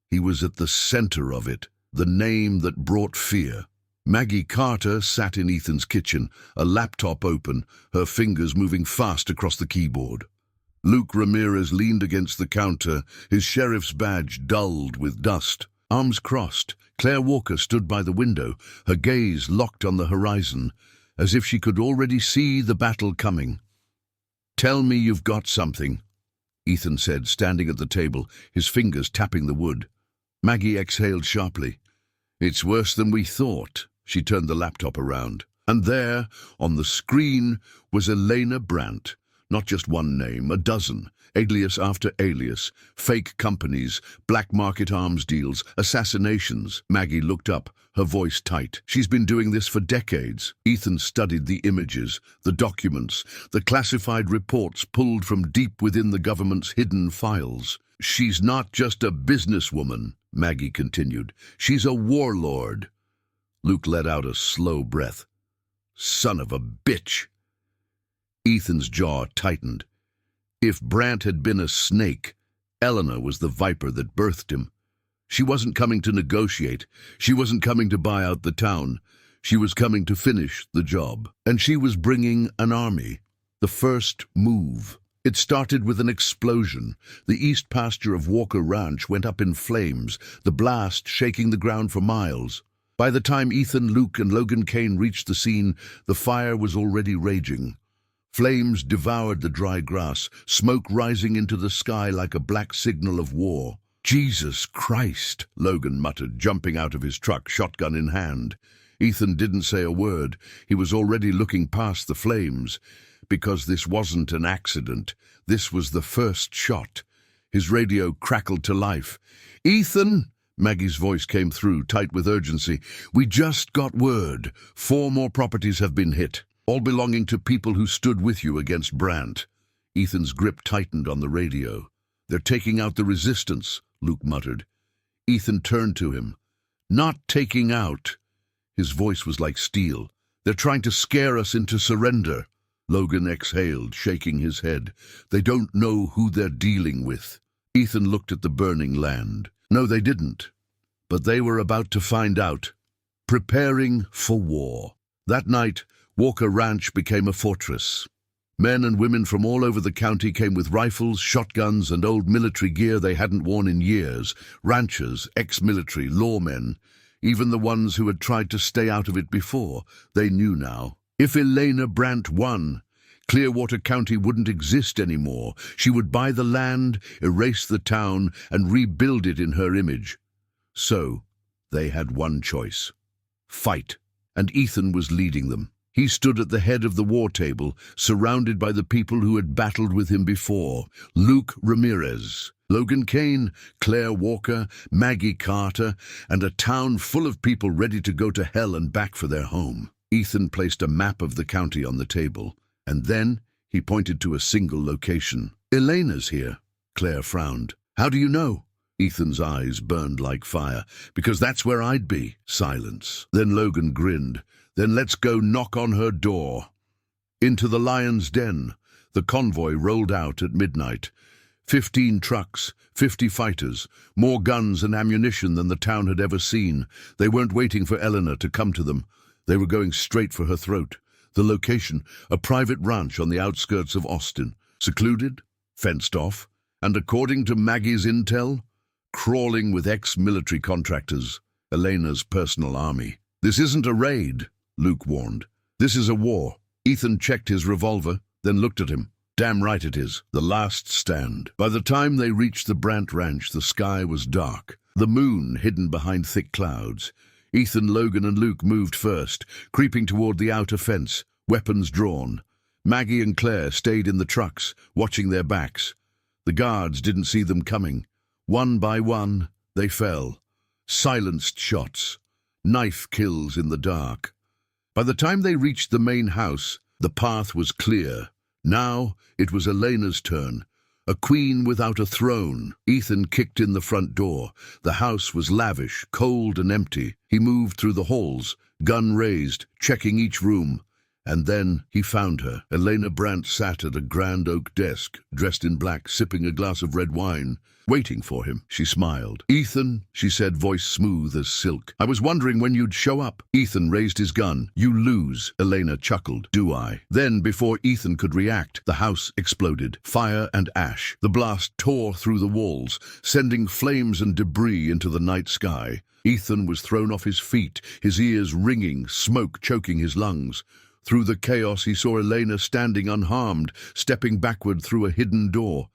he was at the center of it, the name that brought fear. Maggie Carter sat in Ethan's kitchen, a laptop open, her fingers moving fast across the keyboard. Luke Ramirez leaned against the counter, his sheriff's badge dulled with dust. Arms crossed, Claire Walker stood by the window, her gaze locked on the horizon, as if she could already see the battle coming. "Tell me you've got something," Ethan said, standing at the table, his fingers tapping the wood. Maggie exhaled sharply. "It's worse than we thought." She turned the laptop around. And there, on the screen, was Elena Brant. Not just one name, a dozen, alias after alias, fake companies, black market arms deals, assassinations. Maggie looked up, her voice tight. "She's been doing this for decades." Ethan studied the images, the documents, the classified reports pulled from deep within the government's hidden files. "She's not just a businesswoman," Maggie continued. "She's a warlord." Luke let out a slow breath. "Son of a bitch." Ethan's jaw tightened. If Brant had been a snake, Elena was the viper that birthed him. She wasn't coming to negotiate. She wasn't coming to buy out the town. She was coming to finish the job. And she was bringing an army. The first move. It started with an explosion. The east pasture of Walker Ranch went up in flames, the blast shaking the ground for miles. By the time Ethan, Luke, and Logan Kane reached the scene, the fire was already raging. Flames devoured the dry grass, smoke rising into the sky like a black signal of war. "Jesus Christ," Logan muttered, jumping out of his truck, shotgun in hand. Ethan didn't say a word. He was already looking past the flames. Because this wasn't an accident. This was the first shot. His radio crackled to life. "Ethan!" Maggie's voice came through, tight with urgency. "We just got word. 4 more properties have been hit, all belonging to people who stood with you against Brant." Ethan's grip tightened on the radio. "They're taking out the resistance," Luke muttered. Ethan turned to him. "Not taking out." His voice was like steel. "They're trying to scare us into surrender." Logan exhaled, shaking his head. "They don't know who they're dealing with." Ethan looked at the burning land. No, they didn't. But they were about to find out. Preparing for war. That night, Walker Ranch became a fortress. Men and women from all over the county came with rifles, shotguns, and old military gear they hadn't worn in years. Ranchers, ex-military, lawmen, even the ones who had tried to stay out of it before. They knew now. If Elena Brant won, Clearwater County wouldn't exist anymore. She would buy the land, erase the town, and rebuild it in her image. So, they had one choice. Fight. And Ethan was leading them. He stood at the head of the war table, surrounded by the people who had battled with him before. Luke Ramirez, Logan Kane, Claire Walker, Maggie Carter, and a town full of people ready to go to hell and back for their home. Ethan placed a map of the county on the table. And then he pointed to a single location. "Elena's here." Claire frowned. "How do you know?" Ethan's eyes burned like fire. "Because that's where I'd be." Silence. Then Logan grinned. "Then let's go knock on her door." Into the lion's den, the convoy rolled out at midnight. 15 trucks, 50 fighters, more guns and ammunition than the town had ever seen. They weren't waiting for Elena to come to them. They were going straight for her throat. The location, a private ranch on the outskirts of Austin, secluded, fenced off, and according to Maggie's intel, crawling with ex-military contractors, Elena's personal army. "This isn't a raid," Luke warned. "This is a war." Ethan checked his revolver, then looked at him. "Damn right it is. The last stand." By the time they reached the Brant Ranch, the sky was dark, the moon hidden behind thick clouds. Ethan, Logan, and Luke moved first, creeping toward the outer fence, weapons drawn. Maggie and Claire stayed in the trucks, watching their backs. The guards didn't see them coming. One by one, they fell. Silenced shots. Knife kills in the dark. By the time they reached the main house, the path was clear. Now it was Elena's turn. A queen without a throne. Ethan kicked in the front door. The house was lavish, cold and empty. He moved through the halls, gun raised, checking each room. And then he found her. Elena Brant sat at a grand oak desk, dressed in black, sipping a glass of red wine, waiting for him. She smiled. "Ethan," she said, voice smooth as silk. "I was wondering when you'd show up." Ethan raised his gun. "You lose," Elena chuckled. "Do I?" Then, before Ethan could react, the house exploded. Fire and ash. The blast tore through the walls, sending flames and debris into the night sky. Ethan was thrown off his feet, his ears ringing, smoke choking his lungs. Through the chaos, he saw Elena standing unharmed, stepping backward through a hidden door.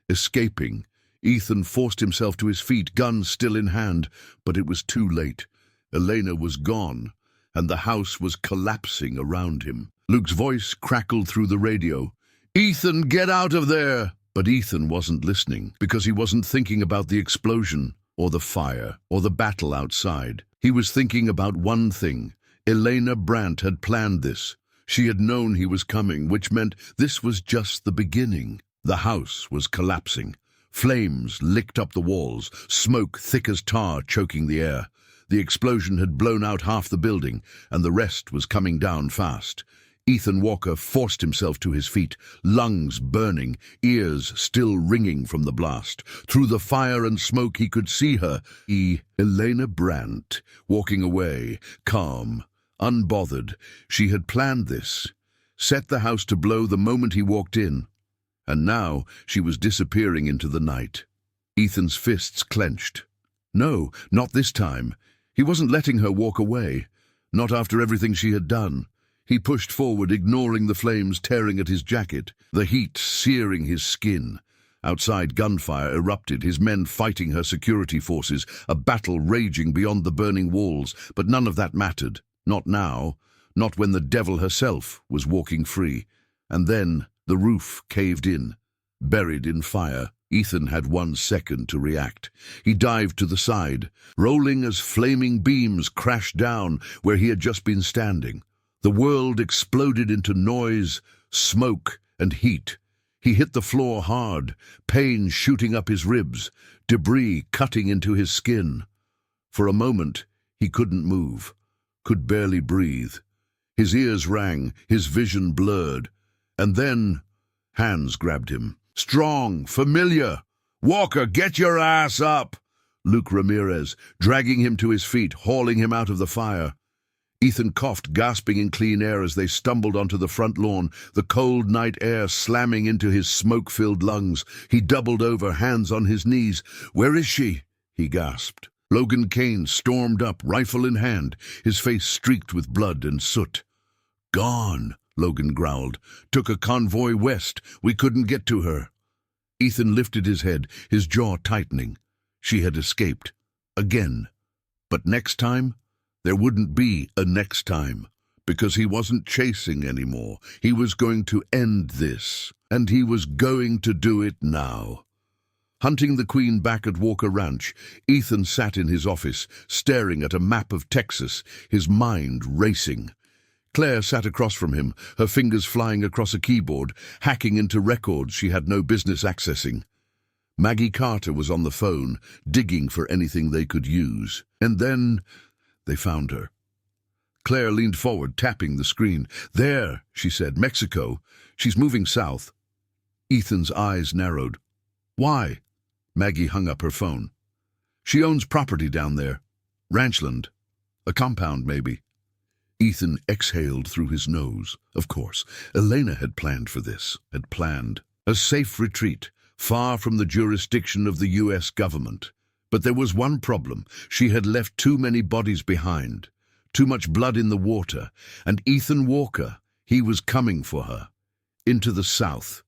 Escaping, Ethan forced himself to his feet, gun still in hand, but it was too late. Elena was gone, and the house was collapsing around him. Luke's voice crackled through the radio. "Ethan, get out of there!" But Ethan wasn't listening, because he wasn't thinking about the explosion, or the fire, or the battle outside. He was thinking about one thing. Elena Brant had planned this. She had known he was coming, which meant this was just the beginning. The house was collapsing. Flames licked up the walls, smoke thick as tar choking the air. The explosion had blown out half the building, and the rest was coming down fast. Ethan Walker forced himself to his feet, lungs burning, ears still ringing from the blast. Through the fire and smoke he could see her, Elena Brant, walking away, calm, unbothered. She had planned this, set the house to blow the moment he walked in. And now she was disappearing into the night. Ethan's fists clenched. No, not this time. He wasn't letting her walk away. Not after everything she had done. He pushed forward, ignoring the flames tearing at his jacket, the heat searing his skin. Outside, gunfire erupted, his men fighting her security forces, a battle raging beyond the burning walls. But none of that mattered. Not now. Not when the devil herself was walking free. And then the roof caved in, buried in fire. Ethan had 1 second to react. He dived to the side, rolling as flaming beams crashed down where he had just been standing. The world exploded into noise, smoke, and heat. He hit the floor hard, pain shooting up his ribs, debris cutting into his skin. For a moment, he couldn't move, could barely breathe. His ears rang, his vision blurred. And then, hands grabbed him. Strong, familiar. "Walker, get your ass up!" Luke Ramirez, dragging him to his feet, hauling him out of the fire. Ethan coughed, gasping in clean air as they stumbled onto the front lawn, the cold night air slamming into his smoke-filled lungs. He doubled over, hands on his knees. "Where is she?" he gasped. Logan Kane stormed up, rifle in hand, his face streaked with blood and soot. "Gone," Logan growled. "Took a convoy west. We couldn't get to her." Ethan lifted his head, his jaw tightening. She had escaped. Again. But next time? There wouldn't be a next time, because he wasn't chasing anymore. He was going to end this, and he was going to do it now. Hunting the Queen back at Walker Ranch, Ethan sat in his office, staring at a map of Texas, his mind racing. Claire sat across from him, her fingers flying across a keyboard, hacking into records she had no business accessing. Maggie Carter was on the phone, digging for anything they could use. And then they found her. Claire leaned forward, tapping the screen. "There," she said, "Mexico. She's moving south." Ethan's eyes narrowed. "Why?" Maggie hung up her phone. "She owns property down there. Ranchland. A compound, maybe." Ethan exhaled through his nose. Of course, Elena had planned for this, had planned. A safe retreat, far from the jurisdiction of the U.S. government. But there was one problem. She had left too many bodies behind. Too much blood in the water. And Ethan Walker, he was coming for her. Into the south.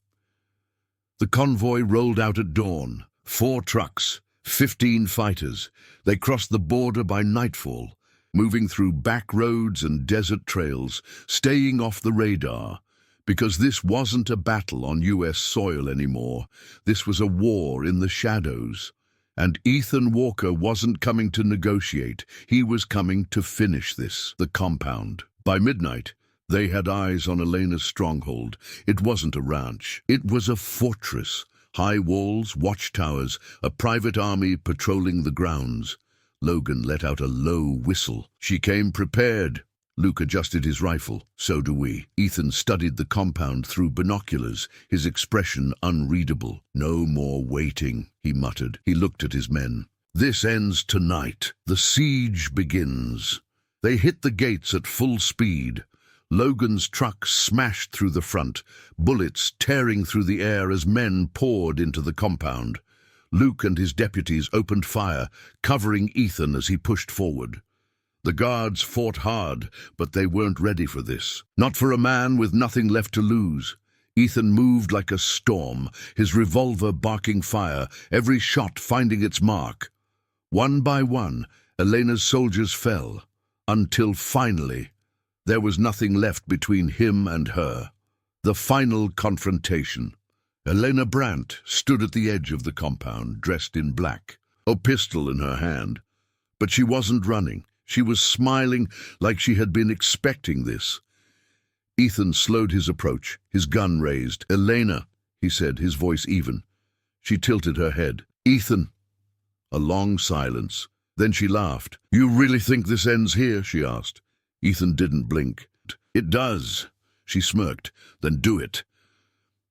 The convoy rolled out at dawn. 4 trucks, 15 fighters. They crossed the border by nightfall, moving through back roads and desert trails, staying off the radar. Because this wasn't a battle on U.S. soil anymore. This was a war in the shadows. And Ethan Walker wasn't coming to negotiate. He was coming to finish this. The compound. By midnight, they had eyes on Elena's stronghold. It wasn't a ranch. It was a fortress. High walls, watchtowers, a private army patrolling the grounds. Logan let out a low whistle. She came prepared. Luke adjusted his rifle. So do we. Ethan studied the compound through binoculars, his expression unreadable. No more waiting, he muttered. He looked at his men. This ends tonight. The siege begins. They hit the gates at full speed. Logan's truck smashed through the front, bullets tearing through the air as men poured into the compound. Luke and his deputies opened fire, covering Ethan as he pushed forward. The guards fought hard, but they weren't ready for this. Not for a man with nothing left to lose. Ethan moved like a storm, his revolver barking fire, every shot finding its mark. One by one, Elena's soldiers fell, until finally, there was nothing left between him and her. The final confrontation. Elena Brant stood at the edge of the compound, dressed in black, a pistol in her hand. But she wasn't running. She was smiling like she had been expecting this. Ethan slowed his approach, his gun raised. "Elena," he said, his voice even. She tilted her head. "Ethan." A long silence. Then she laughed. "You really think this ends here?" she asked. Ethan didn't blink. "It does." She smirked. "Then do it."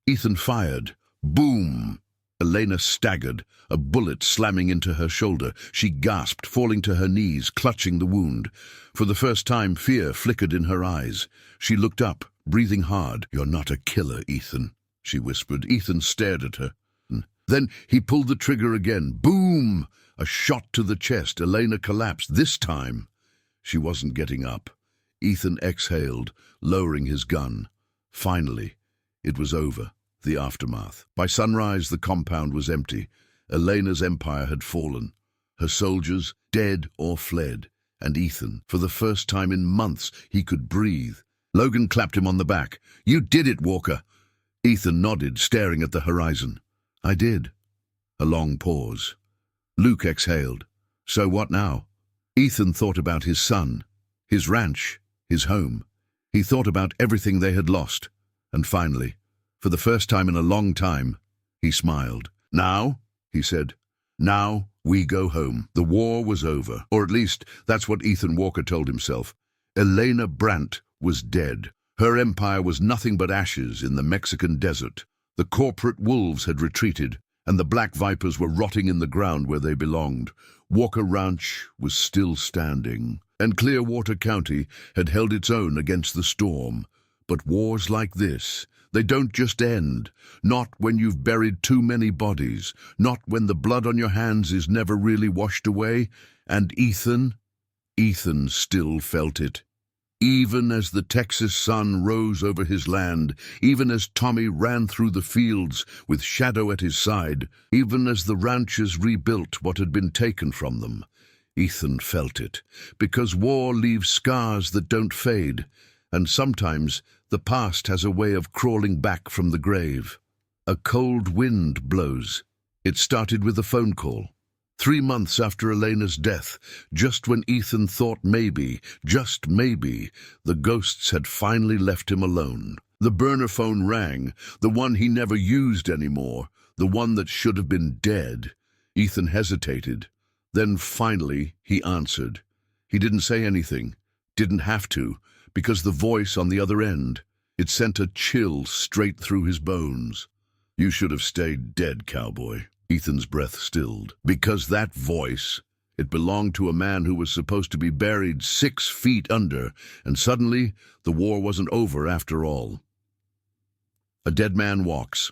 Ethan fired. Boom! Elena staggered, a bullet slamming into her shoulder. She gasped, falling to her knees, clutching the wound. For the first time, fear flickered in her eyes. She looked up, breathing hard. "You're not a killer, Ethan," she whispered. Ethan stared at her. Then he pulled the trigger again. Boom! A shot to the chest. Elena collapsed. This time, she wasn't getting up. Ethan exhaled, lowering his gun. Finally, it was over. The aftermath. By sunrise, the compound was empty. Elena's empire had fallen. Her soldiers dead or fled. And Ethan, for the first time in months, he could breathe. Logan clapped him on the back. "You did it, Walker." Ethan nodded, staring at the horizon. "I did." A long pause. Luke exhaled. "So what now?" Ethan thought about his son, his ranch, his home. He thought about everything they had lost. And finally, for the first time in a long time, he smiled. "Now," he said, "now we go home." The war was over, or at least that's what Ethan Walker told himself. Elena Brant was dead. Her empire was nothing but ashes in the Mexican desert. The corporate wolves had retreated, and the black vipers were rotting in the ground where they belonged. Walker Ranch was still standing, and Clearwater County had held its own against the storm. But wars like this, they don't just end. Not when you've buried too many bodies. Not when the blood on your hands is never really washed away. And Ethan still felt it. Even as the Texas sun rose over his land, even as Tommy ran through the fields with Shadow at his side, even as the ranchers rebuilt what had been taken from them, Ethan felt it. Because war leaves scars that don't fade, and sometimes the past has a way of crawling back from the grave. A cold wind blows. It started with a phone call. 3 months after Elena's death, just when Ethan thought maybe, just maybe, the ghosts had finally left him alone. The burner phone rang, the one he never used anymore, the one that should have been dead. Ethan hesitated. Then finally he answered. He didn't say anything, didn't have to, because the voice on the other end, it sent a chill straight through his bones. "You should have stayed dead, cowboy." Ethan's breath stilled. Because that voice, it belonged to a man who was supposed to be buried 6 feet under, and suddenly the war wasn't over after all. A dead man walks.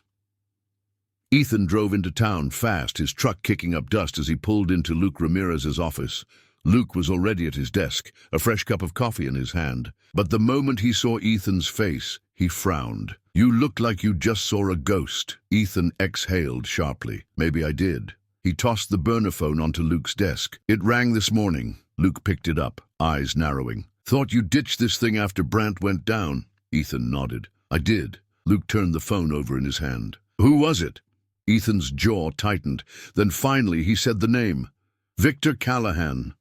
Ethan drove into town fast, his truck kicking up dust as he pulled into Luke Ramirez's office. Luke was already at his desk, a fresh cup of coffee in his hand. But the moment he saw Ethan's face, he frowned. "You look like you just saw a ghost." Ethan exhaled sharply. "Maybe I did." He tossed the burner phone onto Luke's desk. "It rang this morning." Luke picked it up, eyes narrowing. "Thought you ditched this thing after Brant went down." Ethan nodded. "I did." Luke turned the phone over in his hand. "Who was it?" Ethan's jaw tightened. Then finally he said the name. "Victor Callahan."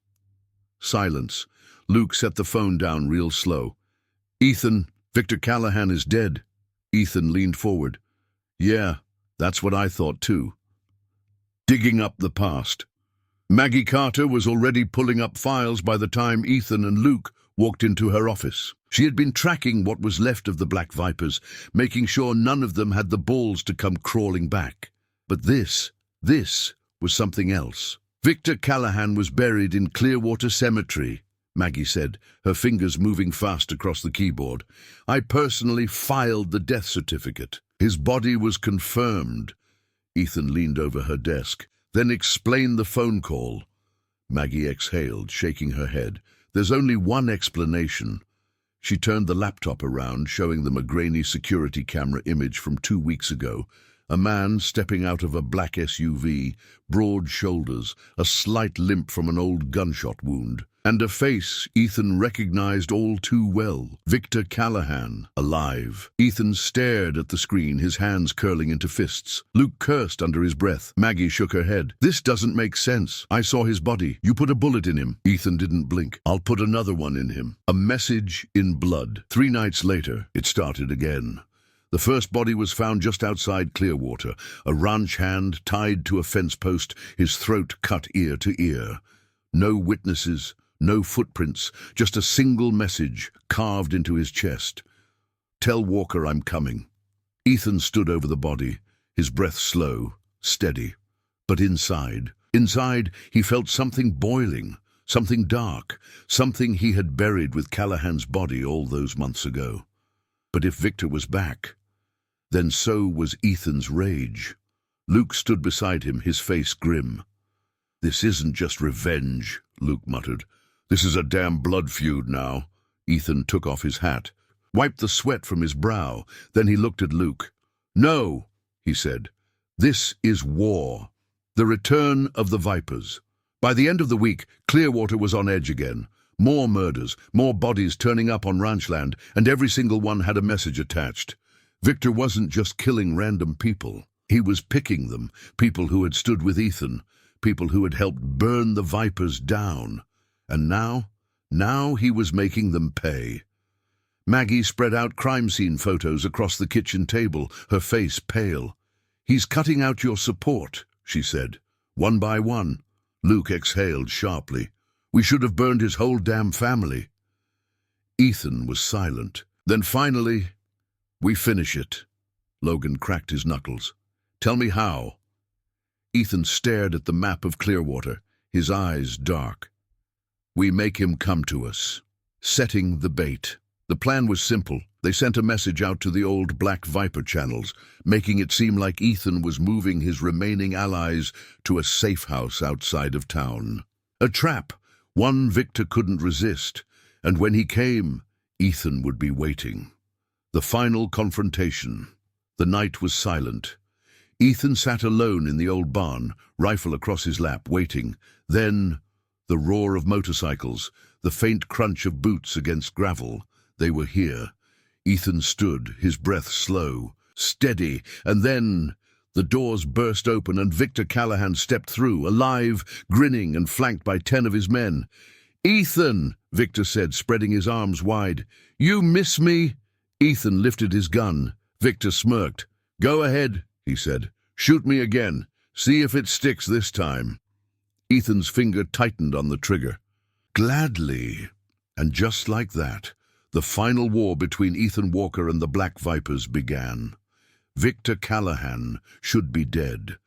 Silence. Luke set the phone down real slow. Ethan, Victor Callahan is dead. Ethan leaned forward. Yeah, that's what I thought too. Digging up the past. Maggie Carter was already pulling up files by the time Ethan and Luke walked into her office. She had been tracking what was left of the Black Vipers, making sure none of them had the balls to come crawling back. But this was something else. Victor Callahan was buried in Clearwater Cemetery, Maggie said, her fingers moving fast across the keyboard. I personally filed the death certificate. His body was confirmed. Ethan leaned over her desk. Then explain the phone call. Maggie exhaled, shaking her head. There's only one explanation. She turned the laptop around, showing them a grainy security camera image from 2 weeks ago. A man stepping out of a black SUV, broad shoulders, a slight limp from an old gunshot wound, and a face Ethan recognized all too well. Victor Callahan, alive. Ethan stared at the screen, his hands curling into fists. Luke cursed under his breath. Maggie shook her head. This doesn't make sense. I saw his body. You put a bullet in him. Ethan didn't blink. I'll put another one in him. A message in blood. 3 nights later, it started again. The first body was found just outside Clearwater, a ranch hand tied to a fence post, his throat cut ear to ear. No witnesses, no footprints, just a single message carved into his chest. Tell Walker I'm coming. Ethan stood over the body, his breath slow, steady. But inside he felt something boiling, something dark, something he had buried with Callahan's body all those months ago. But if Victor was back, then so was Ethan's rage. Luke stood beside him, his face grim. This isn't just revenge, Luke muttered. This is a damn blood feud now. Ethan took off his hat, wiped the sweat from his brow. Then he looked at Luke. No, he said. This is war. The return of the Vipers. By the end of the week, Clearwater was on edge again. More murders, more bodies turning up on ranchland, and every single one had a message attached. Victor wasn't just killing random people. He was picking them, people who had stood with Ethan, people who had helped burn the Vipers down. And now he was making them pay. Maggie spread out crime scene photos across the kitchen table, her face pale. He's cutting out your support, she said, one by one. Luke exhaled sharply. We should have burned his whole damn family. Ethan was silent. Then finally, we finish it. Logan cracked his knuckles. Tell me how. Ethan stared at the map of Clearwater, his eyes dark. We make him come to us. Setting the bait. The plan was simple. They sent a message out to the old Black Viper channels, making it seem like Ethan was moving his remaining allies to a safe house outside of town. A trap, one Victor couldn't resist, and when he came, Ethan would be waiting. The final confrontation. The night was silent. Ethan sat alone in the old barn, rifle across his lap, waiting. Then, the roar of motorcycles, the faint crunch of boots against gravel. They were here. Ethan stood, his breath slow, steady, and then the doors burst open and Victor Callahan stepped through, alive, grinning and flanked by 10 of his men. Ethan, Victor said, spreading his arms wide. You miss me? Ethan lifted his gun. Victor smirked. Go ahead, he said. Shoot me again. See if it sticks this time. Ethan's finger tightened on the trigger. Gladly. And just like that, the final war between Ethan Walker and the Black Vipers began. Victor Callahan should be dead.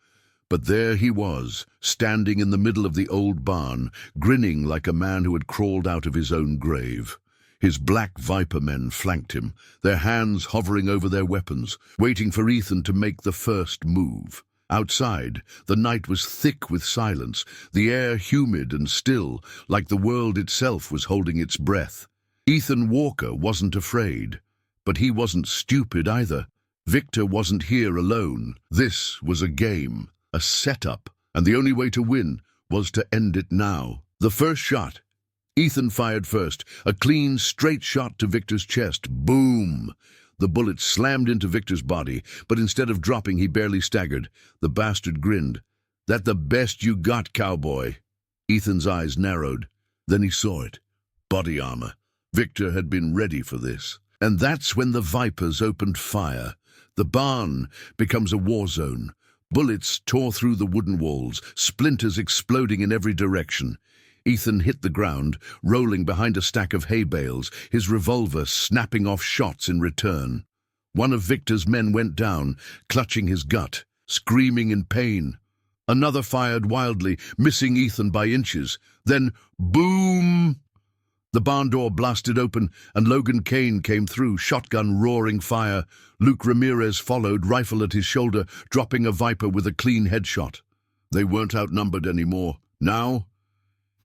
But there he was, standing in the middle of the old barn, grinning like a man who had crawled out of his own grave. His Black Viper men flanked him, their hands hovering over their weapons, waiting for Ethan to make the first move. Outside, the night was thick with silence, the air humid and still, like the world itself was holding its breath. Ethan Walker wasn't afraid, but he wasn't stupid either. Victor wasn't here alone. This was a game, a setup, and the only way to win was to end it now. The first shot. Ethan fired first, a clean, straight shot to Victor's chest. Boom! The bullet slammed into Victor's body, but instead of dropping, he barely staggered. The bastard grinned. That the best you got, cowboy? Ethan's eyes narrowed. Then he saw it. Body armor. Victor had been ready for this. And that's when the Vipers opened fire. The barn becomes a war zone. Bullets tore through the wooden walls, splinters exploding in every direction. Ethan hit the ground, rolling behind a stack of hay bales, his revolver snapping off shots in return. One of Victor's men went down, clutching his gut, screaming in pain. Another fired wildly, missing Ethan by inches. Then, boom! The barn door blasted open, and Logan Kane came through, shotgun roaring fire. Luke Ramirez followed, rifle at his shoulder, dropping a Viper with a clean headshot. They weren't outnumbered anymore. Now,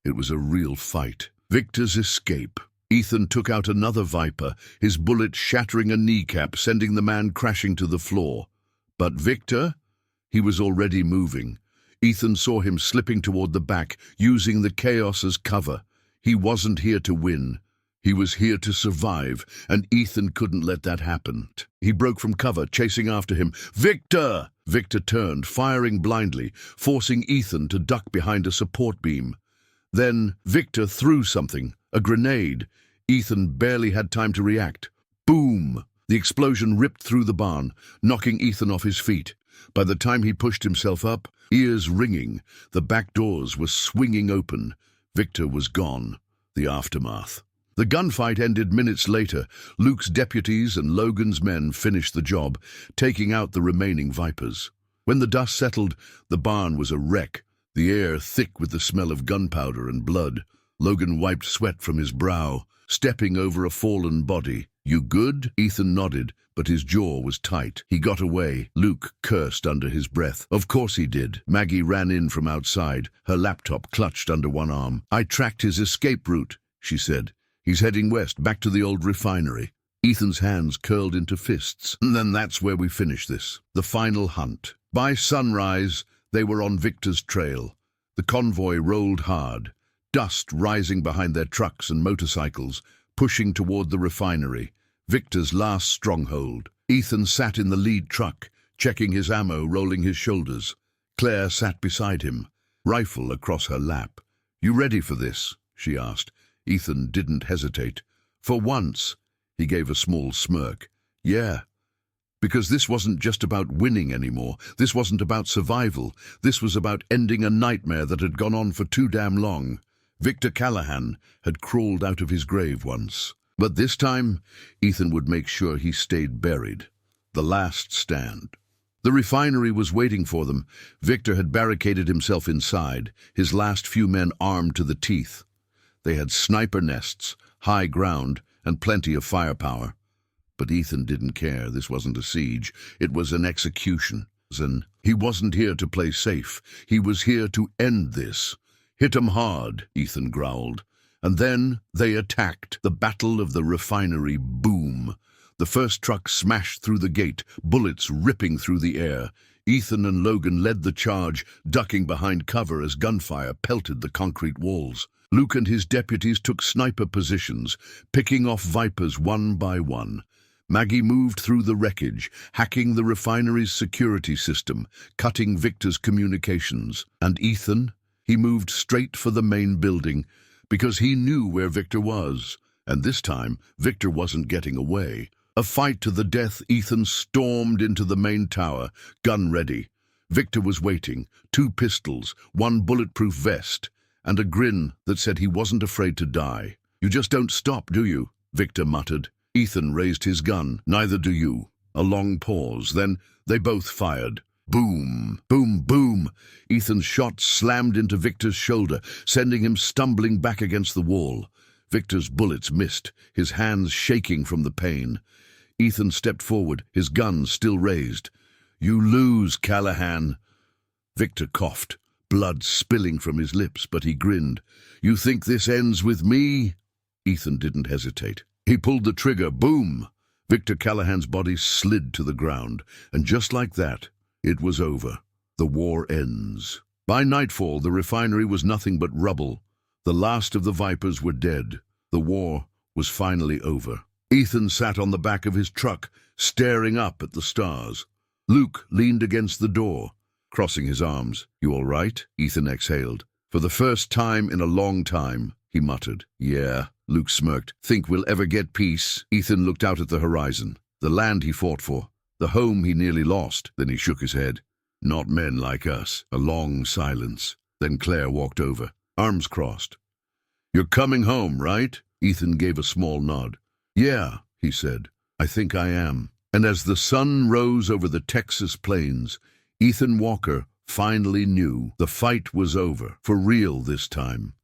it was a real fight. Victor's escape. Ethan took out another Viper, his bullet shattering a kneecap, sending the man crashing to the floor. But Victor? He was already moving. Ethan saw him slipping toward the back, using the chaos as cover. He wasn't here to win. He was here to survive, and Ethan couldn't let that happen. He broke from cover, chasing after him. Victor! Victor turned, firing blindly, forcing Ethan to duck behind a support beam. Then Victor threw something, a grenade. Ethan barely had time to react. Boom! The explosion ripped through the barn, knocking Ethan off his feet. By the time he pushed himself up, ears ringing, the back doors were swinging open. Victor was gone. The aftermath. The gunfight ended minutes later. Luke's deputies and Logan's men finished the job, taking out the remaining Vipers. When the dust settled, the barn was a wreck, the air thick with the smell of gunpowder and blood. Logan wiped sweat from his brow, stepping over a fallen body. "You good?" Ethan nodded, but his jaw was tight. "He got away," Luke cursed under his breath. "Of course he did." Maggie ran in from outside, her laptop clutched under one arm. "I tracked his escape route," she said. "He's heading west, back to the old refinery." Ethan's hands curled into fists. "And then that's where we finish this. The final hunt." By sunrise, they were on Victor's trail. The convoy rolled hard, dust rising behind their trucks and motorcycles, pushing toward the refinery, Victor's last stronghold. Ethan sat in the lead truck, checking his ammo, rolling his shoulders. Claire sat beside him, rifle across her lap. "You ready for this?" she asked. Ethan didn't hesitate. For once, he gave a small smirk. "Yeah." Because this wasn't just about winning anymore. This wasn't about survival. This was about ending a nightmare that had gone on for too damn long. Victor Callahan had crawled out of his grave once. But this time, Ethan would make sure he stayed buried. The last stand. The refinery was waiting for them. Victor had barricaded himself inside, his last few men armed to the teeth. They had sniper nests, high ground, and plenty of firepower. But Ethan didn't care. This wasn't a siege. It was an execution. And he wasn't here to play safe. He was here to end this. "Hit 'em hard," Ethan growled. And then they attacked. The battle of the refinery. Boom. The first truck smashed through the gate, bullets ripping through the air. Ethan and Logan led the charge, ducking behind cover as gunfire pelted the concrete walls. Luke and his deputies took sniper positions, picking off Vipers one by one. Maggie moved through the wreckage, hacking the refinery's security system, cutting Victor's communications. And Ethan? He moved straight for the main building, because he knew where Victor was. And this time, Victor wasn't getting away. A fight to the death, Ethan stormed into the main tower, gun ready. Victor was waiting, 2 pistols, 1 bulletproof vest, and a grin that said he wasn't afraid to die. "You just don't stop, do you?" Victor muttered. Ethan raised his gun. "Neither do you." A long pause, then they both fired. Boom, boom, boom. Ethan's shot slammed into Victor's shoulder, sending him stumbling back against the wall. Victor's bullets missed, his hands shaking from the pain. Ethan stepped forward, his gun still raised. "You lose, Callahan." Victor coughed, blood spilling from his lips, but he grinned. "You think this ends with me?" Ethan didn't hesitate. He pulled the trigger. Boom! Victor Callahan's body slid to the ground, and just like that, it was over. The war ends. By nightfall, the refinery was nothing but rubble. The last of the Vipers were dead. The war was finally over. Ethan sat on the back of his truck, staring up at the stars. Luke leaned against the door, crossing his arms. "You all right?" Ethan exhaled. "For the first time in a long time," he muttered. "Yeah." Luke smirked. Think we'll ever get peace? Ethan looked out at the horizon. The land he fought for. The home he nearly lost. Then he shook his head. Not men like us. A long silence. Then Claire walked over, arms crossed. You're coming home, right? Ethan gave a small nod. Yeah, he said. I think I am. And as the sun rose over the Texas plains, Ethan Walker finally knew the fight was over, for real this time.